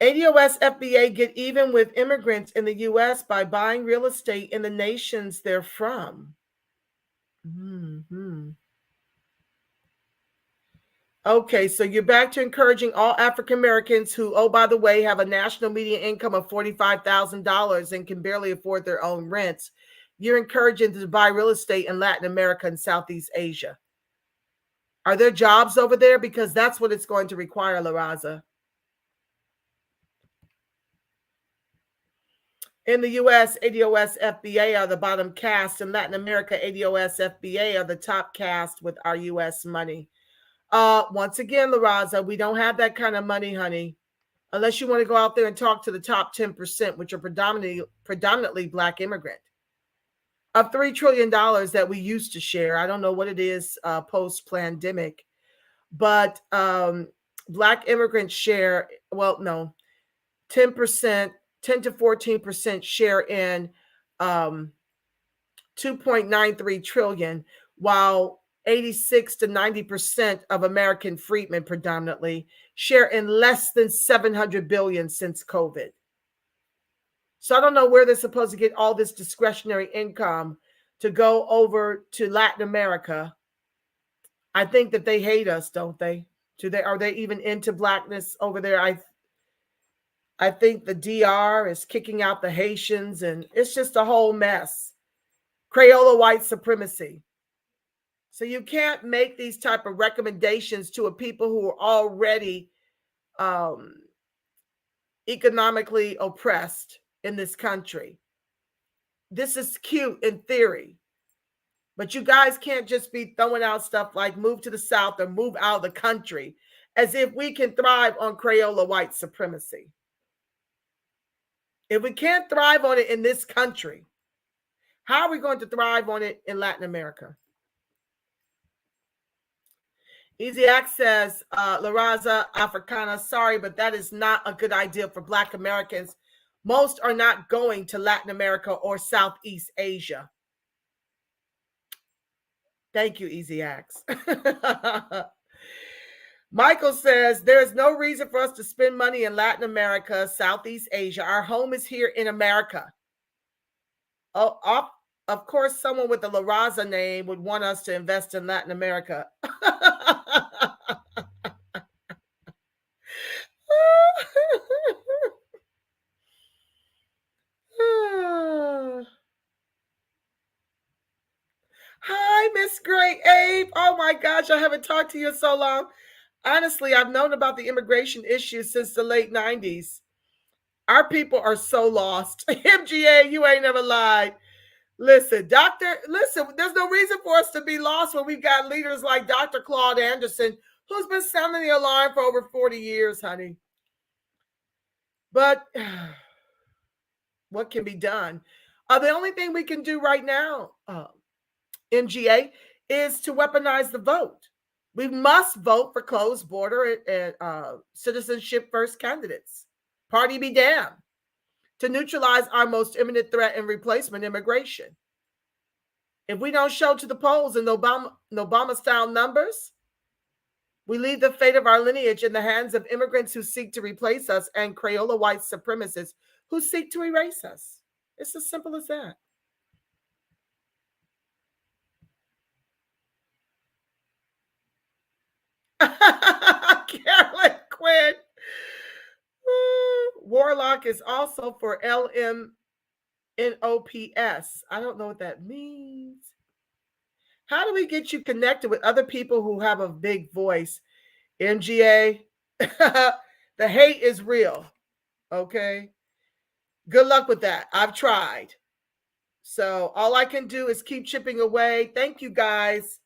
ADOS FBA get even with immigrants in the U.S. by buying real estate in the nations they're from. Mm-hmm. Okay, so you're back to encouraging all African Americans who, oh, by the way, have a national median income of $45,000 and can barely afford their own rents. You're encouraging them to buy real estate in Latin America and Southeast Asia. Are there jobs over there? Because that's what it's going to require, La Raza. In the U.S., ADOS FBA are the bottom caste. In Latin America, ADOS FBA are the top caste with our U.S. money. Once again, La Raza, we don't have that kind of money, honey, unless you want to go out there and talk to the top 10%, which are predominantly Black immigrant. Of $3 trillion that we used to share, I don't know what it is post-pandemic, but Black immigrants share, well, no, 10%, 10 to 14% share in 2.93 trillion, while 86 to 90% of American freedmen predominantly share in less than 700 billion since COVID. So I don't know where they're supposed to get all this discretionary income to go over to Latin America. I think that they hate us, don't they? Are they even into blackness over there? I think the DR is kicking out the Haitians, and it's just a whole mess. Crayola white supremacy. So you can't make these type of recommendations to a people who are already economically oppressed in this country. This is cute in theory, but you guys can't just be throwing out stuff like move to the South or move out of the country as if we can thrive on Crayola white supremacy. If we can't thrive on it in this country, how are we going to thrive on it in Latin America? Easy Access, La Raza Africana, sorry, but that is not a good idea for Black Americans. Most are not going to Latin America or Southeast Asia. Thank you, Easy Axe. Michael says, there is no reason for us to spend money in Latin America, Southeast Asia. Our home is here in America. Oh, of course, someone with the La Raza name would want us to invest in Latin America. Hi, Miss Great Abe. Oh my gosh, I haven't talked to you in so long. Honestly, I've known about the immigration issue since the late 90s. Our people are so lost. MGA, you ain't never lied. Listen, there's no reason for us to be lost when we've got leaders like Dr. Claude Anderson, who's been sounding the alarm for over 40 years, honey. But what can be done? The only thing we can do right now, MGA, is to weaponize the vote. We must vote for closed border and citizenship first candidates. Party be damned. To neutralize our most imminent threat and replacement immigration. If we don't show to the polls in Obama-style numbers, we leave the fate of our lineage in the hands of immigrants who seek to replace us and Crayola white supremacists who seek to erase us. It's as simple as that. Carolyn Quinn. Warlock is also for LMNOPS. I don't know what that means. How do we get you connected with other people who have a big voice? MGA, the hate is real. Okay. Good luck with that. I've tried. So all I can do is keep chipping away. Thank you, guys.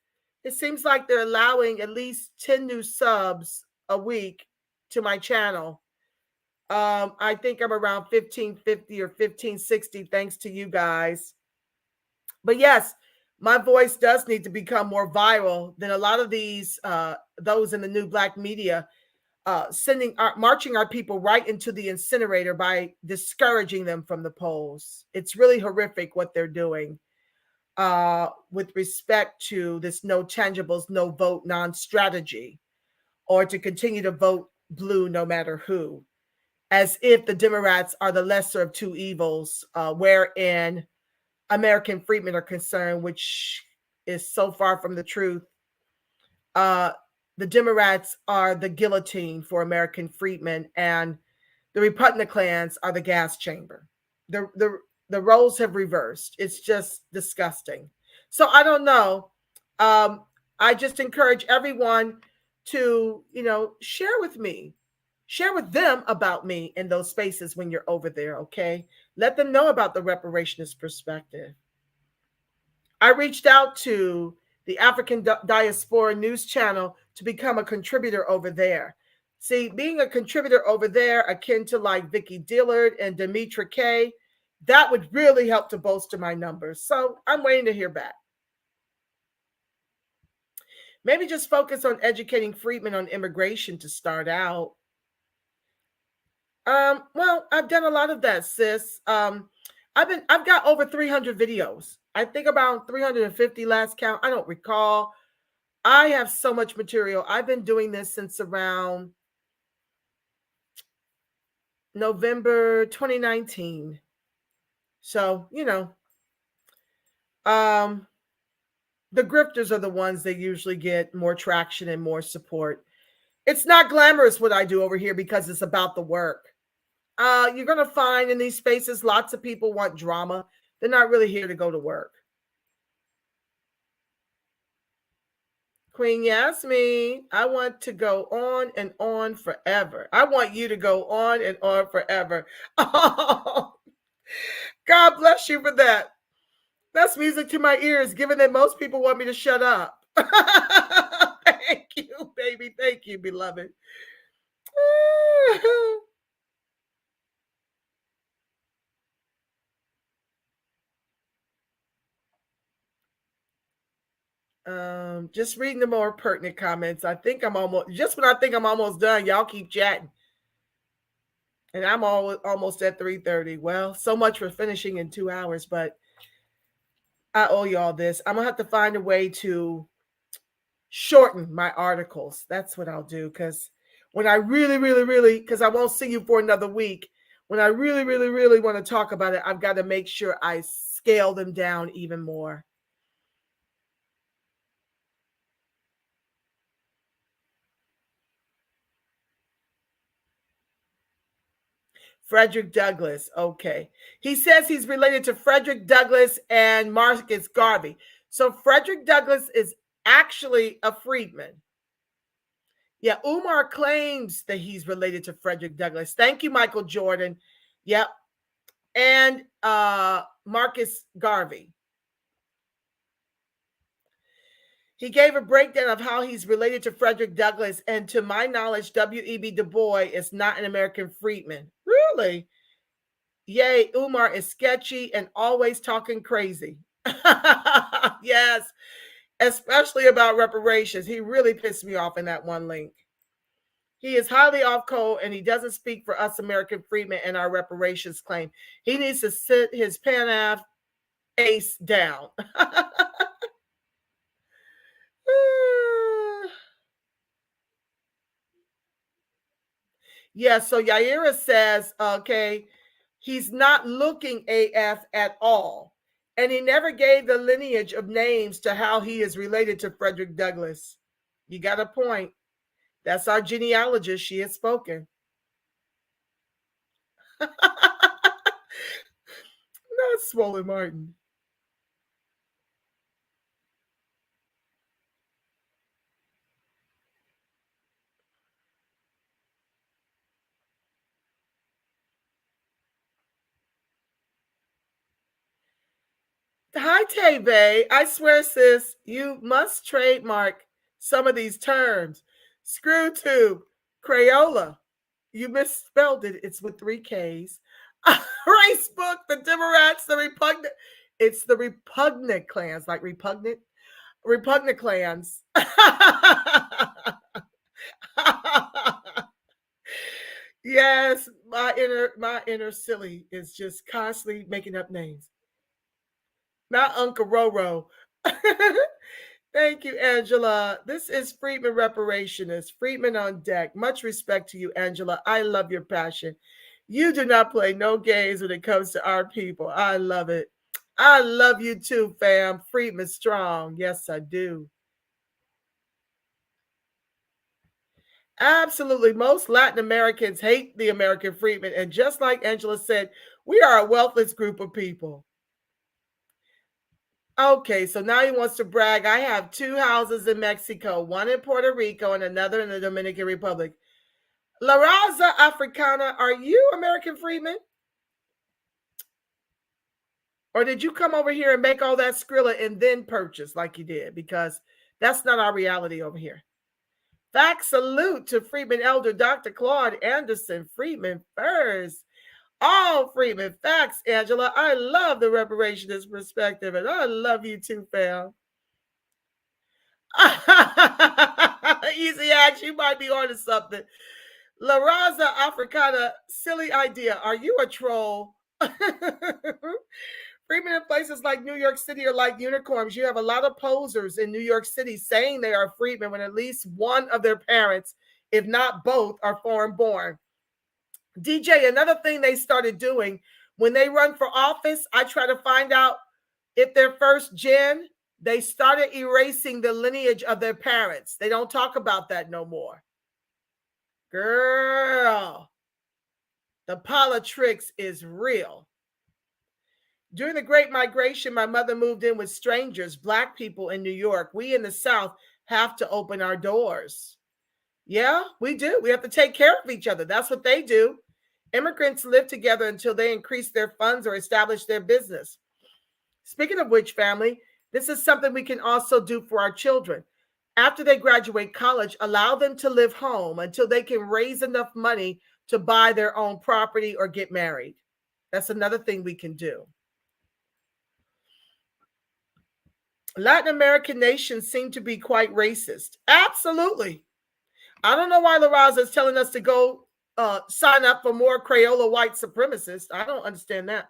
It seems like they're allowing at least 10 new subs a week to my channel. I think I'm around 1550 or 1560 thanks to you guys. But yes, my voice does need to become more viral than a lot of these, those in the new black media, marching our people right into the incinerator by discouraging them from the polls. It's really horrific what they're doing with respect to this no tangibles, no vote, non-strategy, or to continue to vote blue no matter who, as if the Democrats are the lesser of two evils, wherein American freedmen are concerned, which is so far from the truth. The Democrats are the guillotine for American freedmen, and the Republicans are the gas chamber. The roles have reversed. It's just disgusting. So I don't know. I just encourage everyone to, share with me. Share with them about me in those spaces when you're over there, okay? Let them know about the reparationist perspective. I reached out to the African Diaspora News Channel to become a contributor over there. See, being a contributor over there, akin to like Vicki Dillard and Demetra Kay, that would really help to bolster my numbers. So I'm waiting to hear back. Maybe just focus on educating freedmen on immigration to start out. Well, I've done a lot of that, sis. I've got over 300 videos. I think about 350 last count. I don't recall. I have so much material. I've been doing this since around November 2019. So, the grifters are the ones that usually get more traction and more support. It's not glamorous what I do over here because it's about the work. You're going to find in these spaces, lots of people want drama. They're not really here to go to work. Queen Yasmin, I want to go on and on forever. I want you to go on and on forever. Oh, God bless you for that. That's music to my ears, given that most people want me to shut up. Thank you, baby. Thank you, beloved. Just reading the more pertinent comments. I think I'm almost, just when I think I'm almost done, y'all keep chatting. And I'm almost at 3:30. Well, so much for finishing in 2 hours, but I owe y'all this. I'm going to have to find a way to shorten my articles. That's what I'll do. Because when I really, because I won't see you for another week, when I really want to talk about it, I've got to make sure I scale them down even more. Frederick Douglass. Okay. He says he's related to Frederick Douglass and Marcus Garvey. So Frederick Douglass is actually a freedman. Yeah, Umar claims that he's related to Frederick Douglass. Thank you, Michael Jordan. Yep. And Marcus Garvey. He gave a breakdown of how he's related to Frederick Douglass. And to my knowledge, W.E.B. Du Bois is not an American freedman. Really? Yay, Umar is sketchy and always talking crazy. Yes, especially about reparations. He really pissed me off in that one link. He is highly off code and he doesn't speak for us American freedmen and our reparations claim. He needs to sit his Pan-Af ace down. Yeah, so Yaira says, okay, he's not looking AF at all. And he never gave the lineage of names to how he is related to Frederick Douglass. You got a point. That's our genealogist. She has spoken. Not Swollen Martin. Hi, Tay-Bay. I swear, sis, you must trademark some of these terms. Screw tube, Crayola. You misspelled it. It's with 3 Ks. Race book, the Democrats, the repugnant. It's the repugnant clans, like repugnant clans. Yes, my inner silly is just constantly making up names. Not Uncle Roro. Thank you, Angela. This is Freedman Reparationist. Freedman on deck. Much respect to you, Angela. I love your passion. You do not play no games when it comes to our people. I love it. I love you too, fam. Freedman strong. Yes, I do. Absolutely. Most Latin Americans hate the American freedmen. And just like Angela said, we are a wealthless group of people. Okay, so now he wants to brag. I have 2 houses in Mexico, one in Puerto Rico and another in the Dominican Republic. La Raza Africana, are you American freedman? Or did you come over here and make all that Skrilla and then purchase like you did? Because that's not our reality over here. Fact salute to Freedman Elder Dr. Claude Anderson, Freedman first. All Freedman facts, Angela. I love the reparationist perspective, and I love you too, fam. Easy act, you might be onto something. La Raza Africana, silly idea. Are you a troll? Freedmen in places like New York City are like unicorns. You have a lot of posers in New York City saying they are freedmen when at least one of their parents, if not both, are foreign born. DJ, another thing they started doing when they run for office, I try to find out if they're first gen. They started erasing the lineage of their parents. They don't talk about that no more. Girl, the politics is real. During the Great Migration, my mother moved in with strangers, Black people in New York. We in the South have to open our doors. Yeah, we do. We have to take care of each other. That's what they do. Immigrants live together until they increase their funds or establish their business. Speaking of which, family, this is something we can also do for our children. After they graduate college, allow them to live home until they can raise enough money to buy their own property or get married. That's another thing we can do. Latin American nations seem to be quite racist. Absolutely. I don't know why La Raza is telling us to go sign up for more Crayola white supremacists. I don't understand that.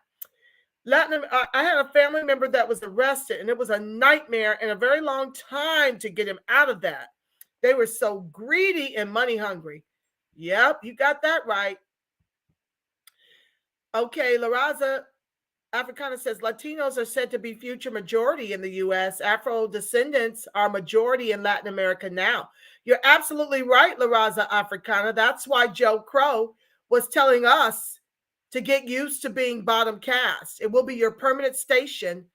I had a family member that was arrested, and it was a nightmare and a very long time to get him out of that. They were so greedy and money hungry. Yep, you got that right. Okay, La Raza Africana says Latinos are said to be future majority in the U.S. Afro descendants are majority in Latin America now. You're absolutely right, La Raza Africana. That's why Joe Crow was telling us to get used to being bottom caste. It will be your permanent station.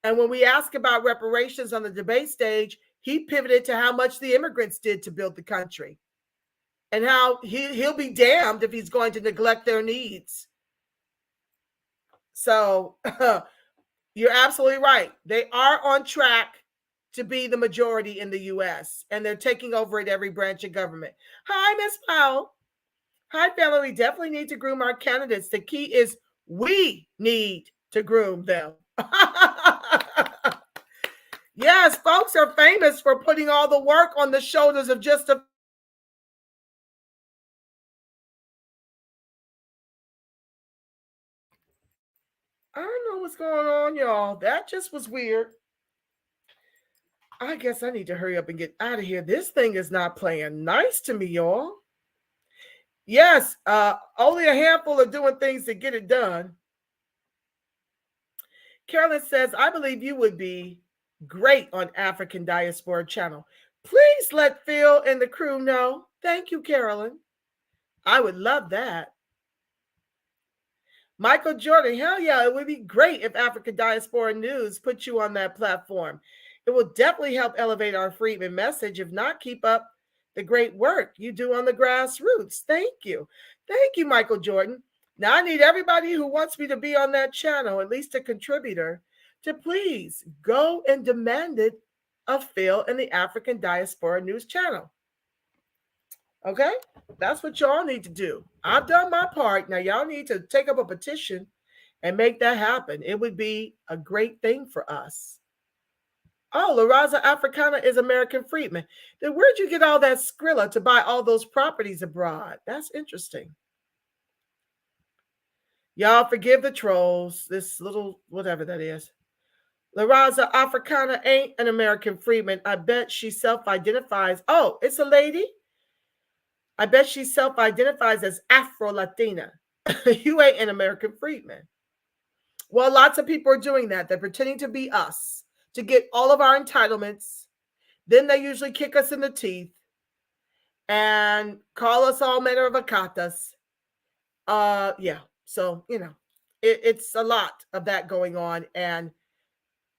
And when we ask about reparations on the debate stage, he pivoted to how much the immigrants did to build the country. and how he'll be damned if he's going to neglect their needs. So you're absolutely right. They are on track to be the majority in the U.S., and they're taking over at every branch of government. Hi, Miss Powell. Hi, family. We definitely need to groom our candidates. The key is we need to groom them. Yes, folks are famous for putting all the work on the shoulders of just a I don't know what's going on, y'all. That just was weird. I guess I need to hurry up and get out of here. This thing is not playing nice to me, y'all. Yes, only a handful are doing things to get it done. Carolyn says, I believe you would be great on African Diaspora Channel. Please let Phil and the crew know. Thank you, Carolyn. I would love that. Michael Jordan, hell yeah, it would be great if African Diaspora News put you on that platform. It will definitely help elevate our Freedman message. If not, keep up the great work you do on the grassroots. Thank you. Thank you, Michael Jordan. Now, I need everybody who wants me to be on that channel, at least a contributor, to please go and demand it of Phil and the African Diaspora News channel. Okay? That's what y'all need to do. I've done my part. Now, y'all need to take up a petition and make that happen. It would be a great thing for us. Oh, La Raza Africana is American freedman. Then where'd you get all that Skrilla to buy all those properties abroad? That's interesting. Y'all forgive the trolls. This little whatever that is. La Raza Africana ain't an American freedman. I bet she self-identifies. Oh, it's a lady? I bet she self-identifies as Afro-Latina. You ain't an American freedman. Well, lots of people are doing that. They're pretending to be us, to get all of our entitlements. Then they usually kick us in the teeth and call us all manner of akatas. Yeah. So, it's a lot of that going on. And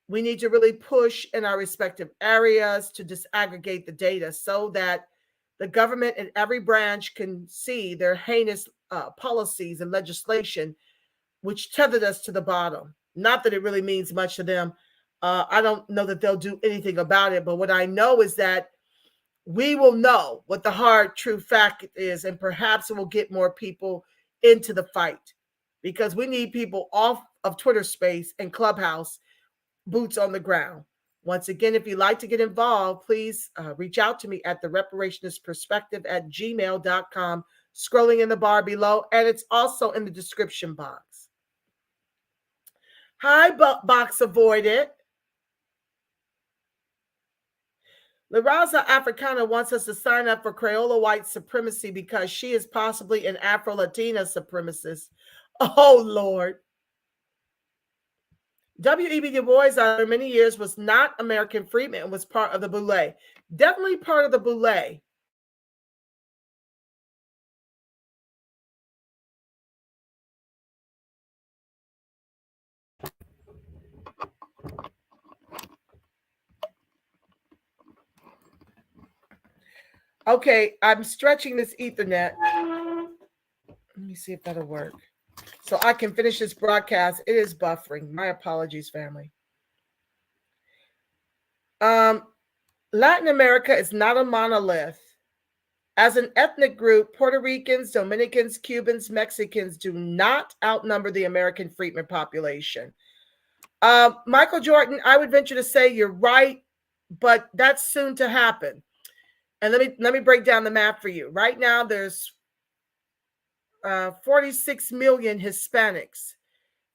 we need to really push in our respective areas to disaggregate the data so that the government and every branch can see their heinous policies and legislation, which tethered us to the bottom. Not that it really means much to them. I don't know that they'll do anything about it. But what I know is that we will know what the hard, true fact is, and perhaps it will get more people into the fight, because we need people off of Twitter space and Clubhouse, boots on the ground. Once again, if you'd like to get involved, please reach out to me at thereparationistperspective@gmail.com, scrolling in the bar below, and it's also in the description box. Hi, box avoided. La Raza Africana wants us to sign up for Crayola white supremacy because she is possibly an Afro-Latina supremacist. Oh, Lord. W.E.B. Du Bois, after many years, was not American freedman and was part of the Boule. Definitely part of the Boule. Okay, I'm stretching this Ethernet. Let me see if that'll work. So I can finish this broadcast. It is buffering. My apologies, family. Latin America is not a monolith. As an ethnic group, Puerto Ricans, Dominicans, Cubans, Mexicans do not outnumber the American freedmen population. Michael Jordan, I would venture to say you're right, but that's soon to happen. And let me break down the math for you. Right now, there's 46 million Hispanics.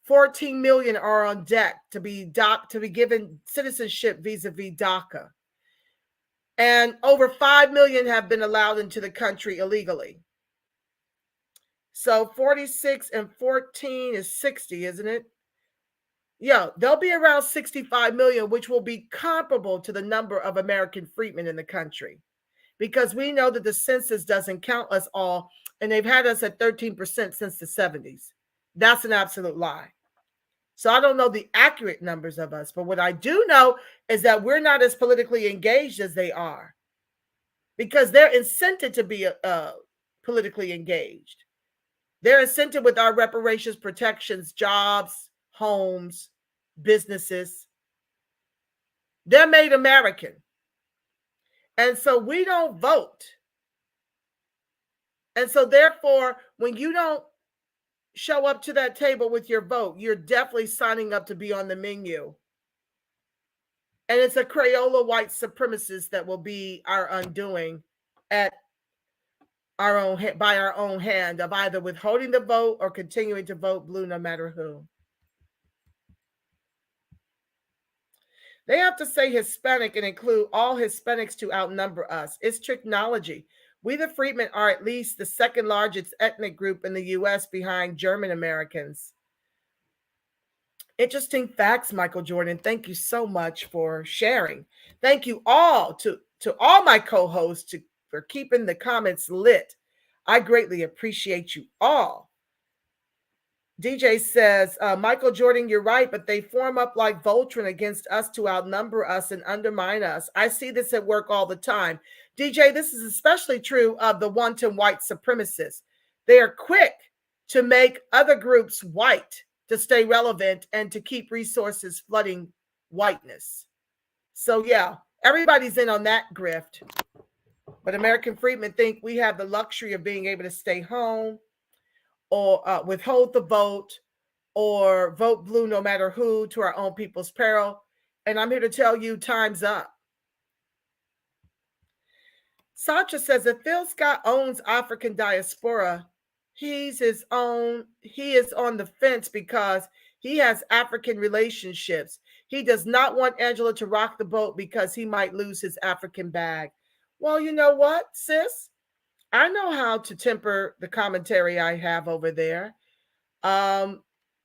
14 million are on deck to be given citizenship vis-a-vis DACA. And over 5 million have been allowed into the country illegally. So 46 and 14 is 60, isn't it? Yeah, there'll be around 65 million, which will be comparable to the number of American freedmen in the country. Because we know that the census doesn't count us all, and they've had us at 13% since the 70s. That's an absolute lie. So I don't know the accurate numbers of us, but what I do know is that we're not as politically engaged as they are, because they're incented to be politically engaged. They're incented with our reparations, protections, jobs, homes, businesses. They're made American. And so we don't vote. And so therefore, when you don't show up to that table with your vote, you're definitely signing up to be on the menu. And it's a Crayola white supremacist that will be our undoing at our own by our own hand of either withholding the vote or continuing to vote blue no matter who. They have to say Hispanic and include all Hispanics to outnumber us. It's technology. We, the Freedmen, are at least the second largest ethnic group in the U.S. behind German Americans. Interesting facts, Michael Jordan. Thank you so much for sharing. Thank you all to all my co-hosts for keeping the comments lit. I greatly appreciate you all. DJ says, Michael Jordan, you're right, but they form up like Voltron against us to outnumber us and undermine us. I see this at work all the time. DJ, this is especially true of the wanton white supremacists. They are quick to make other groups white to stay relevant and to keep resources flooding whiteness. So yeah, everybody's in on that grift. But American freedmen think we have the luxury of being able to stay home or withhold the vote or vote blue no matter who to our own people's peril. And I'm here to tell you, time's up. Sancha says, if Phil Scott owns African diaspora, he is on the fence because he has African relationships. He does not want Angela to rock the boat because he might lose his African bag. Well, you know what, sis? I know how to temper the commentary I have over there. I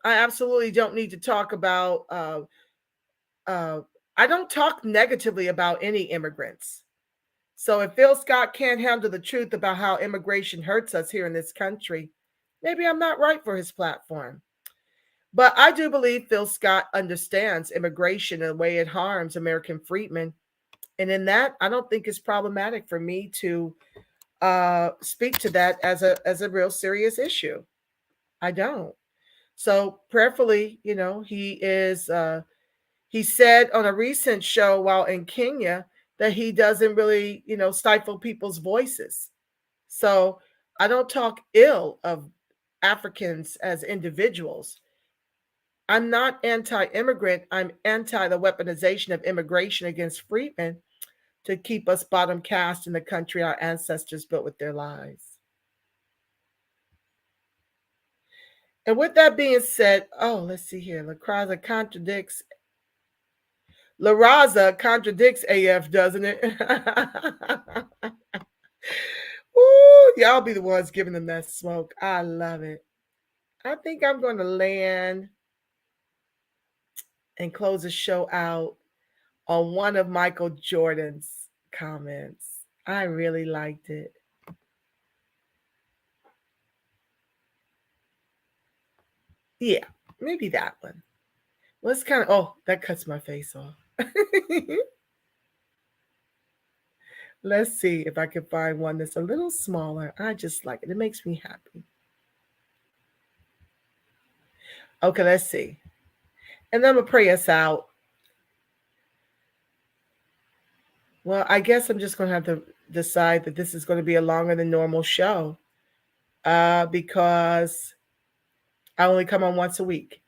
absolutely don't need to talk about, I don't talk negatively about any immigrants. So if Phil Scott can't handle the truth about how immigration hurts us here in this country, maybe I'm not right for his platform. But I do believe Phil Scott understands immigration and the way it harms American freedmen. And in that, I don't think it's problematic for me to speak to that as a real serious issue. I don't. So prayerfully, he said on a recent show while in Kenya that he doesn't really, stifle people's voices. So I don't talk ill of Africans as individuals. I'm not anti-immigrant. I'm anti the weaponization of immigration against freedmen to keep us bottom caste in the country our ancestors built with their lives. And with that being said, let's see here. La Raza contradicts AF, doesn't it? Ooh, y'all be the ones giving them that smoke. I love it. I think I'm going to land and close the show out on one of Michael Jordan's comments. I really liked it. Yeah, maybe that one. Let's kind of, that cuts my face off. Let's see if I can find one that's a little smaller. I just like it. It makes me happy. Okay, let's see. And then I'm going to pray us out. Well, I guess I'm just going to have to decide that this is going to be a longer than normal show because I only come on once a week.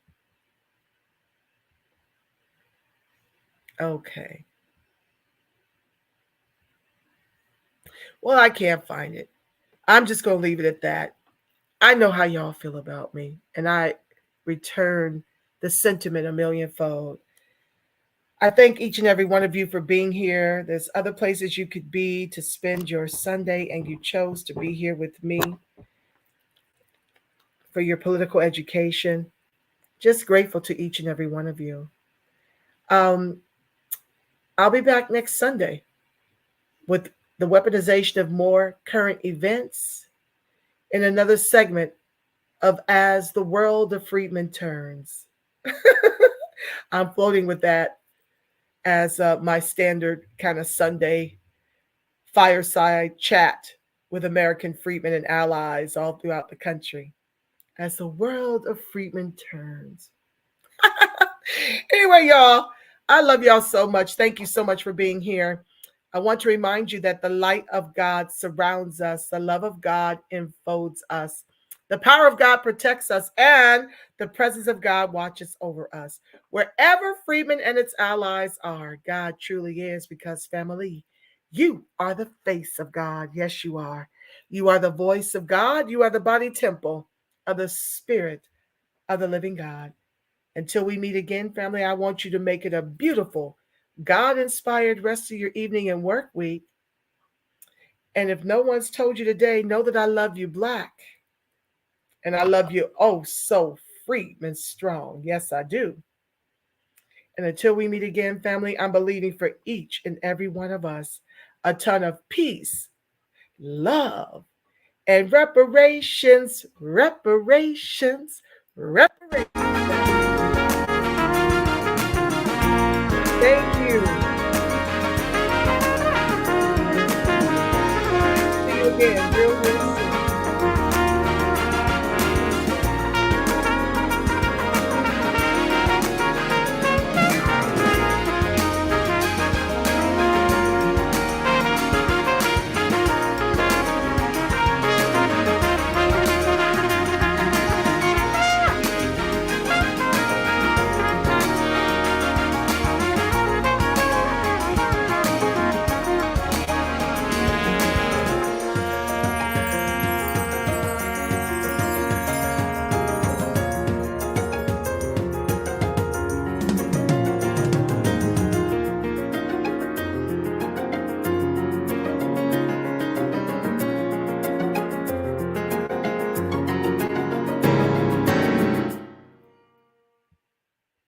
Okay. Well, I can't find it. I'm just going to leave it at that. I know how y'all feel about me, and I return the sentiment a millionfold. I thank each and every one of you for being here. There's other places you could be to spend your Sunday, and you chose to be here with me for your political education. Just grateful to each and every one of you. I'll be back next Sunday with the weaponization of more current events in another segment of As the World of Freedmen Turns. I'm floating with that as my standard kind of Sunday fireside chat with American freedmen and allies all throughout the country as the world of freedmen turns. Anyway, y'all, I love y'all so much. Thank you so much for being here. I want to remind you that the light of God surrounds us, the love of God enfolds us, the power of God protects us, and the presence of God watches over us. Wherever Freedmen and its allies are, God truly is, because family, you are the face of God. Yes, you are. You are the voice of God. You are the body temple of the Spirit of the living God. Until we meet again, family, I want you to make it a beautiful, God-inspired rest of your evening and work week. And if no one's told you today, know that I love you Black. And I love you oh so Freedman strong. Yes, I do. And until we meet again, family, I'm believing for each and every one of us a ton of peace, love, and reparations, reparations, reparations. Thank you. See you again real